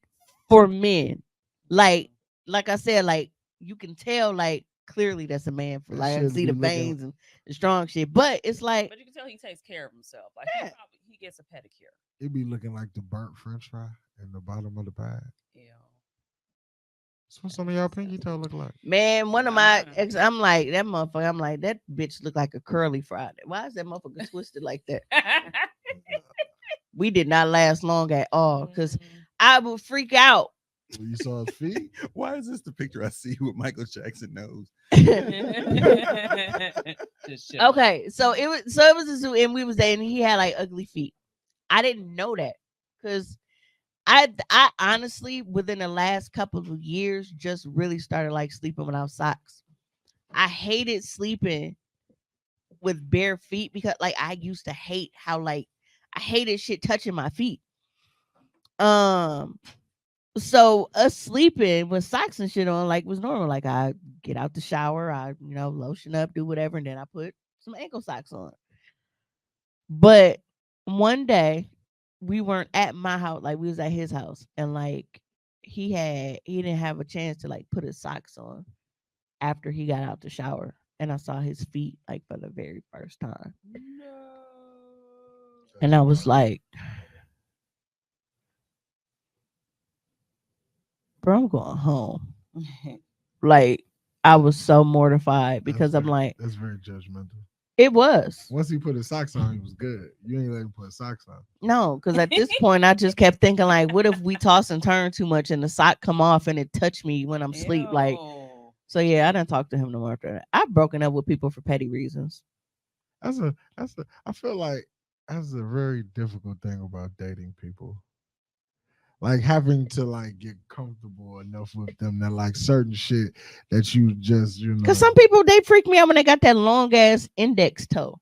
for men. Like I said, like you can tell like clearly that's a man for That like I can shit see be the looking- veins and the strong shit. But it's like But you can tell he takes care of himself. Like Yeah. he gets a pedicure. It be looking like the burnt French fry in the bottom of the bag. Yeah. That's what some of y'all pinky toe look like. man, one of my Nah. ex, I'm like that motherfucker. I'm like that bitch look like a curly fry. Why is that motherfucker twisted like that? We did not last long at all because I would freak out. When you saw his feet, Why is this the picture I see with Michael Jackson nose? Just chilling. Okay, so it was a zoo and we was there and he had like ugly feet. I didn't know that because I honestly within the last couple of years just really started like sleeping without socks. I hated sleeping with bare feet because like I used to hate how like I hated shit touching my feet. So us sleeping with socks and shit on like was normal. Like I get out the shower, I lotion up, do whatever, and then I put some ankle socks on. But one day we weren't at my house, like we was at his house, and like he didn't have a chance to like put his socks on after he got out the shower, and I saw his feet like for the very first time, and I was like, bro, I'm going home. Like I was so mortified because I'm like, that's very judgmental. it was. Once he put his socks on, he was good. You ain't let him put socks on. No, because at this point I just kept thinking like, what if we toss and turn too much and the sock come off and it touch me when I'm asleep? Like, Ew. so yeah, I didn't talk to him no more after that. I've broken up with people for petty reasons. I feel like that's a very difficult thing about dating people. Like having to like get comfortable enough with them that like certain shit that you just Because some people they freak me out when they got that long ass index toe,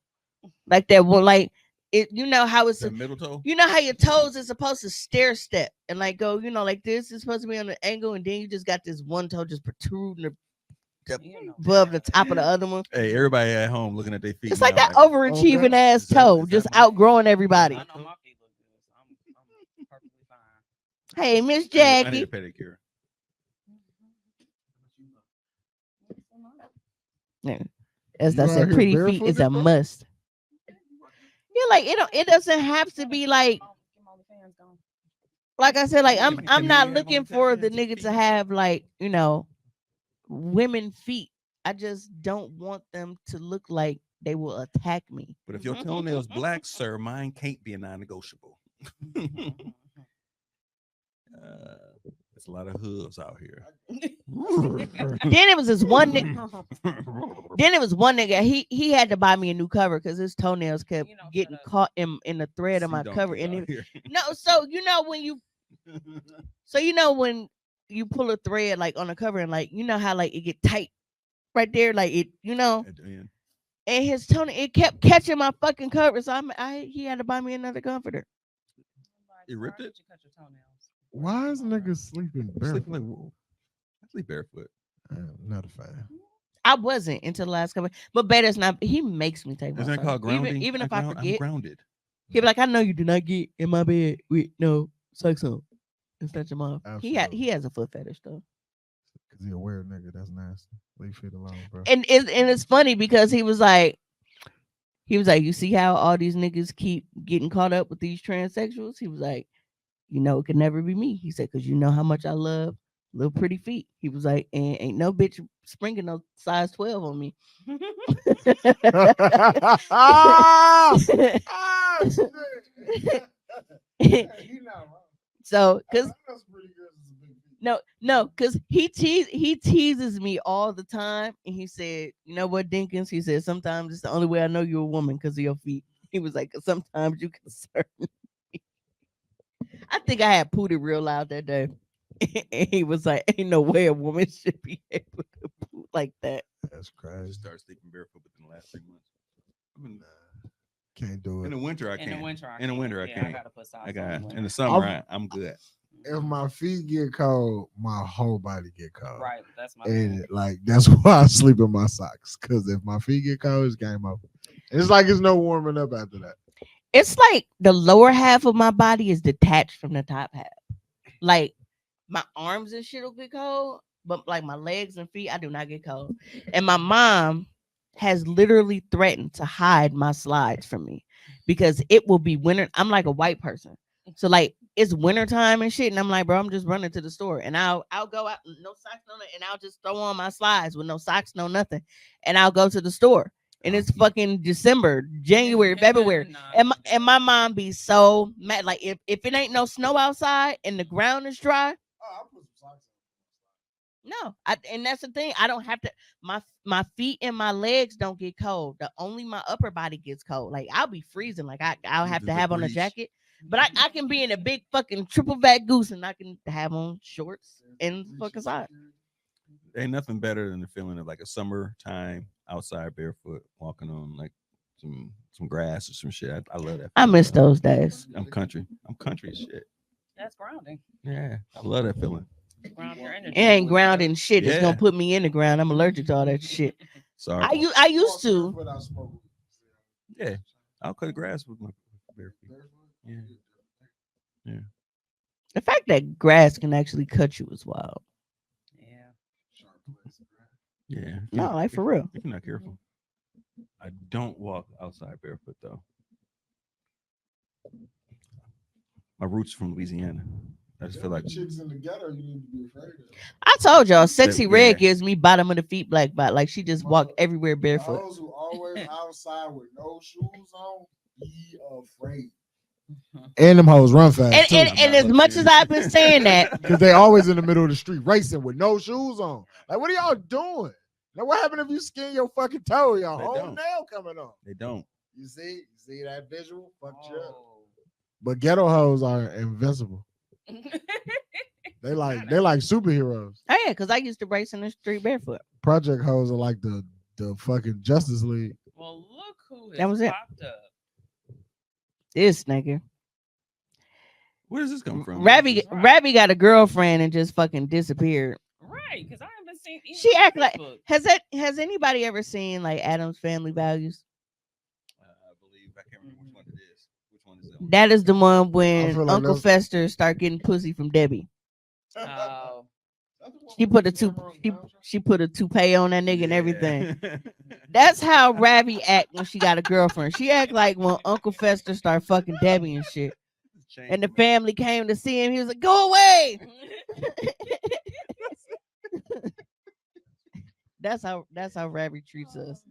like that one, like it. You know how it's The middle toe? you know how your toes is supposed to stair step and like go, like this is supposed to be on an angle, and then you just got this one toe just protruding above the top of the other one. Hey, everybody at home looking at their feet. It's like now, that overachieving ass Is that- toe, is that just my- outgrowing everybody. I know my feet look good. So I'm perfectly fine. Hey, Miss I need Jackie. a pedicure. Yeah. As You I out said, here pretty feet is a barefooted, bro? must. Yeah, like it doesn't have to be like I said, like I'm not looking for the nigga to have like, women feet. I just don't want them to look like they will attack me. But if your toenail's black, sir, mine can't be a non-negotiable. There's a lot of hooves out here. Then it was this one nigga. Then it was one nigga. He had to buy me a new cover because his toenails kept getting caught in the thread of my cover. And so when you pull a thread like on a cover and like how like it get tight right there, like it, and his toenail it kept catching my fucking cover. So he had to buy me another comforter. You ripped it? Why is niggas sleeping barefoot? I sleep barefoot. I'm not a fan. I wasn't until the last couple, but Beta's not. He makes me take my. Isn't that called grounding? Even if I forget, I'm grounded. He'd be like, "I know you do not get in my bed with no socks on and touch him off." He has a foot fetish though. Cause he a weird nigga. That's nasty. Leave feet alone, bro. And it's funny because he was like, you see how all these niggas keep getting caught up with these transsexuals? He was like, it could never be me. He said, because you know how much I love little pretty feet. He was like, and ain't no bitch springing no size 12 on me. So, because because he teases me all the time, and he said, "You know what, Dinkins?" He said, "Sometimes it's the only way I know you're a woman because of your feet." He was like, "Sometimes you concern me." I think I had pooted real loud that day. And he was like, "Ain't no way a woman should be able to poot like that." That's crazy. Start sleeping barefoot within the last 3 months. I mean, can't do it. In the winter, I can. In the winter, I can't. I gotta put socks I got. on. In the summer, I'm good. If my feet get cold, my whole body get cold. Right, that's my. And like that's why I sleep in my socks. Because if my feet get cold, it's game over. It's like it's no warming up after that. It's like the lower half of my body is detached from the top half. Like my arms and shit will get cold, but like my legs and feet, I do not get cold. And my mom has literally threatened to hide my slides from me because it will be winter. I'm like a white person. So like it's wintertime and shit. And I'm like, bro, I'm just running to the store. And I'll go out, no socks, no nothing, and I'll just throw on my slides with no socks, no nothing. And I'll go to the store. And it's fucking December, January, February. And my mom be so mad. Like if it ain't no snow outside and the ground is dry. Oh, I'll put some socks on. No, and that's the thing. I don't have to. My feet and my legs don't get cold. Only my upper body gets cold. Like I'll be freezing. Like I'll have to have on a jacket. But I can be in a big fucking triple back goose and I can have on shorts and fucking socks. Ain't nothing better than the feeling of like a summertime outside barefoot walking on like some grass or some shit. I love that. I miss those days. I'm country as shit. That's grounding. Yeah, I love that feeling. Ground your energy. It ain't grounding shit. Yeah. It's gonna put me in the ground. I'm allergic to all that shit. Sorry. I used to. Yeah, I'll cut grass with my bare feet. Yeah. The fact that grass can actually cut you is wild. Yeah. No, like for real. If you're not careful. I don't walk outside barefoot though. My roots from Louisiana. I just feel like chicks in the ghetto you need to be afraid of. I told y'all, Sexy Red Yeah. gives me bottom of the feet black bot. Like she just walk everywhere barefoot. Those who always outside with no shoes on, be afraid. And them hoes run fast. And as much as I've been saying that, because they always in the middle of the street racing with no shoes on. Like, what are y'all doing? Now, what happened if you skin your fucking toe? Your whole don't. nail coming off. they don't. You see that visual? Fucked you up. But ghetto hoes are invincible. They like superheroes. oh yeah, because I used to race in the street barefoot. Project hoes are like the fucking Justice League. Well, look who has That was it. popped up. This nigga. Where does this come from? Ravi got a girlfriend and just fucking disappeared. Right, because I haven't seen. She act like Facebook. has anybody ever seen like Adam's Family Values? I believe I can't remember which one it is. Which one is that? That is the one I when feel like Uncle that's- Fester start getting pussy from Debbie. Oh, She put a she put a toupee on that nigga and everything. That's how Ravi act when she got a girlfriend. She act like when Uncle Fester started fucking Debbie and shit. And the family came to see him. He was like, "Go away." That's how Ravi treats us.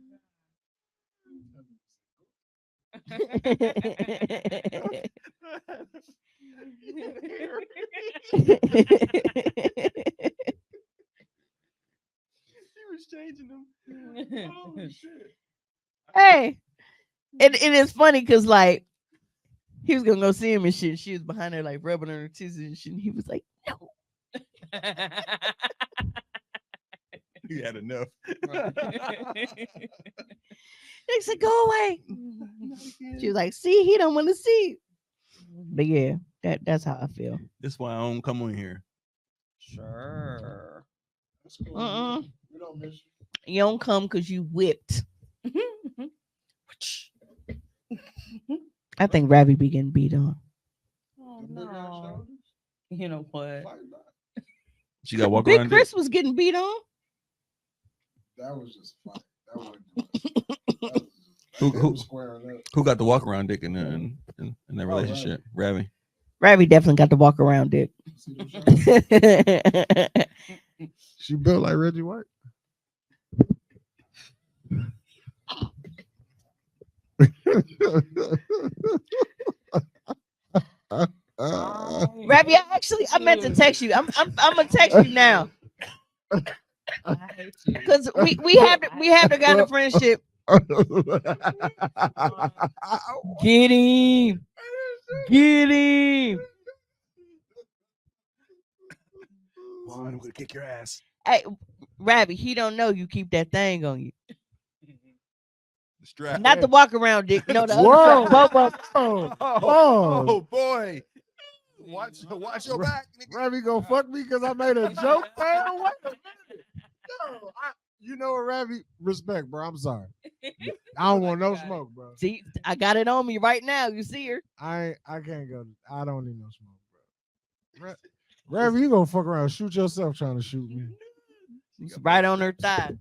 was changing them. Oh shit. Hey, it is funny because like he was gonna go see him and shit. She was behind her like rubbing on her tits and shit. And he was like, "No." He had enough. They said, "Go away." She was like, "See, he don't want to see you." But yeah, that's how I feel. That's why I don't come on here. Sure. We don't miss you. You don't come because you whipped. I think Ravi be getting beat on. Oh no. You know what? She got walk Big around. Chris was getting beat on. That was just fun. That wasn't Who got the walk around dick in that relationship? Ravi. Ravi definitely got the walk around dick. She built like Reggie White. Ravi, I meant to text you. I'm gonna text you now. Because we have the kind of friendship. Get him. Get him. Juan, I'm gonna kick your ass. Hey, Ravi, he don't know you keep that thing on you. The strap. Not the walk around dick. No, the Whoa. other strap. Oh boy. Watch your back. Ravi gonna fuck me because I made a joke. Man, wait a minute. Yo, you know what, Ravi? Respect, bro. I'm sorry. I don't want no smoke, bro. See, I got it on me right now. You see her? I can't go. I don't need no smoke, bro. Ravi, you gonna fuck around, shoot yourself trying to shoot me. It's right on her thigh.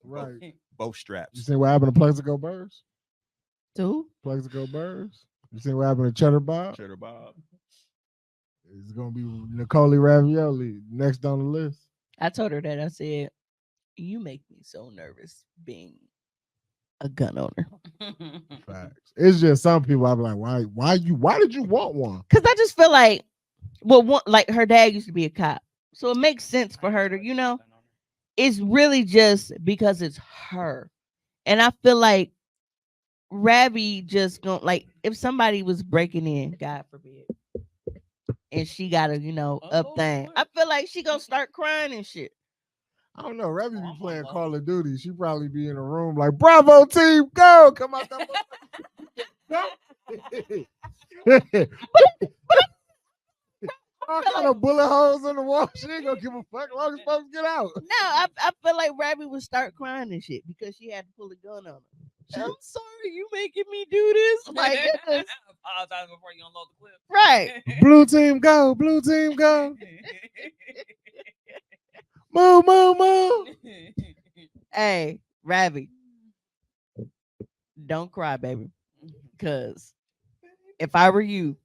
Right. Both straps. You see what happened to Plexico Burrs? To who? Plexico Burrs. You see what happened to Cheddar Bob? Cheddar Bob. It's gonna be Nicole Ravioli next on the list. I told her that. I said, "You make me so nervous being a gun owner." Facts. It's just some people I'll be like, why did you want one? Because I just feel like, well, like her dad used to be a cop, so it makes sense for her to, it's really just because it's her. And I feel like Ravi just don't like if somebody was breaking in, God forbid, and she got a up thing. I feel like she gonna start crying and shit. I don't know. Ravi be playing Call of Duty. She probably be in a room like, "Bravo team, go! Come out that all kind of bullet holes in the wall. She ain't gonna give a fuck as long as folks get out." No, I feel like Ravi would start crying and shit because she had to pull a gun on her. I'm sorry, you making me do this. Like, apologize before you unload the clip. Right. Blue team, go! Blue team, go! Move, move, move! Hey, Ravi, don't cry, baby. Because if I were you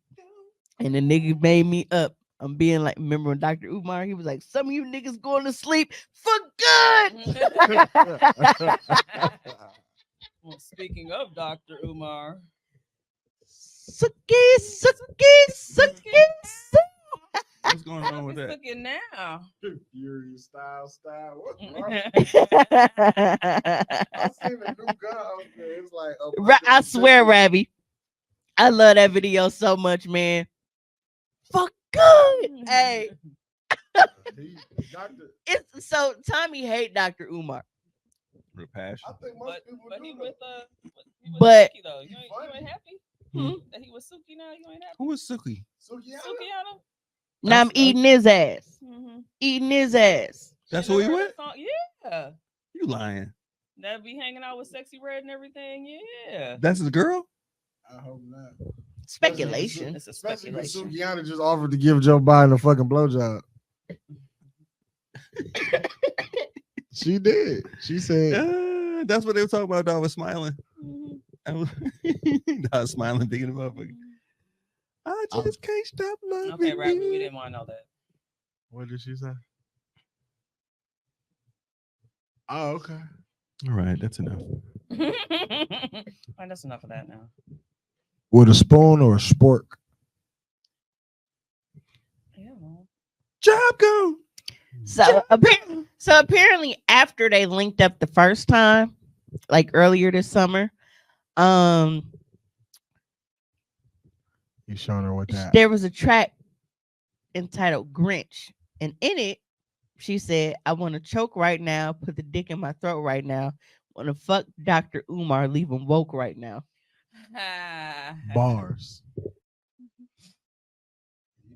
and the nigga made me up, I'm being like, remember when Dr. Umar, he was like, some of you niggas going to sleep for good. Well, speaking of Dr. Umar. Suki. What's going on with that? Looking now. Fury style. What's wrong? I seen the new gun. It's like I swear, Ravi, I love that video so much, man. For good. Hey. It's so Tommy hate Dr. Umar. Real passion. I think most people But do he that. with But Suki, though. You ain't happy? That he was Suki now? You ain't happy? Who is Suki? Sukiana? now I'm eating his ass. Mm-hmm. Eating his ass. That's who he with? Yeah. You lying? That be hanging out with Sexy Red and everything. Yeah. That's his girl? I hope not. Speculation. It's a Especially when speculation. Sukiana just offered to give Joe Biden a fucking blowjob. She did. She said that's what they were talking about. I was smiling. I was smiling, thinking about it. I just can't stop loving Okay, you. Rabbit, we didn't want to know that. What did she say? Oh, okay. All right, that's enough. All right, that's enough of that now. With a spoon or a spork? Yeah. Job go. So apparently after they linked up the first time, like earlier this summer, You showing her what that? there was a track entitled Grinch, and in it she said, I want to choke right now, put the dick in my throat right now, want to fuck Dr. Umar, leave him woke right now. Bars. You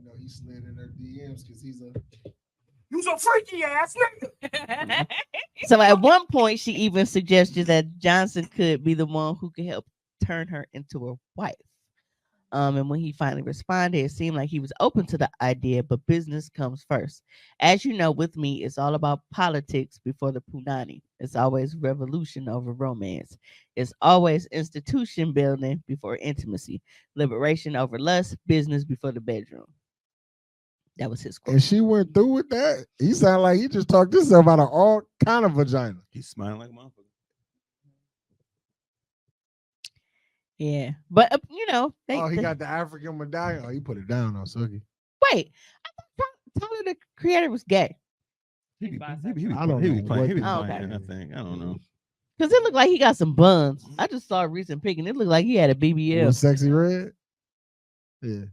know, he slid in her DMs because he's a freaky ass nigga. So at one point she even suggested that Johnson could be the one who could help turn her into a wife. And when he finally responded, it seemed like he was open to the idea, but business comes first. As you know, with me, it's all about politics before the punani. It's always revolution over romance. It's always institution building before intimacy. Liberation over lust, business before the bedroom. That was his quote. And she went through with that. He sounded like he just talked himself out of all kind of vagina. He's smiling like a motherfucker. Yeah, but you know, he got the African medallion. Oh, he put it down on Suki. Wait, I thought Tyler the Creator was gay. He be I playing. don't He be know playing. what- Okay. I think. I don't know. Because it looked like he got some buns. I just saw a recent pic and it looked like he had a BBL. With Sexy Red? Yeah.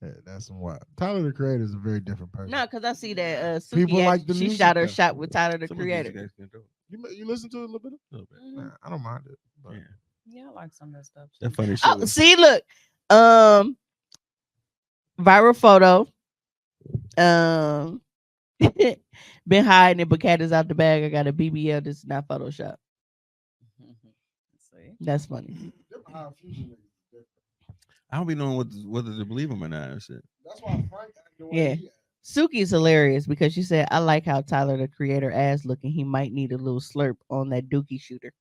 Yeah, that's some wild. Tyler the Creator is a very different person. No, because I see that Suki People like the she music, shot her though. shot with Tyler the Some of the music Creator. guys can do it. You listen to it a little bit? A little bit. Nah, I don't mind it. But. Yeah. Yeah, I like some of that stuff. That too. funny shit. Oh, see, look. Viral photo. Been hiding it, but cat is out the bag. I got a BBL. This is not Photoshop. See? That's funny. I don't be knowing whether to believe him or not. And shit. That's why Frank acted the way Yeah. he acted. Suki's hilarious because she said, I like how Tyler the Creator ass looking. He might need a little slurp on that dookie shooter.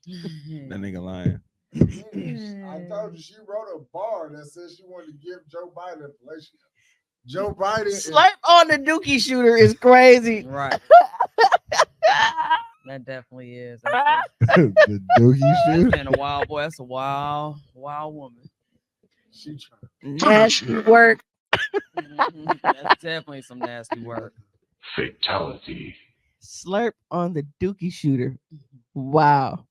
That nigga lying. I told you she wrote a bar that said she wanted to give Joe Biden a fellatio. Joe Biden Slurp on the dookie shooter is crazy. Right. That definitely is. the dookie shooter. And a wild boy. That's a wild woman. She Nasty work. That's definitely some nasty work. Fatality. Slurp on the dookie shooter. Wow.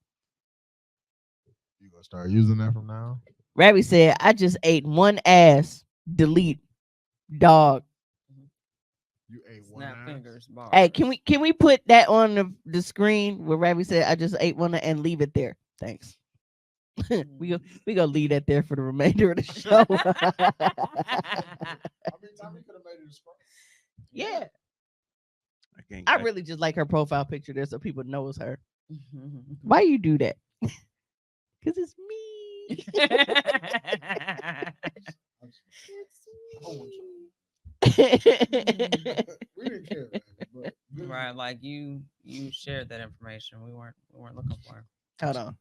You gonna start using that from now on? Rabbi said, I just ate one ass. Delete. Dog. You ate one Snap ass? fingers. Bars. Hey, can we put that on the screen where Rabbi said, I just ate one and leave it there? Thanks. we gonna leave that there for the remainder of the show. I mean, Tommy could have made it a scroll. Yeah. can't. I really just like her profile picture there so people know it's her. Why you do that? Because it's me. We didn't care. But Right, like you shared that information. We weren't looking for it. Hold on,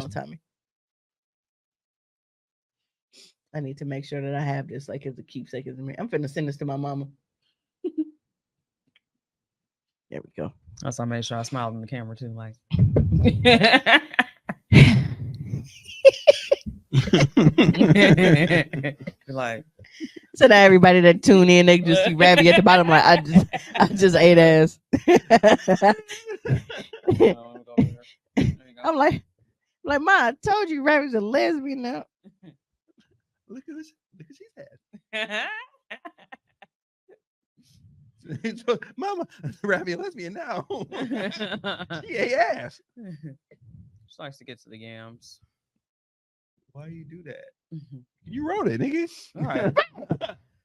Tommy. I need to make sure that I have this like as a keepsake. I'm finna send this to my mama. There we go. That's why I made sure I smiled in the camera too. Like, like. So now everybody that tune in, they just see Rabbi at the bottom. Like I just ate ass. I'm like, Ma, I told you Rabbi's a lesbian now. Look at this. Look at she's had. Mama, Rabbi a lesbian now. She ate ass. She likes to get to the yams. Why you do that? You wrote it, nigga. All right.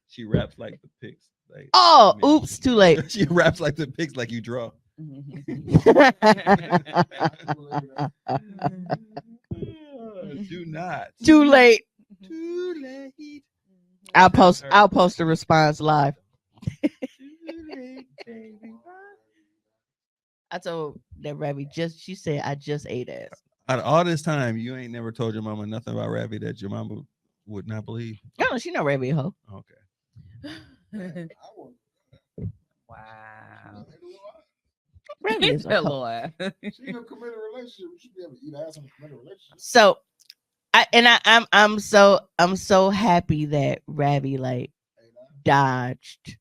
She raps like the pics. Like, Oh, oops, too late. She raps like the pics, like you draw. Do not. Too late. Too late. I'll post a response live. Too late, baby. I told that Ravi she said I just ate ass. Out of all this time, you ain't never told your mama nothing about Ravi that your mama would not believe. No, she know Ravi a hoe. Okay. Wow. Ravi is a That hoe. little ass. She in a committed relationship. You should be able to eat ass in a committed relationship. So I'm so happy that Ravi like dodged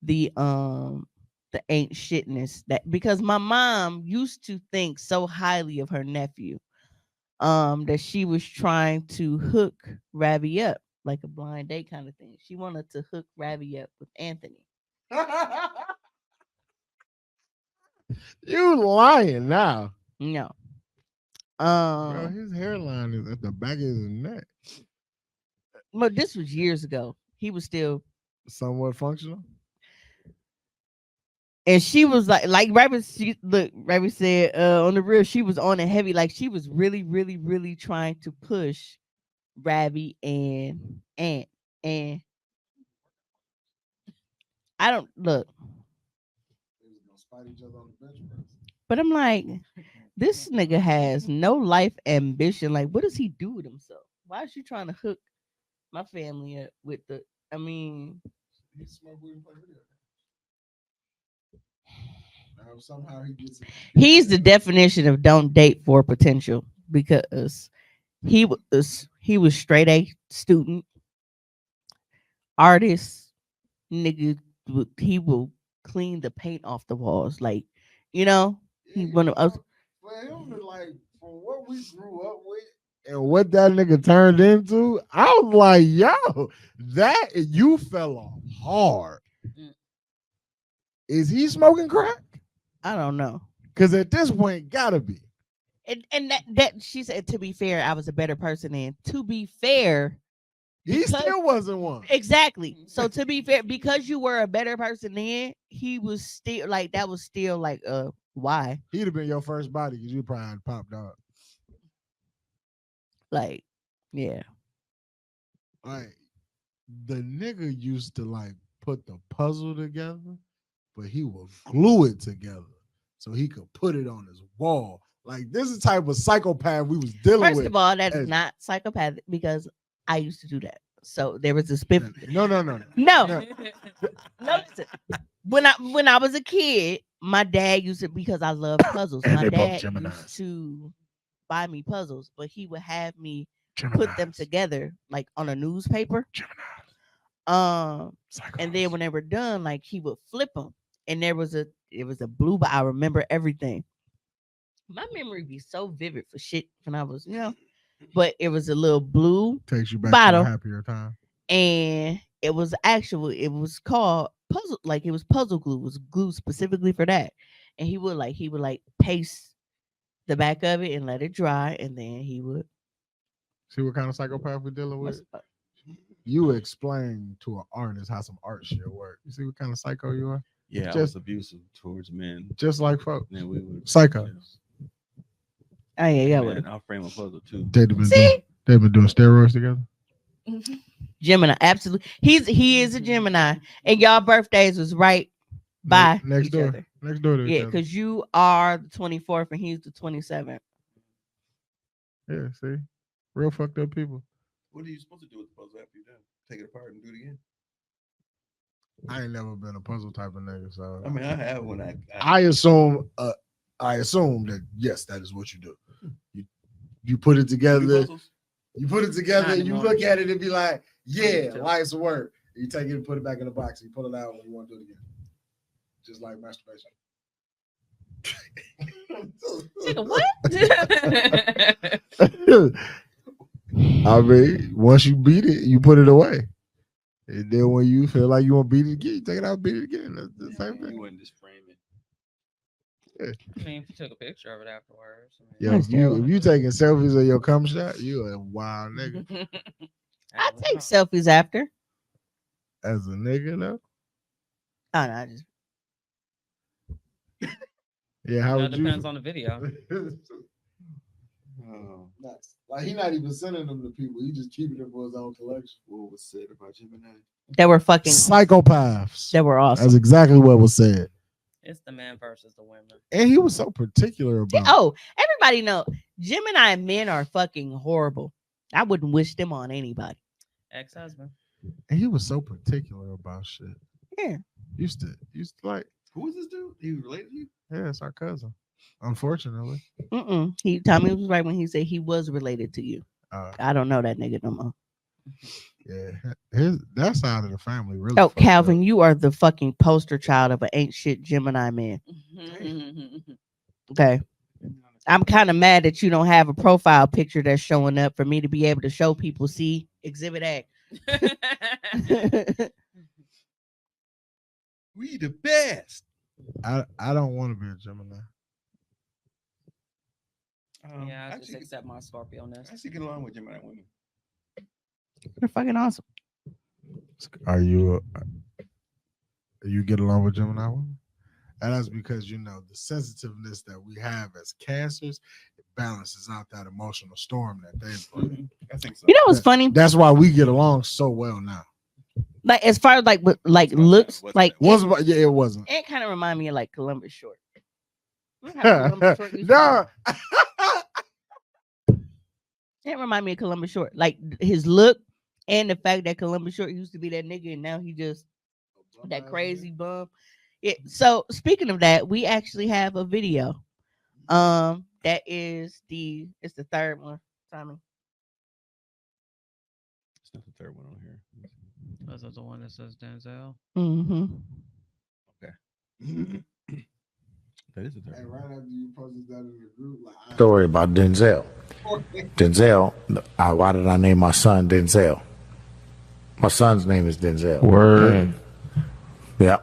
the ain't shitness that, because my mom used to think so highly of her nephew that she was trying to hook Ravi up like a blind date kind of thing. She wanted to hook Ravi up with Anthony. You lying now. No. Bro, his hairline is at the back of his neck. But this was years ago. He was still somewhat functional. And she was like Rabbit. Look, Rabbit said on the real, she was on it heavy. Like she was really, really, really trying to push Ravi and Ant. And I don't look. But I'm like, this nigga has no life ambition. Like, what does he do with himself? Why is she trying to hook my family up with the? I mean, somehow he gets it. He's the definition of don't date for potential, because he was straight A student, artist, nigga. He will clean the paint off the walls, like, he one of us. For him to like, for what we grew up with and what that nigga turned into, I was like, yo, that you fell off hard. Is he smoking crack? I don't know. Because at this point, gotta be. And that she said, to be fair, I was a better person. And to be fair, he still wasn't one. Exactly. So to be fair, because you were a better person then, he was still like, that was still like, why? He'd have been your first body because you probably had popped out. Like, yeah. Like, the nigga used to like put the puzzle together, but he would glue it together so he could put it on his wall. Like, this is the type of psychopath we was dealing with. First of all, that is not psychopathic, because I used to do that. So there was this No. Listen. When I was a kid, my dad used to, because I love puzzles. My dad used to buy me puzzles, but he would have me put them together like on a newspaper. And then when they were done, like he would flip them, and it was a blue, but I remember everything. My memory be so vivid for shit when I was, but it was a little blue takes you back bottle, to a happier time. And it was called puzzle, like it was puzzle glue. It was glue specifically for that. And he would paste the back of it and let it dry, and then he would see what kind of psychopath we're dealing with. You explain to an artist how some art shit work. You see what kind of psycho you are? Yeah, I was abusive towards men. Just like folk. Yeah, we were psycho. Oh yeah, man, I'll frame a puzzle too. They've been doing steroids together. Gemini, absolutely. He is a Gemini, and y'all birthdays was right by next door. Other. Next door to each other. Because you are the 24th and he's the 27th. Yeah, see, real fucked up people. What are you supposed to do with the puzzle after you're done? Take it apart and do it again? I ain't never been a puzzle type of nigga, so I mean, I have when I assume that yes, that is what you do. You put it together. You put it together and you look at it and be like, yeah, life's work. You take it and put it back in the box and you pull it out when you want to do it again. Just like masturbation. What? I mean, once you beat it, you put it away. And then when you feel like you want to beat it again, you take it out and beat it again. That's the same thing. You wouldn't just frame it. Yeah. I mean, if you took a picture of it afterwards. Yo, if you taking selfies of your cum shot, you a wild nigga. I take selfies after. As a nigga, though? Oh, no, I just. Yeah, how would you? Depends on the video. Nice. Like, he not even sending them to people. He just keeping them for his own collection. What was said about Gemini? They were fucking psychopaths. They were awesome. That's exactly what was said. It's the men versus the women. And he was so particular about. Oh, everybody know Gemini men are fucking horrible. I wouldn't wish them on anybody. Ex-husband. And he was so particular about shit. Yeah. Used to like. Who is this dude? He was related to you? Yeah, it's our cousin. Unfortunately. Tommy was right when he said he was related to you. I don't know that nigga no more. Yeah, that side of the family really. Oh, Calvin, you are the fucking poster child of an ain't shit Gemini man. Okay. I'm kind of mad that you don't have a profile picture that's showing up for me to be able to show people. See, Exhibit A. We the best. I don't want to be a Gemini. Yeah, I just accept my Scorpio-ness. I should get along with Gemini women. They're fucking awesome. Are you get along with Gemini women? And that's because the sensitiveness that we have as Cancers, it balances out that emotional storm that they bring. I think so. You know what's funny? That's why we get along so well now. Like as far as like looks, like it wasn't. It kind of remind me of like Columbus Short. No. It remind me of Columbus Short, like his look and the fact that Columbus Short used to be that nigga and now he just that crazy bum. Yeah. So speaking of that, we actually have a video. That is it's the third one, Tommy. It's not the third one on here. This is the one that says Denzel. Mm-hmm. Okay. That is the third. Right after you posted that in the group, Story about Denzel. Denzel. Why did I name my son Denzel? My son's name is Denzel. Word. Yeah.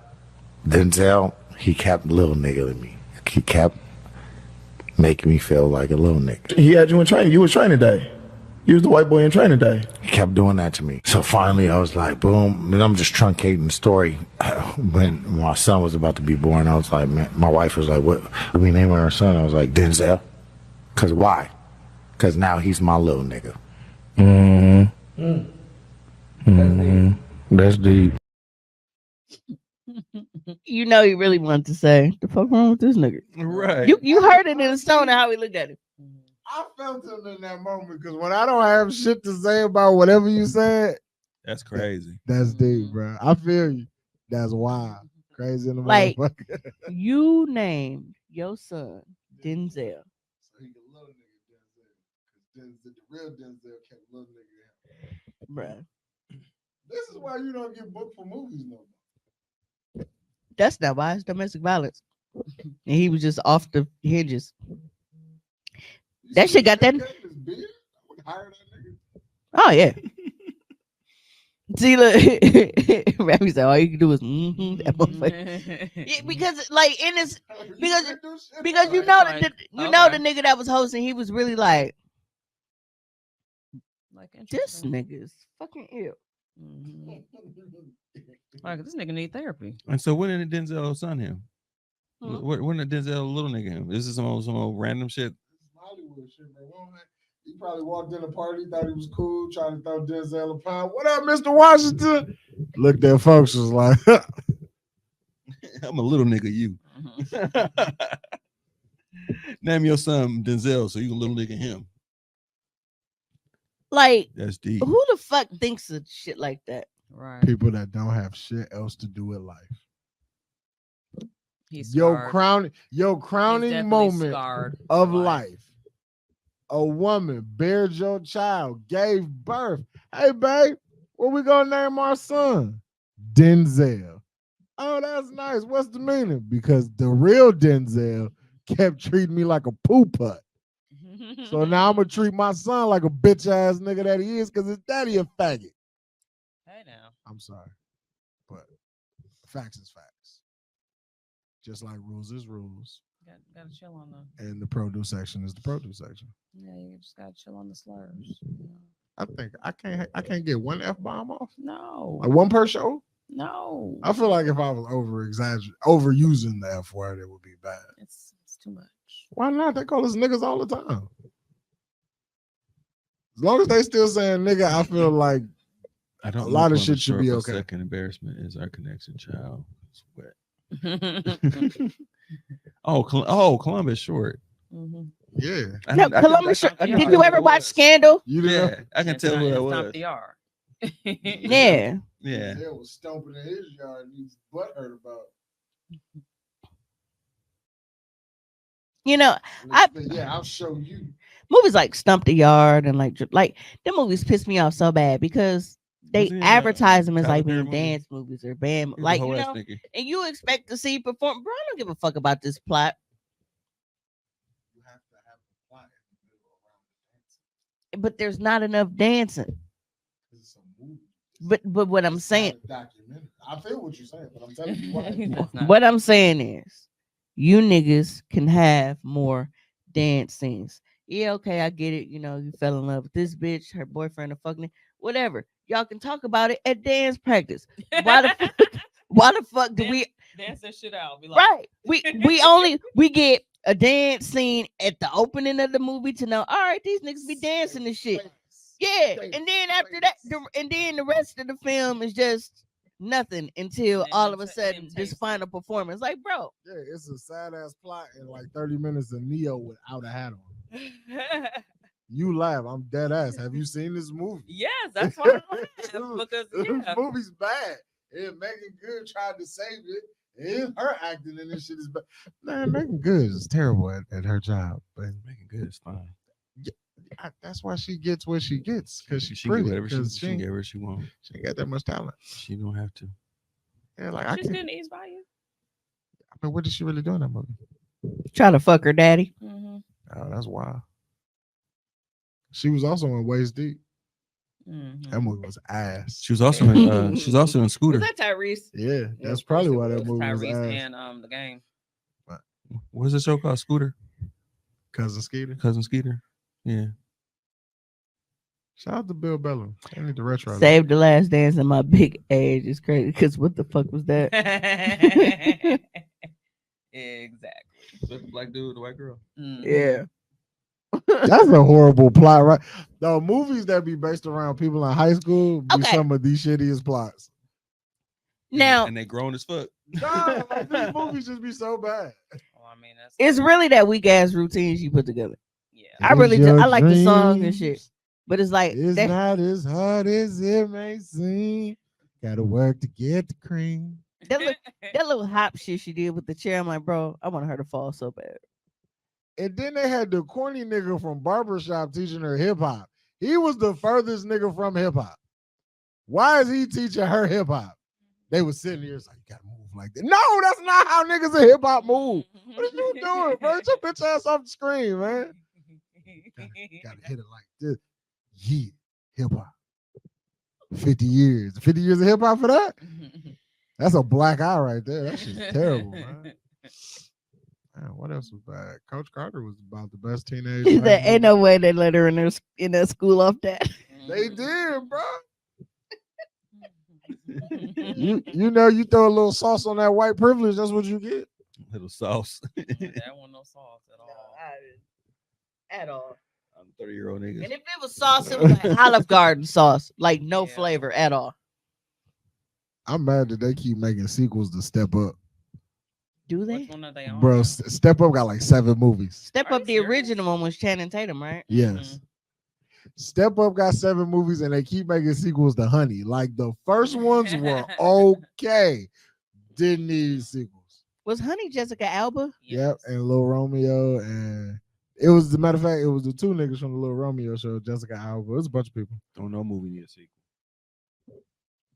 Denzel, he kept little nigga in me. He kept making me feel like a little nigga. He had you in training. You was training day. You was the white boy in training day. He kept doing that to me. So finally, I was like, boom. And I'm just truncating the story. When my son was about to be born, I was like, man, my wife was like, what are we naming our son? I was like, Denzel. Because why? Because now he's my little nigga. That's deep. You know he really wanted to say, the fuck wrong with this nigga? Right. You heard it in the tone of how he looked at him. I felt him in that moment because when I don't have shit to say about whatever you said, that's crazy. That's deep, bro. I feel you. That's wild. Crazy in the Like, motherfucker. you named your son Denzel. So he a little nigga Denzel. Because the real Denzel kept little nigga. Bruh. This is why you don't get booked for movies no more. That's not why. It's domestic violence. And he was just off the hinges. That shit got that. Oh, yeah. See, look. Rappy said, all you can do is that motherfucker. Yeah, because, like, in this, because you know the nigga that was hosting, he was really like this nigga is fucking ill. Like, this nigga need therapy. And so when did Denzel son him? When did Denzel little nigga him? This is some old random shit. Hollywood shit, bro. He probably walked in a party, thought he was cool, trying to throw Denzel a pound. What up, Mr. Washington? Looked at folks, was like, I'm a little nigga, you. Name your son Denzel so you can little nigga him. Like, that's deep. Who the fuck thinks of shit like that? Right. People that don't have shit else to do with life. He's your crowning moment of life. A woman bears your child, gave birth. Hey, babe, what we gonna name our son? Denzel. Oh, that's nice. What's the meaning? Because the real Denzel kept treating me like a poo putt. So now I'm gonna treat my son like a bitch ass nigga that he is because his daddy a faggot. Hey now. I'm sorry, but facts is facts. Just like rules is rules. Gotta chill on the. And the produce section is the produce section. Yeah, you just gotta chill on the slurs. I think I can't get one F-bomb off. No. Like one per show. No. I feel like if I was overusing the F word, it would be bad. It's too much. Why not? They call us niggas all the time. As long as they still saying nigga, I feel like a lot of shit should be okay. Second embarrassment is our connection, child. It's wet. Columbus short. Mhm. Yeah. No, Columbus. Did you ever watch Scandal? You didn't know? Yeah, I can tell who that was. Yard. Yeah. Yeah. Denzel was stomping in his yard and he's butthurt about. You know, I'll show you. movies like Stump the Yard and like them movies piss me off so bad because they Was he in that advertise them as Tyler like Perry being movie? dance movies or band, He was a like whole you ass know, nigga. and you expect to see perform. Bro, I don't give a fuck about this plot. You have to have a plot in the middle around the dance. But there's not enough dancing. It's a movie. But what I'm It's saying, not a documentary. I feel what you're saying, but I'm telling you why. what I'm saying is, you niggas can have more dance scenes. Yeah, okay, I get it. You know, you fell in love with this bitch, her boyfriend, or fucking whatever. Y'all can talk about it at dance practice. Why the fuck do we dance that shit out? Be like, right? We get a dance scene at the opening of the movie to know. All right, these niggas be dancing and shit. Yeah, and then after that, and then the rest of the film is just nothing until And all then of a ta- sudden then this taste final performance. Like, bro, Yeah, it's a sad ass plot in like 30 minutes of Neo without a hat on. You laugh. I'm dead ass. Have you seen this movie? yes, that's why I laugh, because This yeah. movie's bad. And Megan Good tried to save it. And her acting in this shit is bad. Man, Megan Good is terrible at her job. But Megan Good is fine. that's why she gets what she gets, because she's She can pretty. get whatever Because she can get where she wants. she ain't got that much talent. She don't have to. Yeah, like I She's can't. getting eased by you. I mean, what did she really do in that movie? try to fuck her daddy. Mm-hmm. Oh, that's wild. She was also in Waist Deep. Mm-hmm. That movie was ass. She was also in she was also in Scooter. Was that Tyrese? Yeah, that's probably why that It was movie was Tyrese ass. and the game. What's the show called? Scooter? Cousin Skeeter. Cousin Skeeter. Yeah. Shout out to Bill Bellum. I need to retro. Save the Last Dance in my big age. It's crazy because what the fuck was that? Exactly. The black dude, the white girl. Mhm. Yeah. That's a horrible plot, right? The movies that be based around people in high school be Okay. some of the shittiest plots. Now And they grown as fuck. Nah, like, these movies just be so bad. Well, I mean, that's it's really that weak ass routine she put together. yeah. I really Is do. your I like the songs and dreams shit, but it's like It's that, not as hard as it may seem. Gotta work to get the cream. that little hop shit she did with the chair. I'm like, bro, I want her to fall so bad. And then they had the corny nigga from Barbershop teaching her hip hop. He was the furthest nigga from hip hop. Why is he teaching her hip hop? They was sitting here, it's like, you gotta move like that. No, that's not how niggas in hip hop move. What are you doing, bro? Get your bitch ass off the screen, man. Gotta hit it like this. Yeah, hip hop. 50 years. 50 years of hip hop for that? That's a black eye right there. That shit's terrible, man. Man, what else was bad? Coach Carter was about the best teenage. There black ain't movie. no way they let her in that school off that. They did, bro. You know, you throw a little sauce on that white privilege, that's what you get. Little sauce. That wasn't no sauce at all. At all. I'm 30-year-old niggas. And if it was sauce, it was like Olive Garden sauce, like no Yeah. flavor at all. I'm mad that they keep making sequels to Step Up. Do Which they? one are they on? Bro, now? Step Up got like 7 movies. Step Are Up, you the serious? original one was Channing Tatum, right? Yes. Step Up got 7 movies and they keep making sequels to Honey. Like the first ones were okay. Didn't need sequels. Was Honey Jessica Alba? Yep, and Lil Romeo, and it was, as a matter of fact, it was the 2 niggas from the Lil Romeo show, Jessica Alba. It was a bunch of people. Don't know movie need a sequel.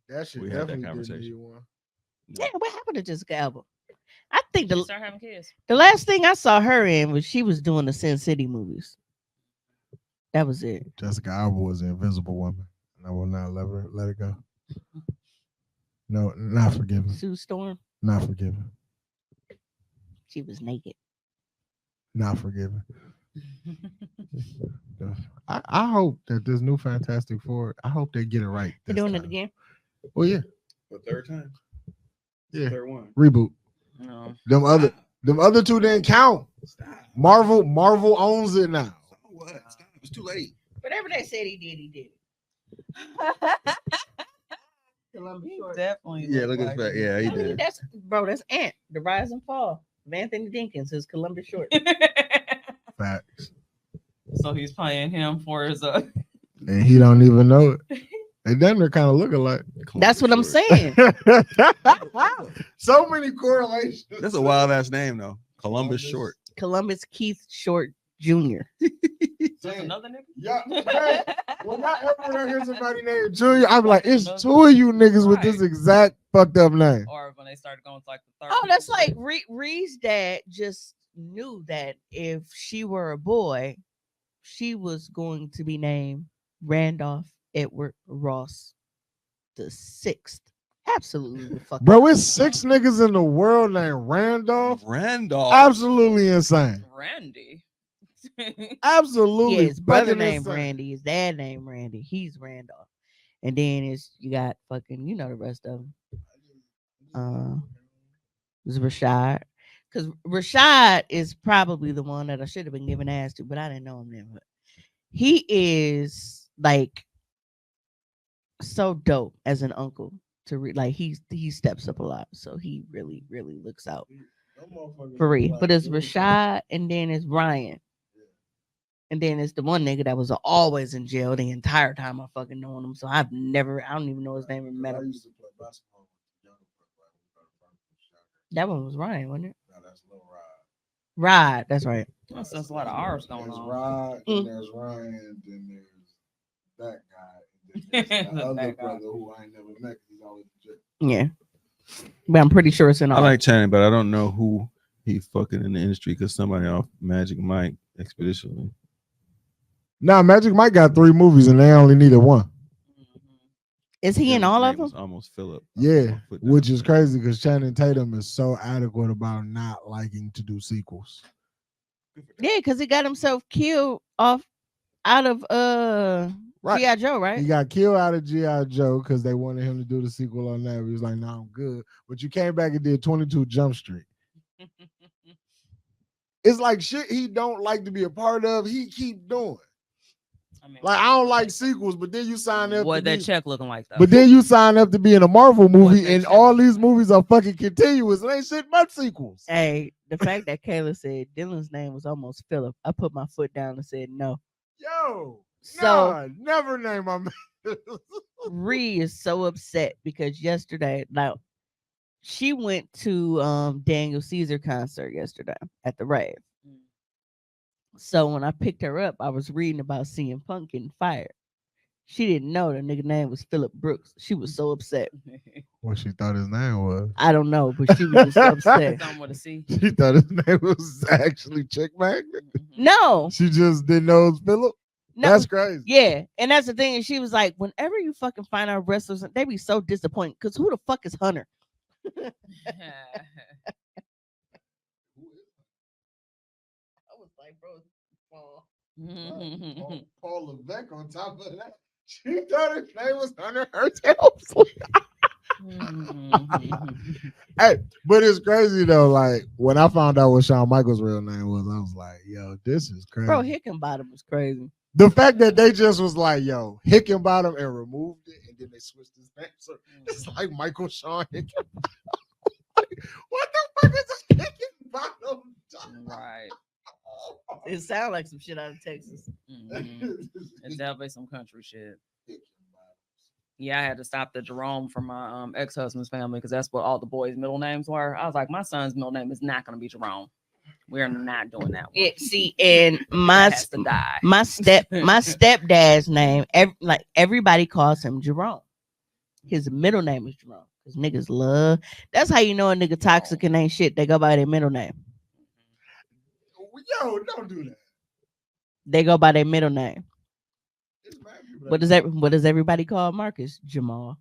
That shit We had that definitely didn't conversation. need one. Yeah, what happened to Jessica Alba? I think She start having kids. the last thing I saw her in was she was doing the Sin City movies. That was it. Jessica Alba was the Invisible Woman, and I will not let it go. No, not forgiven. Sue Storm, Not forgiven. she was naked. Not forgiven. I hope that this new Fantastic Four, I hope they get it right. They're this doing it time. again. Well, yeah. The third time. Yeah. Third one. Reboot. No. Them other 2 didn't count. Stop. Marvel owns it now. What? Stop. It's too late. Whatever they said he did, he did. Columbus Short. Definitely. Yeah, look at his face. Yeah, he I mean, did. that's Ant, the rise and fall of Anthony Dinkins, his Columbus Short. Facts. So he's playing him for his And he don't even know it. They damn near kind of look alike. That's what I'm saying. So many correlations. That's a wild ass name though. Columbus Short. Columbus Keith Short Jr. That's another nigga. Yeah, man, when I ever hear somebody named Junior, I'm like, it's two of you niggas with this exact fucked up name. Or when they started going to like the third. Oh, that's like Ree's dad just knew that if she were a boy, she was going to be named Randolph Edward Ross the sixth. Absolutely the fuck. Bro, it's 6 niggas in the world named Randolph. Randolph. Absolutely insane. Randy. Absolutely. Yeah, his brother fucking named insane. Randy, his dad named Randy. He's Randolph. And then you got fucking, you know the rest of them. It's Rashad. Because Rashad is probably the one that I should have been giving ass to, but I didn't know him then. But he is like so dope as an uncle to like he steps up a lot. So he really, really looks out for Ree. But it's Rashad and then it's Ryan. And then it's the one nigga that was always in jail the entire time I fucking known him. So I don't even know his name or met him. That one was Ryan, wasn't it? No, that's Lil Rod. Rod, that's right. That's a lot of R's going There's on. Rod, then there's Ryan, then there's that guy, and then there's the other That guy. brother who I ain't never met. He's always in jail. Yeah. But I'm pretty sure it's in I all. like Channing, but I don't know who he fucking in the industry because somebody off Magic Mike expeditionally. Nah, Magic Mike got 3 movies and they only needed 1. Is he in His all of name was them? Almost Philip. Yeah, which is crazy because Channing Tatum is so adequate about not liking to do sequels. Yeah, because he got himself killed out of Right. G.I. Joe, right? He got killed out of G.I. Joe because they wanted him to do the sequel on that. He was like, "No, I'm good." But you came back and did 22 Jump Street. It's like shit he don't like to be a part of. He keep doing. I mean, Like I don't like sequels, but then you sign up. what to that be, check looking like though? But then you sign up to be in a Marvel movie, that and check all these movies are fucking continuous. It ain't shit but sequels. Hey, the fact that Kayla said Dylan's name was almost Philip, I put my foot down and said no. Yo, So nah, never name my man. Ree is so upset because yesterday, now she went to Daniel Caesar concert yesterday at the rave. So when I picked her up, I was reading about CM Punk getting fired. She didn't know the nigga name was Philip Brooks. She was so upset. What she thought his name was? I don't know, but she was just upset. Something with a C. She thought his name was actually Chick Magnet. No, She just didn't know it was Philip. no, That's crazy. yeah, and that's the thing. And she was like, whenever you fucking find out wrestlers, they be so disappointed because who the fuck is Hunter? I was like, bro, Paul Levesque on top of that. She thought his name was Hunter herself. Hey, but it's crazy though. Like when I found out what Shawn Michaels' real name was, I was like, "Yo, this is crazy." bro, Hickenbottom was crazy. The fact that they just was like, "Yo, Hickenbottom," and removed it, and then they switched his name, so it's like Michael Shawn Hickenbottom. What the fuck is this Hickenbottom? Right. It sounds like some shit out of Texas. It's definitely some country shit. Yeah, I had to stop the Jerome from my ex-husband's family because that's what all the boys' middle names were. I was like, my son's middle name is not going to be Jerome. We're not doing that one. See, and my That has to die. my stepdad's name, everybody calls him Jerome. His middle name is Jerome because niggas love. That's how you know a nigga toxic and ain't shit. They go by their middle name. Yo, don't do that. They go by their middle name. What does everybody call Marcus? Jamal.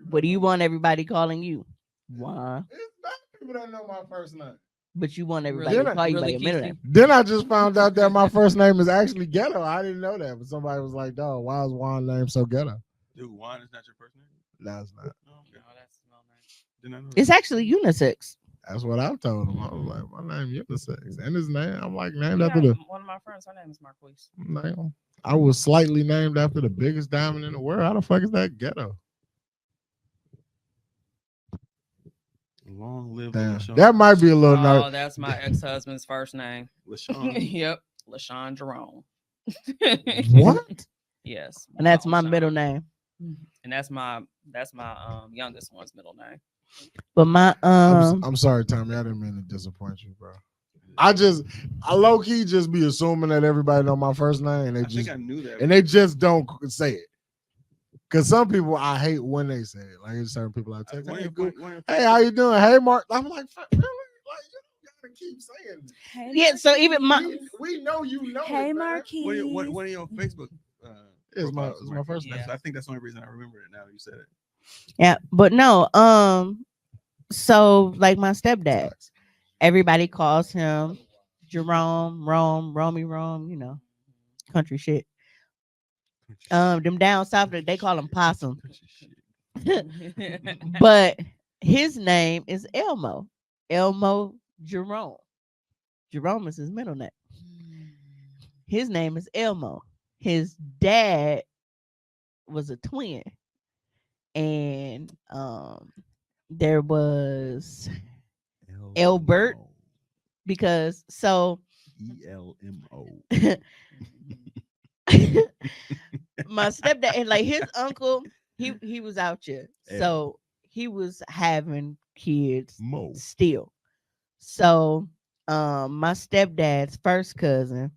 What do you want everybody calling you? Why? It's bad people that know my first name. But you want everybody Really? to call you by Really your middle Kiki? name. Then I just found out that my first name is actually ghetto. I didn't know that, but somebody was like, "Dog, why is Juan name so ghetto?" Dude, Juan is not your first name? No, it's not. Oh, okay. No, that's no name. Didn't I know It's actually unisex. That's what I told him. I was like, "My name unisex," and his name, I'm like named Yeah, after the. one of my friends, her name is Marquise. I was slightly named after the biggest diamond in the world. How the fuck is that ghetto? Long live Damn, LaShawn. that might be a little Oh, that's my ex-husband's first name. LaShawn. Yep, LaShawn Jerome. What? Yes, And that's my LaShawn. middle name. And that's my youngest one's middle name. But my I'm sorry, Tommy. I didn't mean to disappoint you, bro. I low key just be assuming that everybody know my first name, and I think I knew that. and they just don't say it. Cause some people I hate when they say it. Like there's certain people I text, hey, how you doing? Hey, Mark. I'm like, really? Like you don't gotta keep saying it. Hey, yeah, so even my We know you know. Hey, it, man. Marquis. What are your Facebook? It's my profiles, first Mark? name. I think that's the only reason I remember it now. You said it. yeah, but no, so like my stepdad, everybody calls him Jerome, Romy, you know, country shit. Them down south they call him Possum. But his name is Elmo Jerome. Jerome is his middle name. His name is Elmo. His dad was a twin, and there was Elbert, because so ELMO. my stepdad and like his uncle, he was out here, so he was having kids still. So my stepdad's first cousin,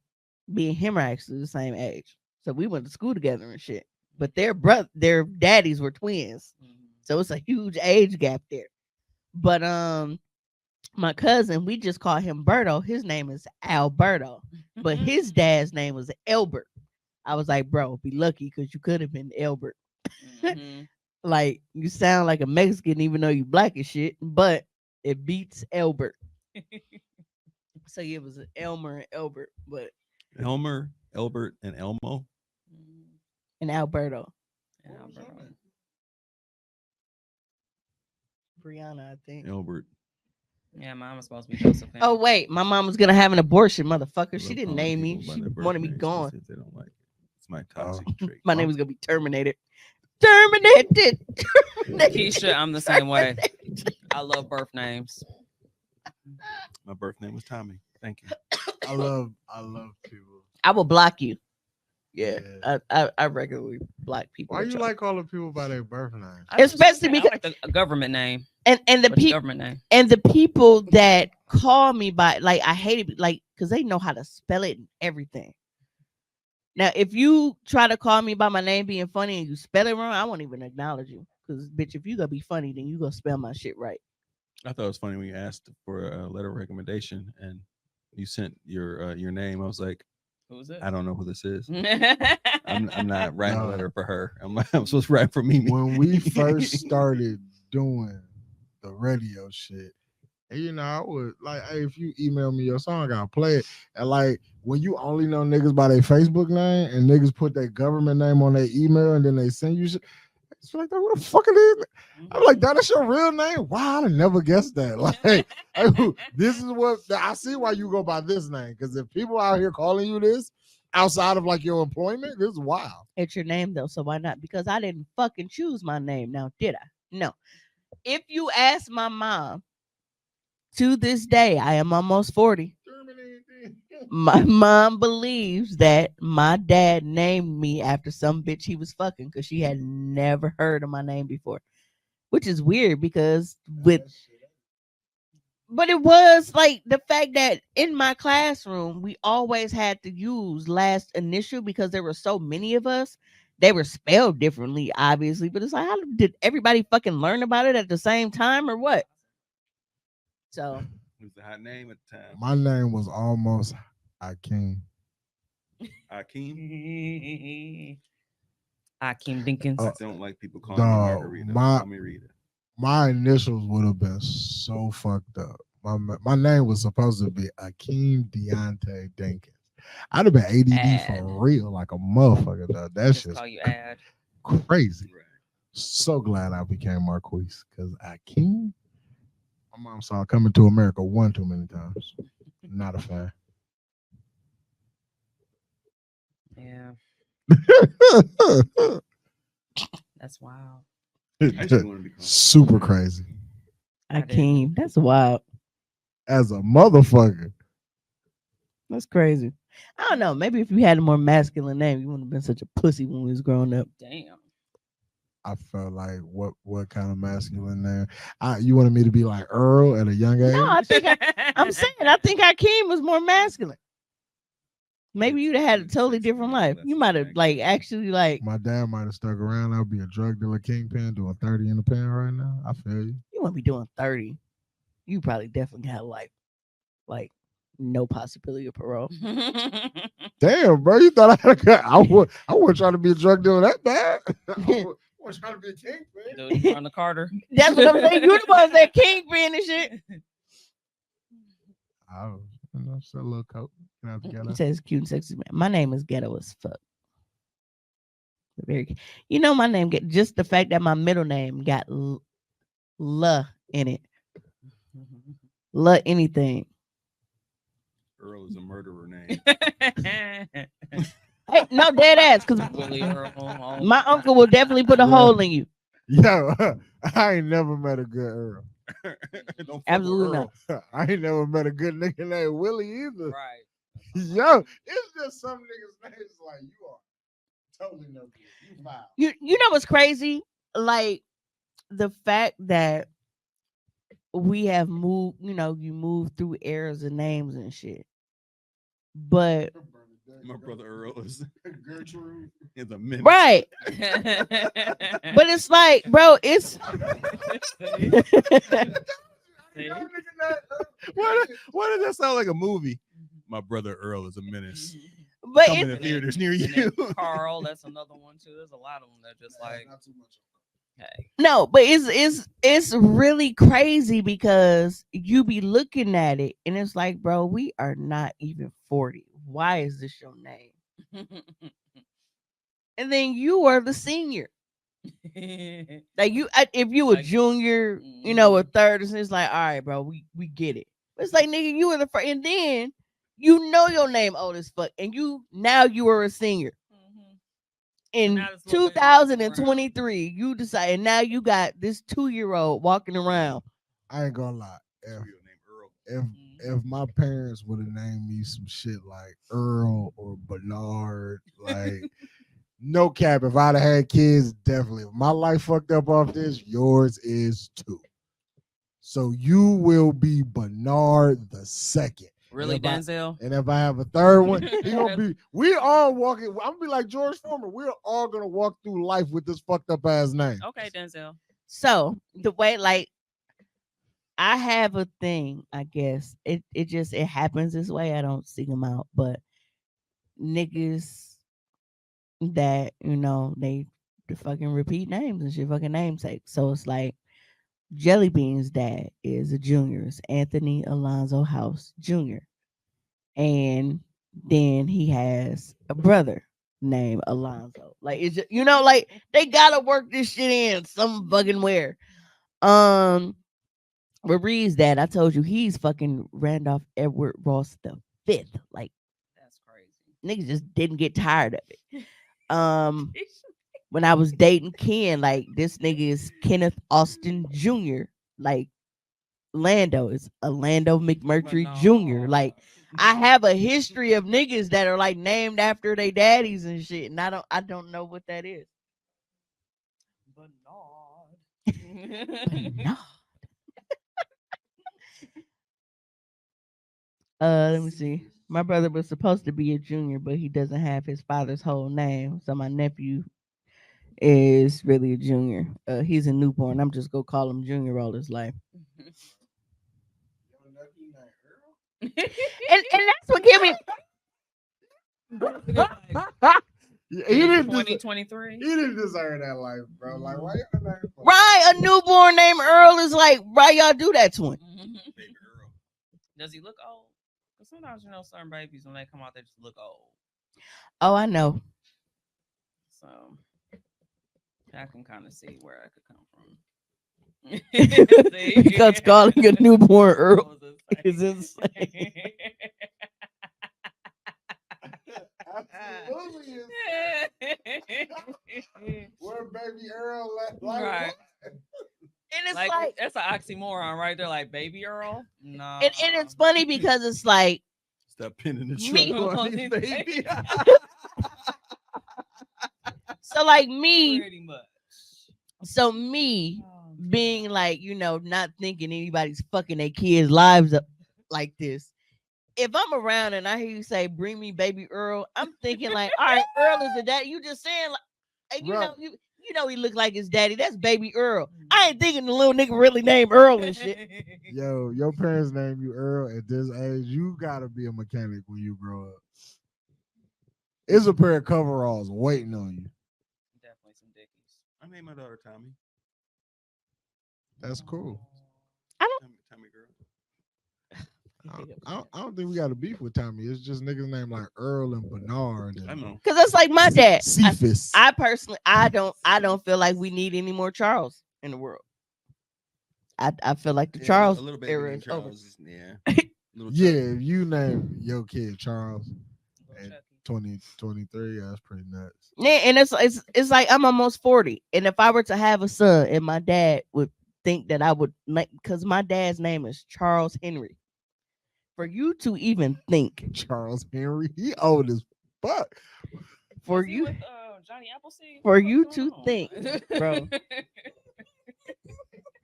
me and him are actually the same age, so we went to school together and shit. But their daddies were twins, so it's a huge age gap there. But my cousin, we just call him Berto. His name is Alberto, but his dad's name was Elbert. I was like, bro, be lucky because you could have been Elbert. Like, you sound like a Mexican even though you black as shit, but it beats Elbert. So yeah, it was Elmer and Elbert, but Elmer, Elbert, and Elmo. And Alberto. Brianna, I think. Elbert. Yeah, mine was supposed to be Josephine. Oh wait, my mom was gonna have an abortion, motherfucker. She didn't name me. She wanted me gone. They don't like it. It's my toxic trait. My name was gonna be terminated. Terminated. Keisha, I'm the same way. I love birth names. My birth name was Tommy. Thank you. I love people. I will block you. Yeah. I regularly block people. Why you like calling people by their birth name? Especially because I like a government name. And the people government name. And the people that call me by, like, I hate it, like, because they know how to spell it and everything. Now, if you try to call me by my name being funny and you spell it wrong, I won't even acknowledge you. Because, bitch, if you gonna be funny, then you gonna spell my shit right. I thought it was funny when you asked for a letter of recommendation and you sent your name. I was like, who's it? I don't know who this is. I'm not writing a letter for her. I'm supposed to write for Mimi. When we first started doing the radio shit, and you know, I would like, hey, if you email me your song, I'll play it. And like, when you only know niggas by their Facebook name and niggas put their government name on their email and then they send you shit, it's like, what the fuck it is? I'm like, that's your real name? Wow, I never guessed that. Like, this is what I see why you go by this name. Because if people out here calling you this outside of like your employment, this is wild. It's your name though, so why not? Because I didn't fucking choose my name. Now, did I? No. If you ask my mom, to this day, I am almost 40. My mom believes that my dad named me after some bitch he was fucking because she had never heard of my name before, which is weird because but it was like the fact that in my classroom we always had to use last initial because there were so many of us. They were spelled differently, obviously, but it's like, how did everybody fucking learn about it at the same time or what? So it was a hot name at the time. My name was almost Akeem. Akeem? Akeem Dinkins. I don't like people calling me Margarita. Call me Rita. My initials would have been so fucked up. My name was supposed to be Akeem Deontay Dinkins. I'd have been ADD for real, like a motherfucker. Though. That's just call you Ad. Crazy. Right. So glad I became Marquise because Akeem. My mom saw Coming to America one too many times. Not a fan. Yeah. That's wild. Super crazy. Akeem. That's wild. As a motherfucker. That's crazy. I don't know. Maybe if you had a more masculine name, you wouldn't have been such a pussy when we was growing up. Damn. I felt like what kind of masculine name? You wanted me to be like Earl at a young age? No, I think I'm saying I think Akeem was more masculine. Maybe you'd have had a totally different life. You might have like actually like My dad might have stuck around. I'd be a drug dealer kingpin doing 30 in the pen right now. I feel you. you wouldn't be doing 30. You probably definitely have like no possibility of parole. Damn, bro, you thought I had a cut. I wasn't trying to be a drug dealer that bad. I wasn't trying to be a kingpin. Dude, on the Carter. That's what I'm saying. You the ones that kingpin and shit. Oh, still a little coat. It says cute and sexy man. My name is ghetto as fuck. Very, my name get just the fact that my middle name got L in it. Anything. Earl is a murderer name. Hey, no, dead ass, because my uncle will definitely put a hole in you. Yo, I ain't never met a good Earl. Absolutely not. I ain't never met a good nigga named Willie either. Right. Yo, it's just some niggas' names like you are totally no good. You foul. You know what's crazy? Like the fact that we have moved, you move through eras of names and shit. But my brother Earl is Gertrude is a menace. Right. But it's like, bro, it's why does that sound like a movie? My brother Earl is a menace. But coming to theaters near you. Carl, that's another one too. There's a lot of them that just like not too much. Hey. No, but it's really crazy because you be looking at it and it's like, bro, we are not even 40. Why is this your name? And then you are the senior. Like if you a junior, a third, it's like, all right, bro, we get it. But it's like, nigga, you were the first, and then your name old as fuck, and you are a senior. In 2023, you decide, and now you got this 2-year-old walking around. I ain't gonna lie. If my parents would have named me some shit like Earl or Bernard, like no cap, if I'd have had kids, definitely. If my life fucked up off this, yours is too. So you will be Bernard the second. Really, Denzel? And if I have a third one, he gonna be. We all walking. I'm gonna be like George Foreman. We're all gonna walk through life with this fucked up ass name. Okay, Denzel. So the way, like, I have a thing. I guess it happens this way. I don't seek them out, but niggas that they fucking repeat names and shit, fucking namesake. So it's like Jelly Bean's dad is a junior. It's Anthony Alonzo House Jr. And then he has a brother named Alonzo. Like it's just, like they gotta work this shit in some fucking where. Marie's dad, I told you he's fucking Randolph Edward Ross the fifth. Like that's crazy. Niggas just didn't get tired of it. When I was dating Ken, like this nigga is Kenneth Austin Jr. Like Lando is Orlando McMurtry Jr. Like I have a history of niggas that are like named after their daddies and shit, and I don't know what that is. Bernard. Let me see. My brother was supposed to be a junior, but he doesn't have his father's whole name. So my nephew is really a junior. He's a newborn. I'm just gonna call him Junior all his life. and that's what gave me. He didn't 2023. He didn't deserve that life, bro. Like why y'all name Right, a newborn named Earl is like, why y'all do that to him? Does he look old? Because sometimes certain babies when they come out they just look old. Oh, I know. So I can kind of see where I could come from. Because calling a newborn Earl is insane. Absolutely is. Where baby Earl at? Like, right. And it's Like, like that's an oxymoron, right? They're like Baby Earl. No, and it's funny because it's like Stop pinning the Me- trunk on these baby. so like me. pretty much. So me being like, not thinking anybody's fucking their kids' lives up like this. If I'm around and I hear you say, "Bring me baby Earl," I'm thinking like, all right, Earl is the dad. You just saying like, Right. you know he look like his daddy. That's baby Earl. I ain't thinking the little nigga really named Earl and shit. Yo, your parents name you Earl at this age. You gotta be a mechanic when you grow up. It's a pair of coveralls waiting on you. Definitely some dickies. I named my daughter Tommy. That's cool. Tommy girl. I don't think we got a beef with Tommy. It's just niggas named like Earl and Bernard. I know. Cause that's like my dad. Cephas. I personally, I don't feel like we need any more Charles in the world. I feel like the Charles a little bit era named is over. Charles. Yeah. Yeah, if you name your kid Charles at 23, that's pretty nuts. Yeah, and it's like I'm almost 40, and if I were to have a son, and my dad would think that I would, because my dad's name is Charles Henry. For you to even think Charles Henry, he old as fuck. For Was he you, with, Johnny Appleseed? for you What's to going on? think, bro.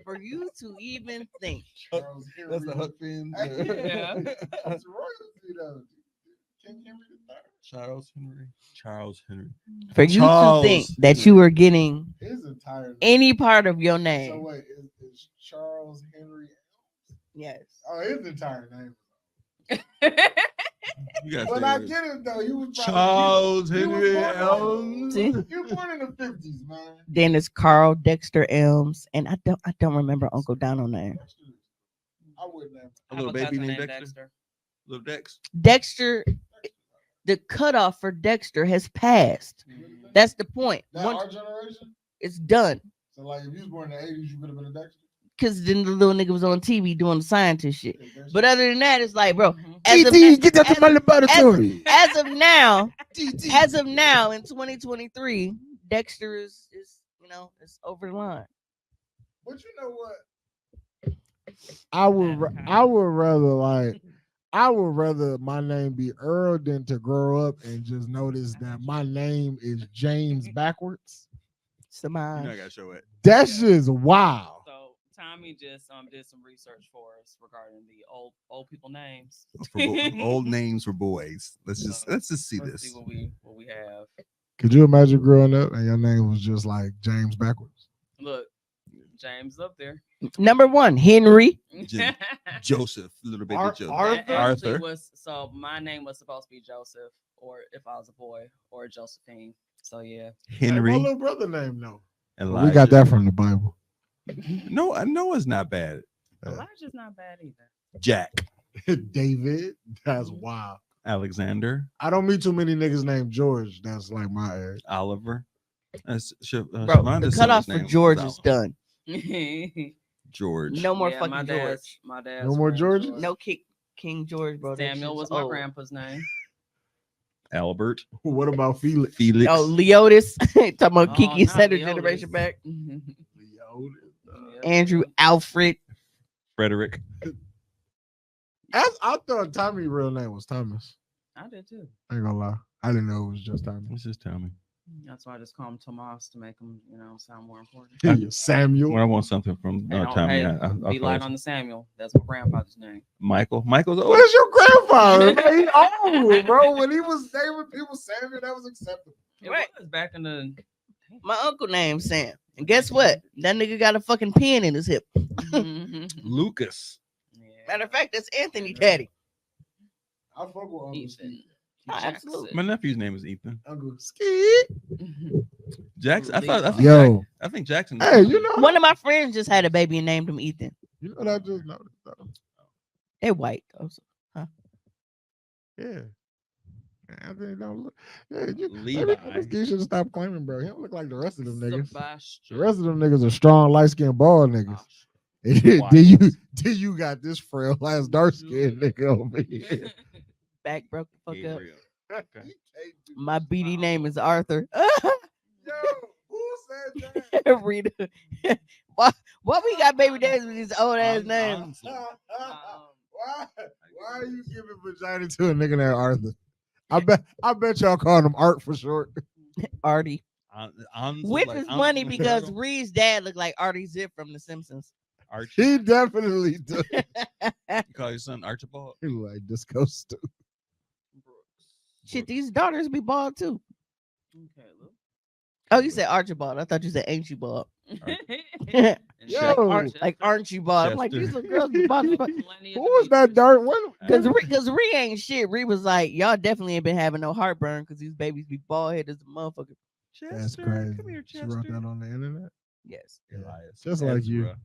For you to even think. Charles Henry. That's the Huck Finn. Yeah. That's royalty though. King Henry III. Charles Henry. Charles Henry. For you Charles to think that you were getting His entire name. any part of your So name. wait, is Charles Henry? Yes. Oh, his entire name. You gotta But say I it. get it though. You was Charles you was Henry born- Elms. See? You were born in the 50s, man. Then it's Carl Dexter Elms, and I don't remember Uncle Donald name. I wouldn't have. A I have little a baby cousin named named Dexter. Little Dex. Dexter, the cutoff for Dexter has passed. That's the point. That Once our generation. it's done, So like, if you was born in the 80s, you could have been a Dexter. because then the little nigga was on TV doing the scientist shit. But other than that, it's like, bro, Mhm. as of, get that to my laboratory. as of now, in 2023, Dexter is it's over the line. But you know what? I would rather my name be Earl than to grow up and just notice that my name is James backwards. You know I Somehow. gotta show it. That shit is wild. So Tommy just did some research for us regarding the old people names. For old names for boys. Let's just see Let's this. see what we have. Could you imagine growing up and your name was just like James backwards? Look, James up there. Number 1, Henry. Joseph, little baby Joseph. That actually Arthur. was so my name was supposed to be Joseph, or if I was a boy, or Josephine. So yeah. Henry. My little brother name though. Elijah. We got that from the Bible. No, I know it's not bad. Elijah's not bad either. Jack. David, that's wild. Alexander. I don't meet too many niggas named George. That's like my age. Oliver. That's Bro, Shamanda's the cutoff son's for name George was is done. George. No more Yeah, fucking George. My dad's No more name Georges? George. No King George, bro. That Samuel shit's was my old. grandpa's name. Albert. What about Felix? Felix. Oh, Leotis. Talking about Oh, Kiki not Center Leotis. generation back. Yeah. Andrew Alfred. Frederick. I thought Tommy's real name was Thomas. I did too. I ain't gonna lie. I didn't know it was just Tommy. Let's just tell me. That's why I just call him Tomas to make him, sound more important. Samuel. When I want something from Hey, don't- Tommy, hey, I'll be call light it on the Samuel. That's my grandfather's name. Michael. Michael's old. Where's your grandfather? Man, he old, bro. When he was naming people Samuel, that was acceptable. It Right. was back in the. My uncle named Sam. And guess what? That nigga got a fucking pin in his hip. Lucas. Matter of fact, that's Anthony Daddy. I fuck with Uncle Ethan. Steve. Oh, absolutely. My nephew's name is Ethan. Uncle Steve. Jackson. I think Jackson. Hey, you know, One of my friends just had a baby and named him Ethan. you know what I just noticed though. They're white though. Yeah. Anthony don't look. Yeah, Levi. you should stop claiming, bro. He don't look like the rest of them niggas. Sebastian. The rest of them niggas are strong, light skinned, bald niggas. Why? Then you got this frail ass dark skinned nigga over here. Back broke the fuck up. Gabriel. My BD name is Arthur. Yo, who said that? Rita. What we got baby daddies with these old ass names? Why are you giving vagina to a nigga named Arthur? I bet y'all called him Art for short. Artie. Which like is funny Ansel because Turtle. Reed's dad looked like Artie Zip from The Simpsons. Archie. He definitely does. You call your son Archibald? He look like Disco Stu. Shit, these daughters be bald too. Okay, look. Oh, you said Archibald. I thought you said Archibald. Yo, like Archibald. I'm like, these little girls be bald. Who was that dark one? Because Ree ain't shit. Ree was like, y'all definitely ain't been having no heartburn because these babies be bald headed as a motherfucker. That's crazy. She wrote that on the internet. Yes. Elias. Just like you. Ezra,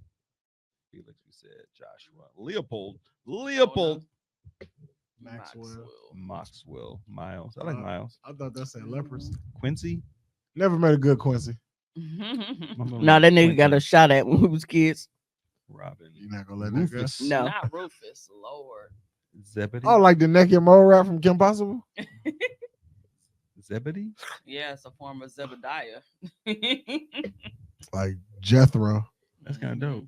Felix, we said Joshua. Leopold. Maxwell. Miles. I like Miles. I thought that said lepers. Quincy. Never met a good Quincy. No, that nigga got a shot at when we was kids. Robin. You're not gonna let Rufus. that go. No. Not Rufus, Lord. Zebedee. Oh, like the naked mole rap from Kim Possible? Zebedee. Yeah, it's a form of Zebediah. Like Jethro. That's kind of dope.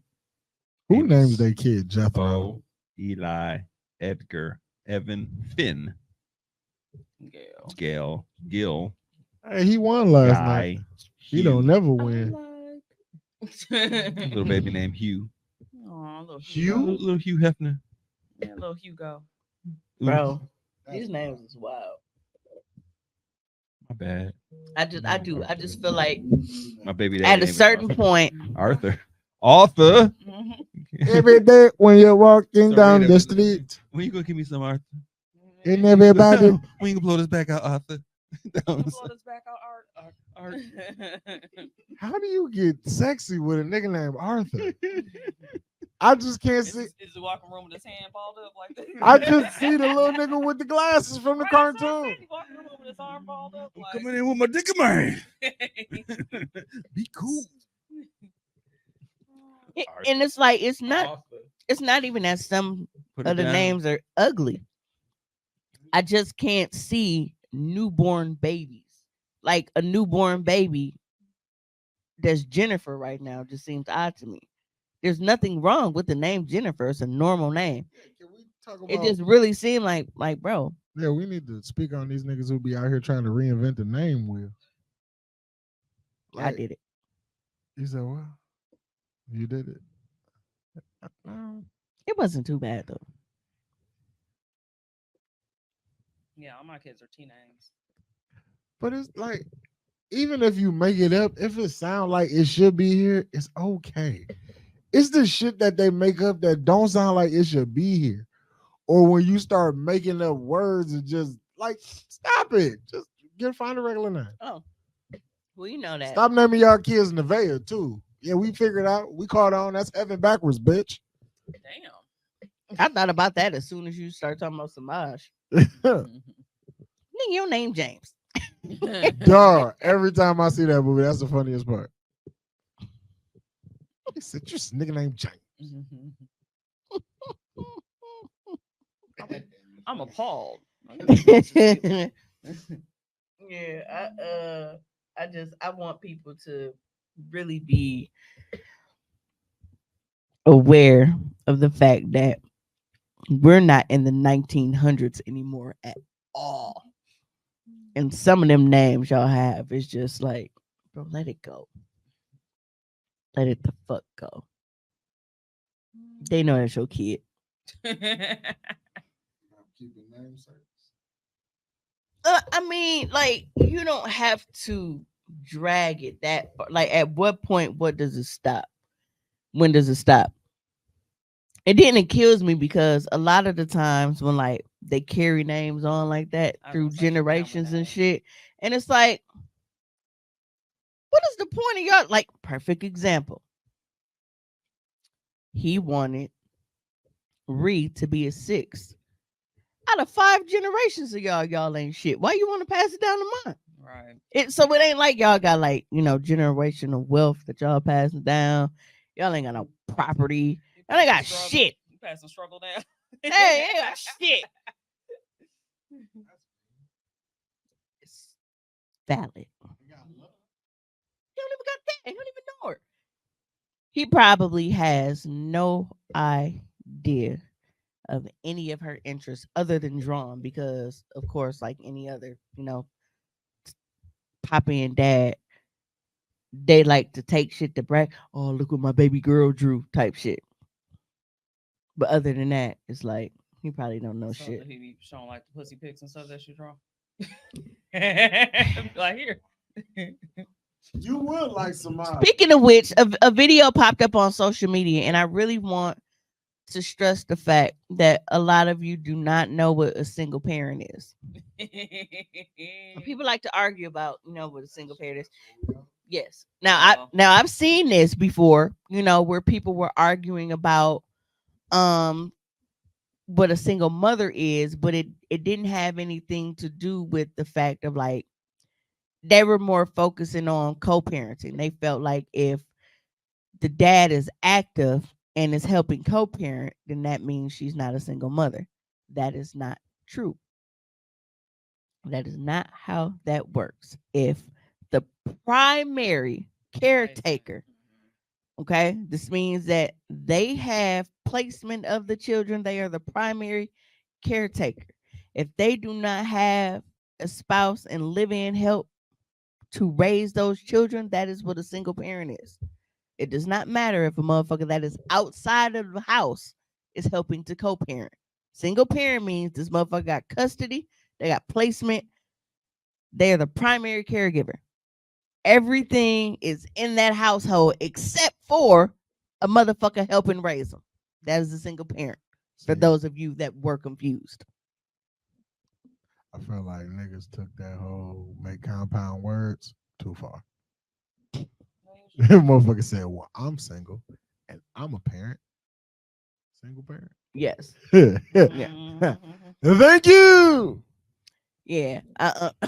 Who names their kid Jethro? Bo, Eli, Edgar, Evan, Finn, Gail, Gil. Hey, he won last Guy, night. He Hugh. don't never win. Little baby named Hugh. Aw, little Hugh? Little Hugh Hefner. Yeah, little Hugo. Bro, these names is wild. My bad. I just feel like My baby daddy at a name is certain Arthur. point, Arthur. Every day when you're walking So down read the it. street, When you gonna give me some Arthur? and everybody. When you gonna blow this back out, Arthur? Blow this back out, Art. How do you get sexy with a nigga named Arthur? I just can't see. Is the walking room with his hand balled up like that? I just see the little nigga with the glasses from the cartoon. He walking around with his arm balled up. Like, Coming in with my dick in my hand. Be cool. and it's like it's not even that some Put of it the down. names are ugly. I just can't see newborn babies. Like a newborn baby that's Jennifer right now just seems odd to me. There's nothing wrong with the name Jennifer. It's a normal name. Can we talk about? It just really seemed like bro. Yeah, we need to speak on these niggas who be out here trying to reinvent the name wheel. I did it. You said what? You did it. It wasn't too bad though. yeah, all my kids are T names. But it's like, even if you make it up, if it sound like it should be here, it's okay. It's the shit that they make up that don't sound like it should be here. Or when you start making up words and just like, stop it. Just find a regular name. Oh, well, you know that. Stop naming y'all kids Nevaeh too. Yeah, we figured out. We caught on. That's Evan backwards, bitch. Damn. I thought about that as soon as you start talking about Samaj. Nigga, your name James. Dog, every time I see that movie, that's the funniest part. He said, just nigga named James. I'm appalled. Yeah, I want people to really be aware of the fact that we're not in the 1900s anymore at all. And some of them names y'all have is just like, bro, let it go. Let it the fuck go. They know that's your kid. I mean, like, you don't have to drag it that far. Like, at what point, what does it stop? When does it stop? And then it kills me because a lot of the times when like they carry names on like that through generations and shit, and it's like, what is the point of y'all? Like, perfect example. He wanted Reed to be a 6. Out of 5 generations of y'all ain't shit. Why you want to pass it down to mine? Right. So it ain't like y'all got like, generational wealth that y'all passing down. Y'all ain't got no property. Y'all ain't got shit. You passing struggle down. Hey, ain't got shit. It's valid. He don't even got that. He don't even know her. He probably has no idea of any of her interests other than drawing because, of course, like any other, Poppy and Dad, they like to take shit to brag. Oh, look what my baby girl drew type shit. But other than that, it's like he probably don't know So shit. he be showing like the pussy pics and stuff that you draw. Like here. You would like some. Speaking of which, a video popped up on social media, and I really want to stress the fact that a lot of you do not know what a single parent is. People like to argue about, what a single parent is. Yes. Now I've seen this before, where people were arguing about what a single mother is, but it didn't have anything to do with the fact of like they were more focusing on co-parenting. They felt like if the dad is active and is helping co-parent, then that means she's not a single mother. That is not true. That is not how that works. If the primary caretaker, okay, this means that they have placement of the children, they are the primary caretaker. If they do not have a spouse and live-in help to raise those children, that is what a single parent is. It does not matter if a motherfucker that is outside of the house is helping to co-parent. Single parent means this motherfucker got custody, they got placement, they are the primary caregiver. Everything is in that household except for a motherfucker helping raise them. That is a single parent. For those of you that were confused. I feel like niggas took that whole make compound words too far. Motherfucker said, well, I'm single and I'm a parent. Single parent? Yes. Yeah. Thank you. Yeah.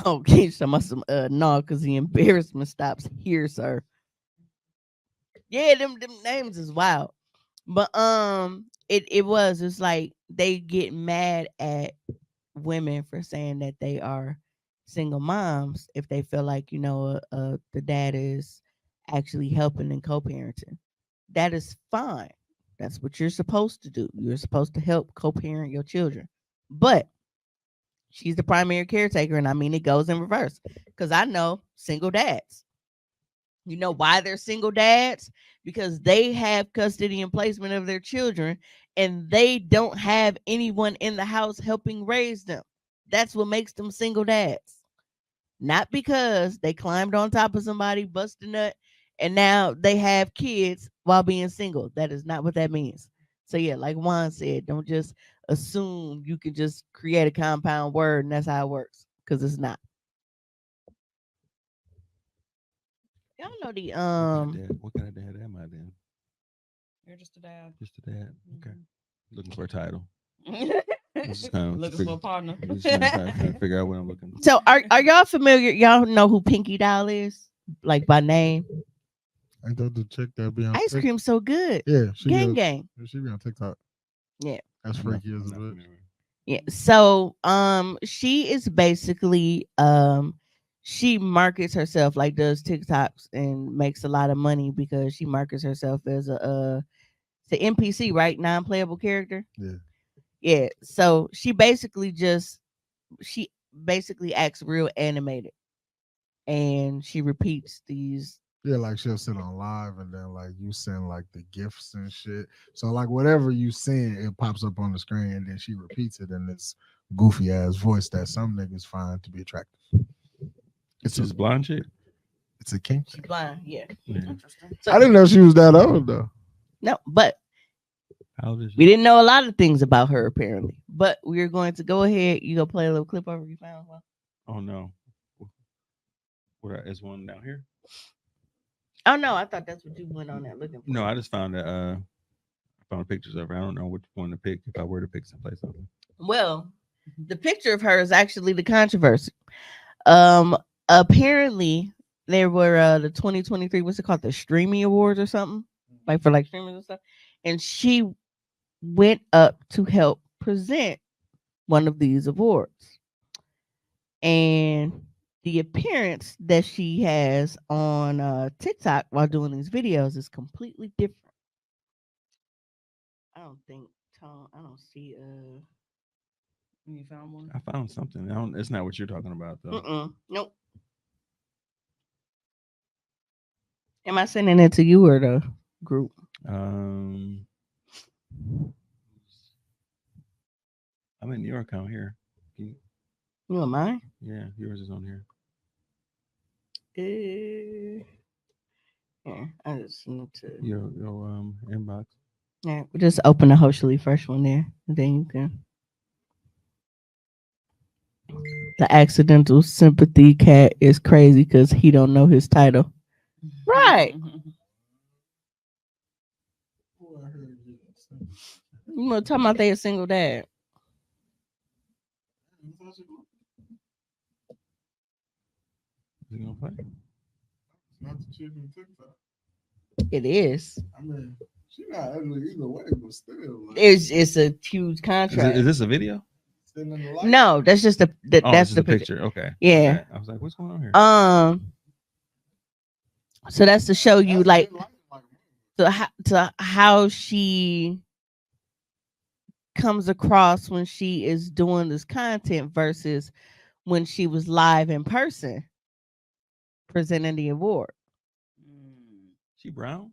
Okay, some no, because the embarrassment stops here, sir. Yeah, them names is wild. But it's like they get mad at women for saying that they are single moms if they feel like the dad is actually helping and co-parenting. That is fine. That's what you're supposed to do. You're supposed to help co-parent your children. But she's the primary caretaker, and I mean it goes in reverse because I know single dads. You know why they're single dads? Because they have custody and placement of their children and they don't have anyone in the house helping raise them. That's what makes them single dads. Not because they climbed on top of somebody, busted a nut, and now they have kids while being single. That is not what that means. So yeah, like Juan said, don't just assume you can just create a compound word and that's how it works. Because it's not. Y'all know the What kind of dad am I then? You're just a dad. Just a dad. Okay. Looking for a title. Just Looking for a partner. Just trying to figure out what I'm looking for. So are y'all familiar? Y'all know who Pinky Doll is? Like by name? I thought the chick that be on Ice cream so good. Yeah, gang. She be on TikTok. Yeah. That's freaky as a bitch. Yeah. So she is basically she markets herself, like does TikToks and makes a lot of money because she markets herself as a the NPC, right? Non-playable character. Yeah. Yeah. So she basically acts real animated. And she repeats these. Yeah, like she'll sit on live and then like you send like the gifts and shit. So like whatever you send, it pops up on the screen and then she repeats it in this goofy ass voice that some niggas find to be attractive. It's this blonde chick. It's a king. She's blind, yeah. Interesting. So, I didn't know she was that old though. No, but how old is she? We didn't know a lot of things about her apparently. But we're going to go ahead. You go play a little clip over you found one. Oh no. What is one down here? Oh no, I thought that's what you went on there looking for. No, I just found that I found pictures of her. I don't know which one to pick if I were to pick someplace else. Well, the picture of her is actually the controversy. Apparently there were the 2023, what's it called? The Streamy Awards or something? Like for like streamers and stuff. And she went up to help present one of these awards. And the appearance that she has on TikTok while doing these videos is completely different. I don't think Tom. I don't see. You found one? I found something. It's not what you're talking about though. Nope. Am I sending it to you or the group? I'm in your account here. You and mine? Yeah, yours is on here. Yeah, I just sent it to your inbox. Yeah, just open the Hoecially first one there, and then you can. The accidental sympathy cat is crazy because he don't know his title. Right. You know, talking about they a single dad. Is he gonna play? Not the chick in TikTok. It is. I mean, she not ugly either way, but still. Like, It's a huge contract. Is this a video? No, that's just that's the picture. Okay. Yeah. Okay. I was like, what's going on here? So that's to show you like to how she comes across when she is doing this content versus when she was live in person presenting the award. She brown?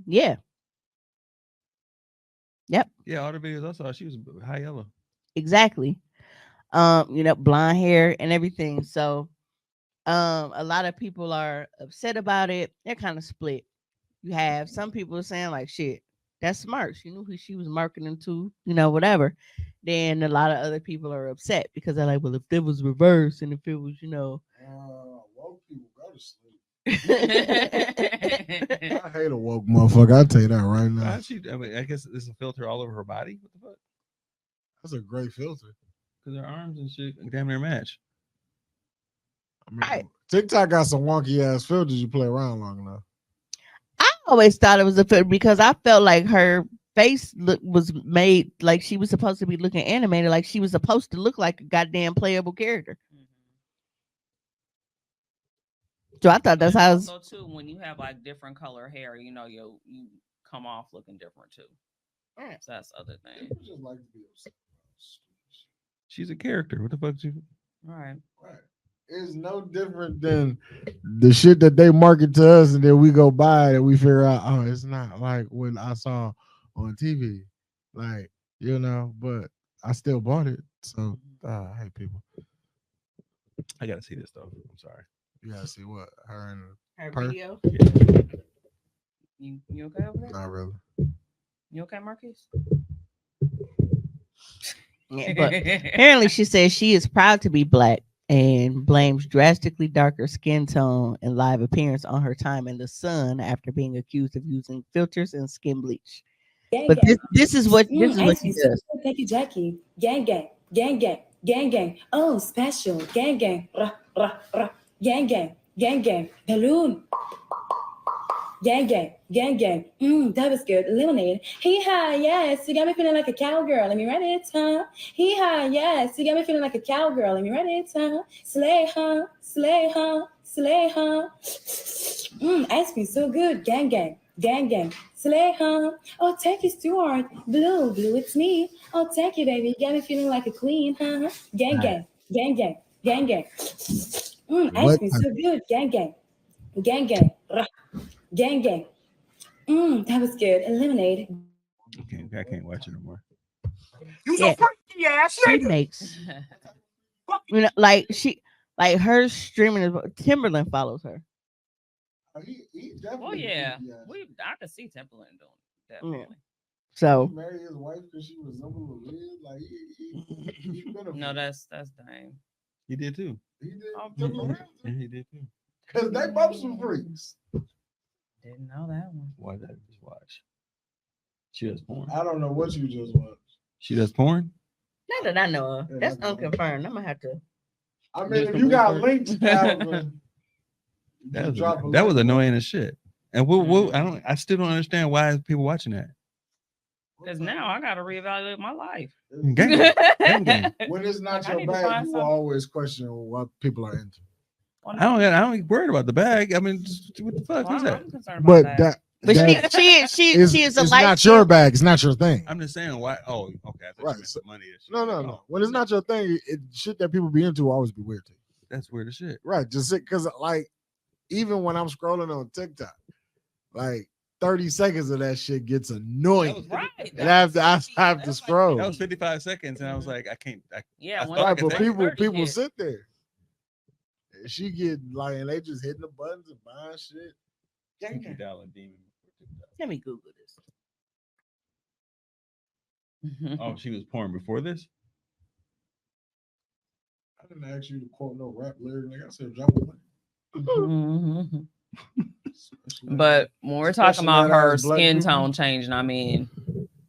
Yeah. Yep. Yeah, all the videos I saw, she was high yellow. Exactly. Blonde hair and everything. So a lot of people are upset about it. They're kind of split. You have some people saying like, shit, that's smart. She knew who she was marketing to, whatever. Then a lot of other people are upset because they're like, well, if it was reversed and if it was, woke people go to sleep. I hate a woke motherfucker. I'll tell you that right now. I guess there's a filter all over her body. What the fuck? That's a great filter. Because her arms and shit damn near match. I mean, TikTok got some wonky ass filters you play around long enough. I always thought it was a filter because I felt like her face was made like she was supposed to be looking animated, like she was supposed to look like a goddamn playable character. So I thought that's how. Also, too, when you have like different color hair, you come off looking different too. Yeah. So that's the other thing. Just like to be upset. She's a character. What the fuck? Right. It's no different than the shit that they market to us, and then we go buy it and we figure out, oh, it's not like what I saw on TV, like But I still bought it, so I hate people. I gotta see this though. I'm sorry. You gotta see what her and her video. Yeah. You okay over there? Not really. You okay, Marcus? Yeah, but apparently she says she is proud to be black and blames drastically darker skin tone and live appearance on her time in the sun after being accused of using filters and skin bleach. But this is what she does. Thank you, Jackie. Gang gang, gang gang, gang gang. Oh, special. Gang gang. Rah, rah, rah. Gang gang, gang gang. Balloon. Gang gang, gang gang. That was good. Lemonade. Hee-haw, yes. You got me feeling like a cowgirl. Let me write it, huh? Hee-haw, yes. You got me feeling like a cowgirl. Let me write it, huh? Slay, huh? Slay, huh? Slay, huh? Ice cream so good. Gang gang, gang gang. Slay, huh? Oh, thank you, Stuart. Blue, it's me. Oh, thank you, baby. You got me feeling like a queen, huh? Gang gang, gang gang, gang gang. Ice cream so good. Gang gang, gang gang. Gang gang. That was good. Lemonade. Okay, I can't watch it no more. You so freaky ass nigga. She makes her streaming is Timberland follows her. Well, yeah. I could see Timberland doing it, definitely. Yeah. So he married his wife because she resembled a lid. Like he no, that's dang. He did too. He did. Yeah, he did too. Because they both some freaks. Didn't know that one. Why did I just watch? She does porn. I don't know what you just watched. She does porn? Not that I know of. That's unconfirmed. I'm gonna have to. I mean, if you got links, that was annoying as shit. And I still don't understand why people watching that. Because now I gotta reevaluate my life. Gang. When it's not your bag, you will always question what people are into. I don't worried about the bag. I mean, what the fuck? What's that? I'm concerned But about that. But that she is a it's light not your bag. It's not your thing. I'm just saying why. Oh, okay. I thought you Right. meant the money. And shit. No. When it's not your thing, shit that people be into will always be weird to you. That's weird as shit. Right. Just because, like, even when I'm scrolling on TikTok, like 30 seconds of that shit gets annoying. Right. And I have to scroll. That was 55 seconds, and I was like, I can't. Yeah, I when thought I Right, could but take it. people sit there. And she get like, and they just hitting the buttons and buying shit. $50 demon. Let me Google this. Oh, she was porn before this. I didn't ask you to quote no rap lyric. Like I said, drop it. But when we're talking about her skin tone changing, I mean,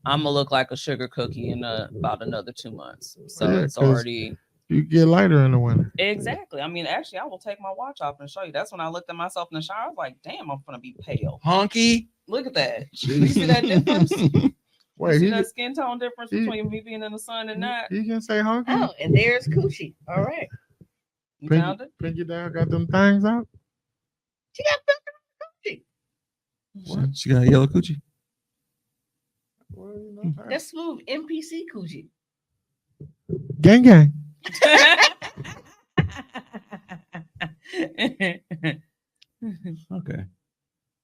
I'm gonna look like a sugar cookie in about another 2 months. So Yeah, it's 'cause already you get lighter in the winter. exactly. I mean, actually, I will take my watch off and show you. That's when I looked at myself in the shower. I was like, "Damn, I'm gonna be pale." Honky. Look at that. You see that difference? Wait, You see he that skin tone difference between me being in the sun and not? He can say honky. Oh, and there's Coochie. All right. You found it? Pinky down, got them things out. She got Coochie. What? She got a yellow coochie. That's smooth NPC Coochie. Gang gang. Okay.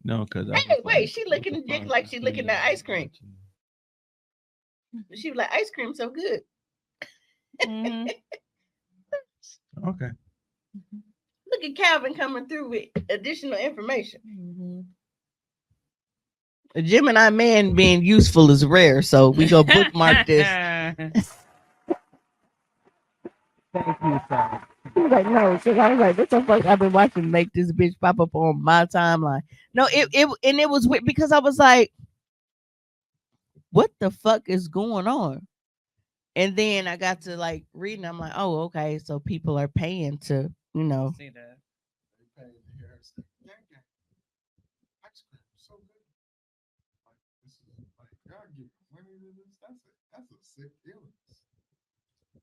No, because Hey, wait, she licking the dick like she licking that ice cream. She was like, ice cream so good. Mhm. Okay. Look at Calvin coming through with additional information. A Gemini man being useful is rare, so we go bookmark this. Thank you, sir. He was like, no, because I was like, what the fuck I've been watching make this bitch pop up on my timeline. No, it was weird because I was like, what the fuck is going on? And then I got to like reading, I'm like, oh, okay, so people are paying to, you know. See that?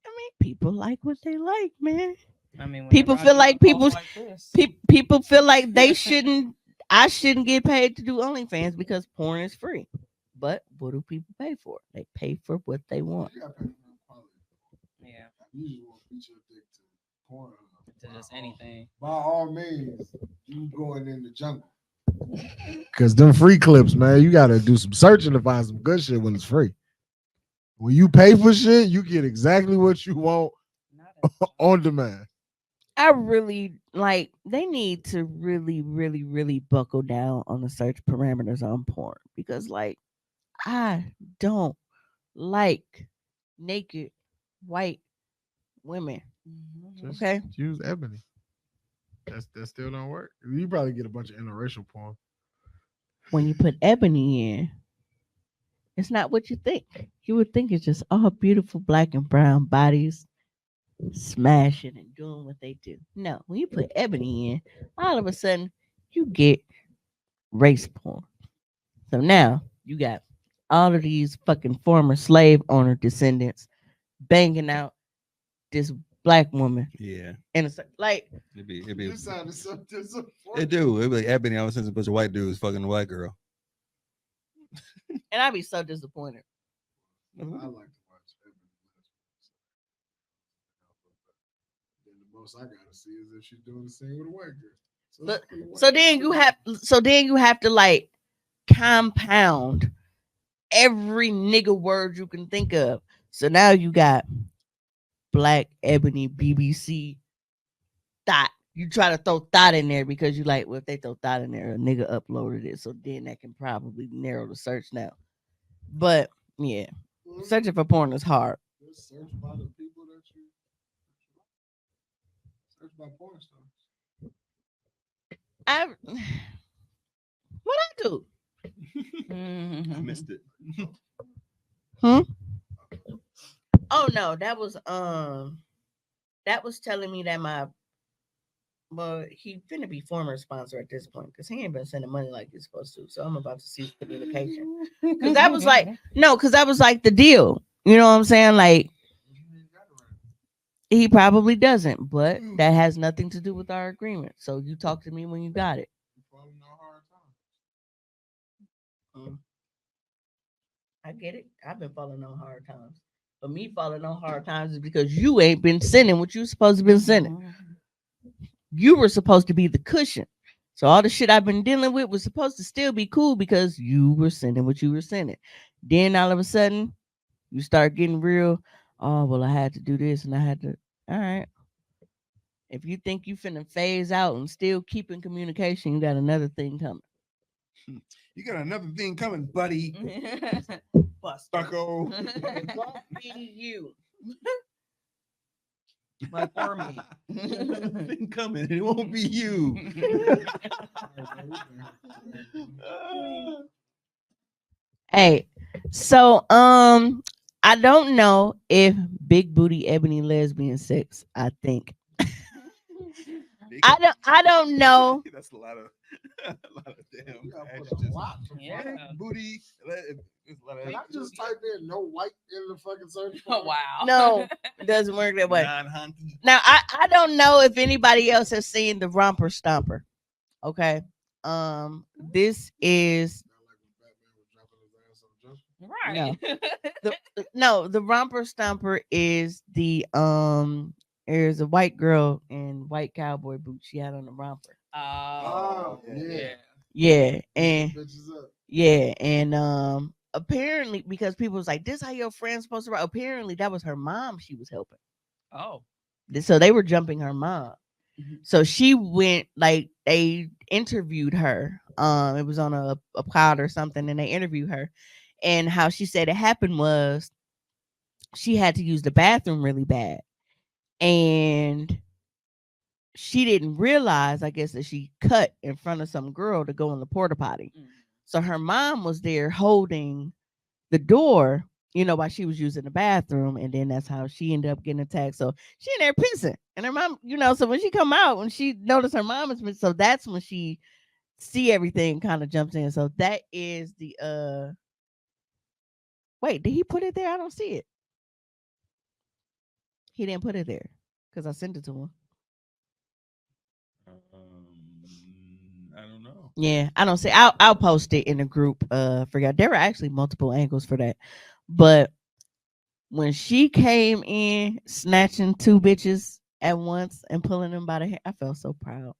I mean, people like what they like, man. I mean, People feel like people this. people feel like they shouldn't. I shouldn't get paid to do OnlyFans because porn is free. But what do people pay for? They pay for what they want. Yeah. To just anything. By all means, you going in the jungle. Cause them free clips, man, you gotta do some searching to find some good shit when it's free. When you pay for shit, you get exactly what you want on demand. I really like. They need to really, really, really buckle down on the search parameters on porn because, like, I don't like naked white women. Just Okay, use ebony. That still don't work. You probably get a bunch of interracial porn. when you put ebony in, it's not what you think. You would think it's just all beautiful black and brown bodies smashing and doing what they do. No, when you put ebony in, all of a sudden you get race porn. So now you got all of these fucking former slave owner descendants banging out this black woman. Yeah. And it's like It'd be You sounded so disappointed. it do. It'd be like Ebony. I was since a bunch of white dudes fucking a white girl. and I'd be so disappointed. I like to watch ebony. Then the most I gotta see is if she's doing the same with a white girl. So then you have to like compound every nigga word you can think of. So now you got black ebony BBC thought. You try to throw thought in there because you like, well, if they throw thought in there, a nigga uploaded it. So then that can probably narrow the search now. But yeah, searching for porn is hard. Just search by the people that you search by porn stars. What I do? I missed it. Oh no, that was telling me that he finna be former sponsor at this point because he ain't been sending money like he's supposed to. So I'm about to cease communication. Because that was like the deal. You know what I'm saying? Like He probably doesn't, but that has nothing to do with our agreement. So you talk to me when you got it. I get it. I've been falling on hard times. But me falling on hard times is because you ain't been sending what you supposed to been sending. You were supposed to be the cushion. So all the shit I've been dealing with was supposed to still be cool because you were sending what you were sending. Then all of a sudden, you start getting real. Oh, well, I had to do this and I had to. All right. If you think you finna phase out and still keep in communication, you got another thing coming. You got another thing coming, buddy. Bucko. It won't be you. Like for me. Another thing coming. It won't be you. Hey, so I don't know if big booty ebony lesbian sex. I think I don't know. That's a lot of damn adjectives. Yeah. Booty. Can I just type in no white in the fucking search Oh, bar? wow. No, it doesn't work that way. Non-hunky. Now I don't know if anybody else has seen the Romper Stomper. Okay. This is Right. the Romper Stomper is there's a white girl in white cowboy boots she had on the romper. Oh, yeah. Yeah, and Bitches up. yeah, and apparently because people was like, this how your friend's supposed to ride. Apparently that was her mom she was helping. Oh. So they were jumping her mom. Mhm. So she went, like, they interviewed her. It was on a pod or something, and they interviewed her. And how she said it happened was she had to use the bathroom really bad. And she didn't realize, I guess, that she cut in front of some girl to go in the porta potty. So her mom was there holding the door, while she was using the bathroom, and then that's how she ended up getting attacked. So she in there pissing, and her mom, so when she come out, when she noticed her mom has been, so that's when she see everything, kind of jumps in. So that is the wait, did he put it there? I don't see it. He didn't put it there because I sent it to him. I don't know. Yeah, I don't see. I'll post it in the group. Forgot there were actually multiple angles for that, but when she came in snatching two bitches at once and pulling them by the hair, I felt so proud.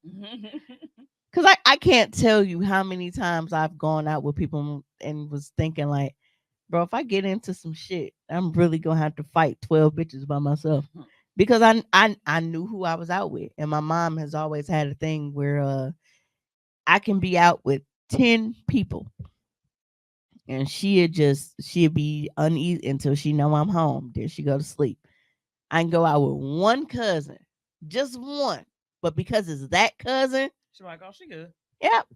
Cause I can't tell you how many times I've gone out with people and was thinking like, bro, if I get into some shit, I'm really gonna have to fight 12 bitches by myself. Because I knew who I was out with. And my mom has always had a thing where I can be out with 10 people. And she'd be uneasy until she know I'm home. Then she go to sleep. I can go out with one cousin, just one. But because it's that cousin, She's like, oh, she good. yep.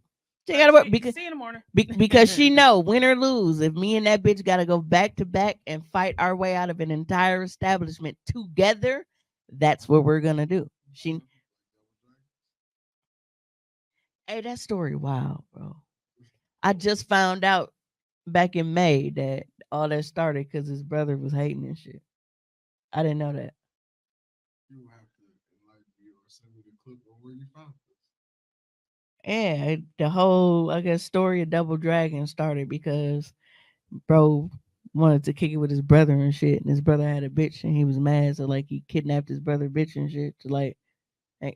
She gotta work because See you in the morning. because she know, win or lose, if me and that bitch gotta go back to back and fight our way out of an entire establishment together, that's what we're gonna do. Hey, that story, wow, bro. I just found out back in May that all that started because his brother was hating and shit. I didn't know that. You have to enlighten me or send me the clip of where you found this. Yeah, the whole, I guess, story of Double Dragon started because bro wanted to kick it with his brother and shit, and his brother had a bitch and he was mad, so like he kidnapped his brother bitch and shit. To like I'm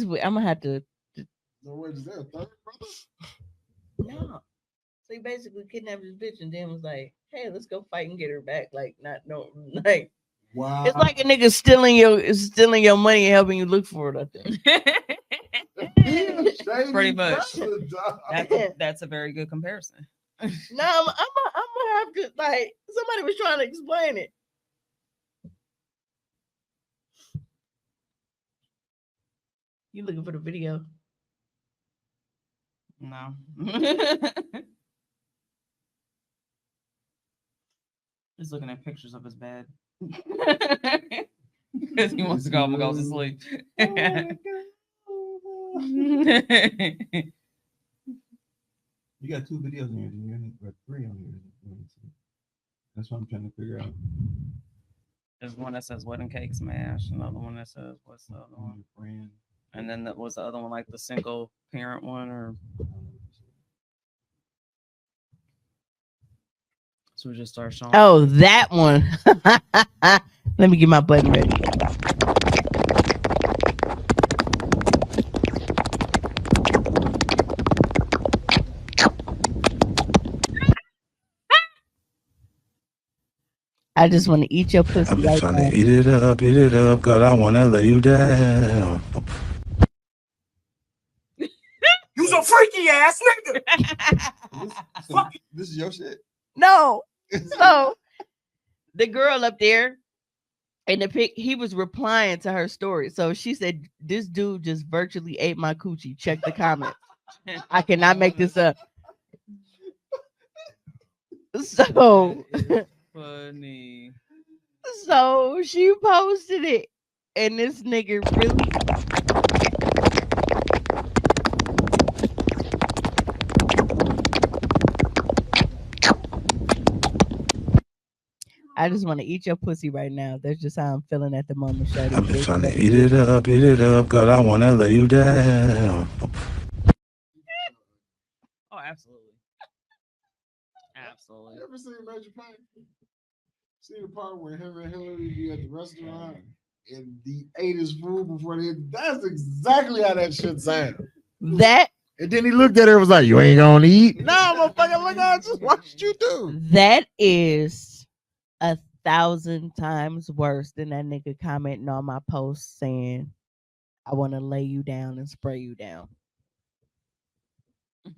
gonna have to. No, wait, is there a third brother? No. So he basically kidnapped his bitch and then was like, hey, let's go fight and get her back. Like, not no like, wow. It's like a nigga stealing your money and helping you look for it, I think. Pretty much. That's a very good comparison. No, I'm gonna have to, like, somebody was trying to explain it. You looking for the video? No. He's looking at pictures of his bed. Because he wants to go home and go to sleep. You got 2 videos in here, or 3 on here. That's what I'm trying to figure out. There's one that says wedding cake smash. Another one that says what's the other one? Friend. And then that was the other one, like the single parent one, or so we just start showing. Oh, that one. Let me get my button ready. I just want to eat your pussy. I'm Right trying now. to eat it up, cause I wanna lay you down. You's a freaky ass nigga. This is your shit. No. So the girl up there in the pic, he was replying to her story. So she said, "This dude just virtually ate my coochie. Check the comments. I cannot make this up." So, Funny. so she posted it, and this nigga really. I just want to eat your pussy right now. That's just how I'm feeling at the moment, Shady. I'm just trying to eat it up, cause I wanna lay you down. Oh, absolutely. Absolutely. You ever seen Major Pain? See the part where him and Hillary be at the restaurant and he ate his food before they. That's exactly how that shit sounds. That. And then he looked at her and was like, "You ain't gonna eat?" No, motherfucker, look at just watched you do. That is 1,000 times worse than that nigga commenting on my post saying, "I want to lay you down and spray you down." He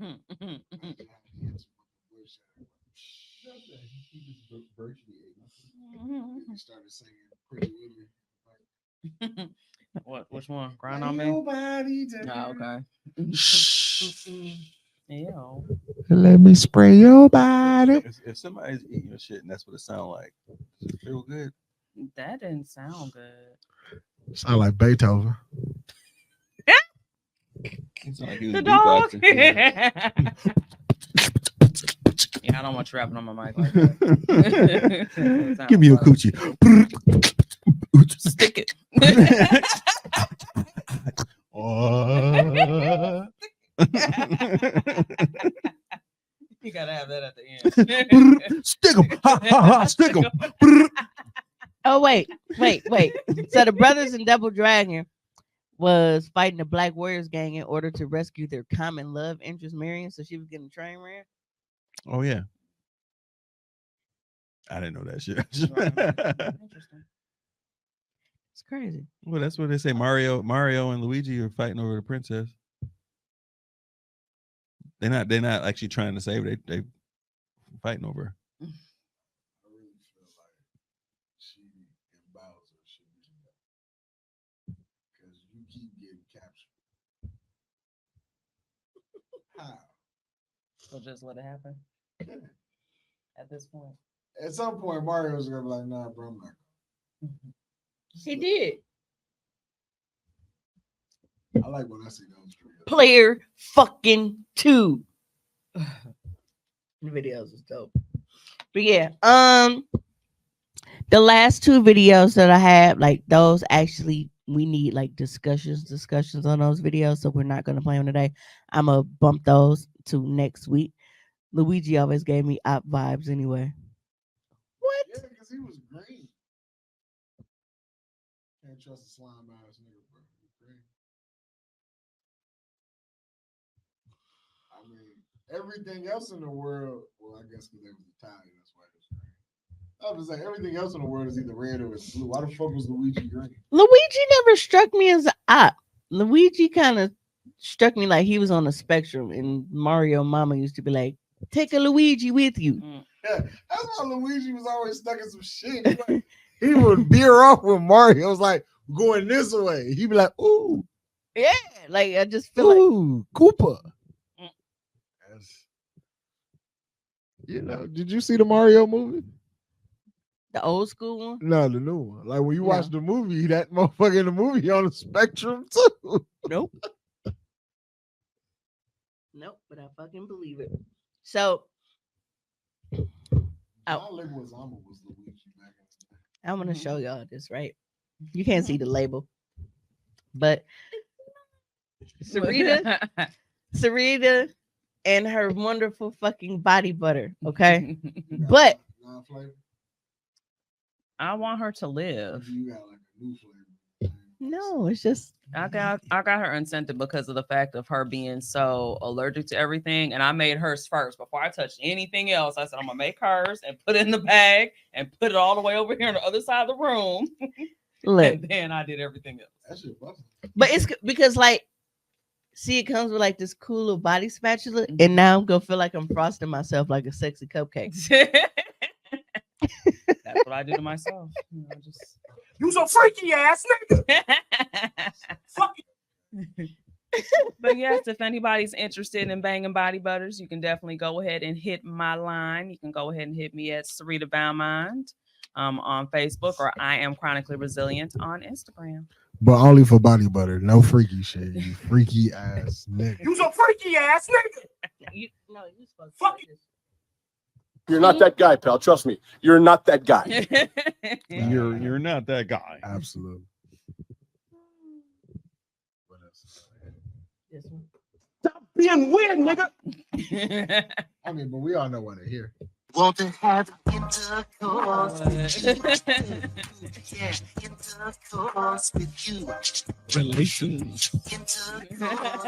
started singing Pretty Women. What? Which one? Grind on me. Nobody Oh, okay. Ew. Let me spray your body. If somebody's eating your shit and that's what it sounds like, does it feel good? That didn't sound good. Sound like Beethoven. It sound like he was The dog. beatboxing. Yeah, I don't want you rapping on my mic like that. Give me your coochie. Stick it. You gotta have that at the end. Stick him. Ha, ha, ha, stick him. Oh, wait. So the brothers in Double Dragon was fighting the Black Warriors gang in order to rescue their common love interest, Marion. So she was getting train ran. Oh, yeah. I didn't know that shit. Interesting. It's crazy. Well, that's what they say. Mario and Luigi are fighting over the princess. They're not actually trying to save her. They fighting over her. I really feel like she and Bowser should be together. Because you keep getting captured. How? So just let it happen. At this point. At some point, Mario's gonna be like, "Nah, bro, I'm not." He did. I like when I see those videos. Player fucking 2. The videos is dope. But yeah, the last 2 videos that I have, like those actually we need like discussions on those videos, so we're not gonna play them today. I'm gonna bump those to next week. Luigi always gave me op vibes anyway. What? Yeah, because he was green. Can't trust a slime ass nigga, bro. He's green. I mean, everything else in the world, well, I guess because they was Italian, that's why it was green. I was saying everything else in the world is either red or it's blue. Why the fuck was Luigi green? Luigi never struck me as an op. Luigi kind of struck me like he was on the spectrum, and Mario Mama used to be like, "Take a Luigi with you." Yeah, that's why Luigi was always stuck in some shit. He would veer off with Mario. It was like going this way. He'd be like, "Ooh, Yeah, like I just feel like ooh, Koopa." You know, did you see the Mario movie? the old school one. No, the new one. Like when you No. watch the movie, that motherfucker in the movie on the spectrum too. Nope. Nope, but I fucking believe it. So, John Leguizamo was Luigi back in the day. I'm gonna show y'all this, right? You can't see the label, but Sarita and her wonderful fucking body butter, okay? But I want her to live. You got like a new flavor. no, it's just I got her unscented because of the fact of her being so allergic to everything, and I made hers first before I touched anything else. I said I'm gonna make hers and put it in the bag and put it all the way over here on the other side of the room. look. And then I did everything else. That shit busting. But it's because like, see, it comes with like this cool little body spatula, and now I'm gonna feel like I'm frosting myself like a sexy cupcake. That's what I do to myself. You know, just You some freaky ass nigga. Fuck you. But yes, if anybody's interested in banging body butters, you can definitely go ahead and hit my line. You can go ahead and hit me at Sarita Boundmind on Facebook, or I Am Chronically Resilient on Instagram. But only for body butter, no freaky shit. You freaky ass nigga. You some freaky ass nigga. You supposed to Fuck you. You're not that guy, pal. Trust me. You're not that guy. You're not that guy. Absolutely. This one. Stop being weird, nigga. I mean, but we all know what to hear. Want to have intercourse with you. Yeah, intercourse with you. Relations. Intercourse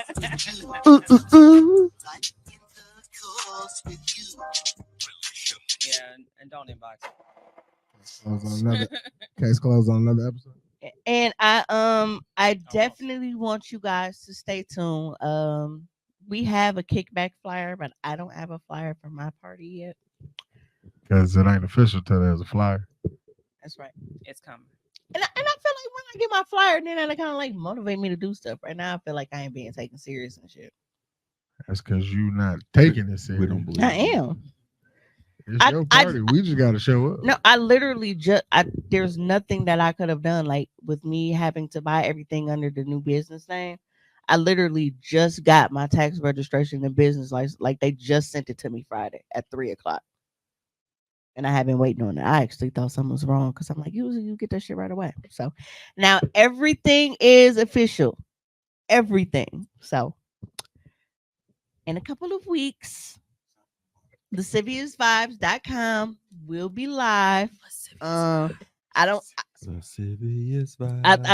with you. Like intercourse with you. Yeah, and don't inbox. Case closed on another episode. And I definitely want you guys to stay tuned. We have a kickback flyer, but I don't have a flyer for my party yet. Because it ain't official till there's a flyer. That's right. It's coming. And I feel like when I get my flyer, then that kind of like motivate me to do stuff. Right now, I feel like I ain't being taken serious and shit. That's because you not taking it serious. We don't believe I you. am. It's your party. We just got to show up. No, I literally there's nothing that I could have done, like with me having to buy everything under the new business name. I literally just got my tax registration and business license. Like they just sent it to me Friday at 3:00. And I have been waiting on it. I actually thought something was wrong because I'm like, you get that shit right away. So now everything is official. Everything. So in a couple of weeks, lasciviousvibes.com will be live. I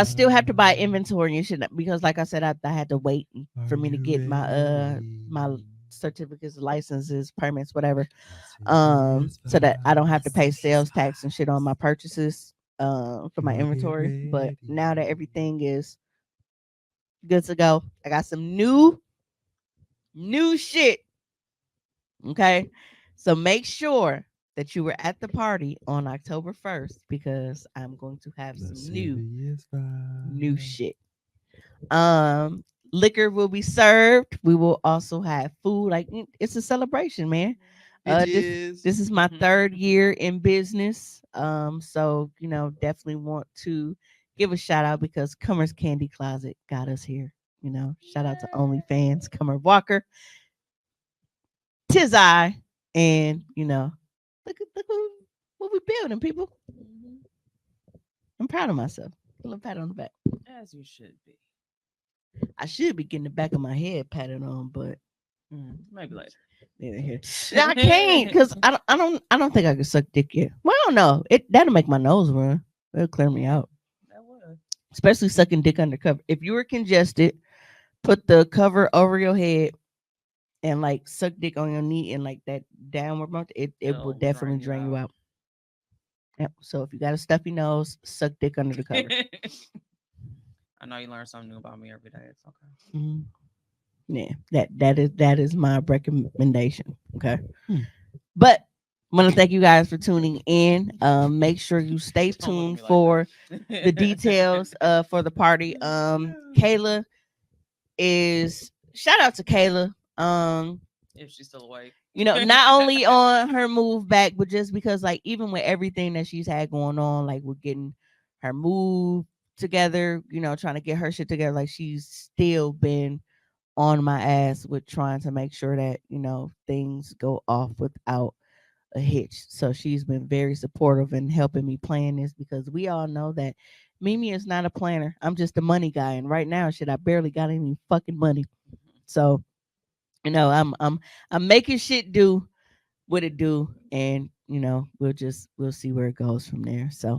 still have to buy inventory and shit because, like I said, I had to wait for me to get my my certificates, licenses, permits, whatever, so that I don't have to pay sales tax and shit on my purchases for my inventory. But now that everything is good to go, I got some new shit. Okay, so make sure that you were at the party on October 1st because I'm going to have some new shit. Liquor will be served. We will also have food. Like it's a celebration, man. This is my third year in business. So definitely want to give a shout out because Cummer's Candy Closet got us here. Shout out to OnlyFans, Cummer Walker. Tis I, and look what we building, people. I'm proud of myself. A little pat on the back. As you should be. I should be getting the back of my head patted on, but maybe later. Here. I can't because I don't think I can suck dick yet. Well, I don't know. That'll make my nose run. It'll clear me out. That would. Especially sucking dick undercover. If you were congested, put the cover over your head and like suck dick on your knee and like that downward motion, it will definitely drain you out. Yep. So if you got a stuffy nose, suck dick under the cover. I know you learn something new about me every day. It's okay. Mm-hmm. Yeah, that is my recommendation. Okay. But I want to thank you guys for tuning in. Make sure you stay tuned for the details for the party. Kayla is shout out to Kayla. If she's still awake. Not only on her move back, but just because like even with everything that she's had going on, like we're getting her move together, trying to get her shit together, like she's still been on my ass with trying to make sure that things go off without a hitch. So she's been very supportive and helping me plan this, because we all know that Mimi is not a planner. I'm just a money guy, and right now, shit, I barely got any fucking money. So, I'm making shit do what it do, and we'll see where it goes from there. So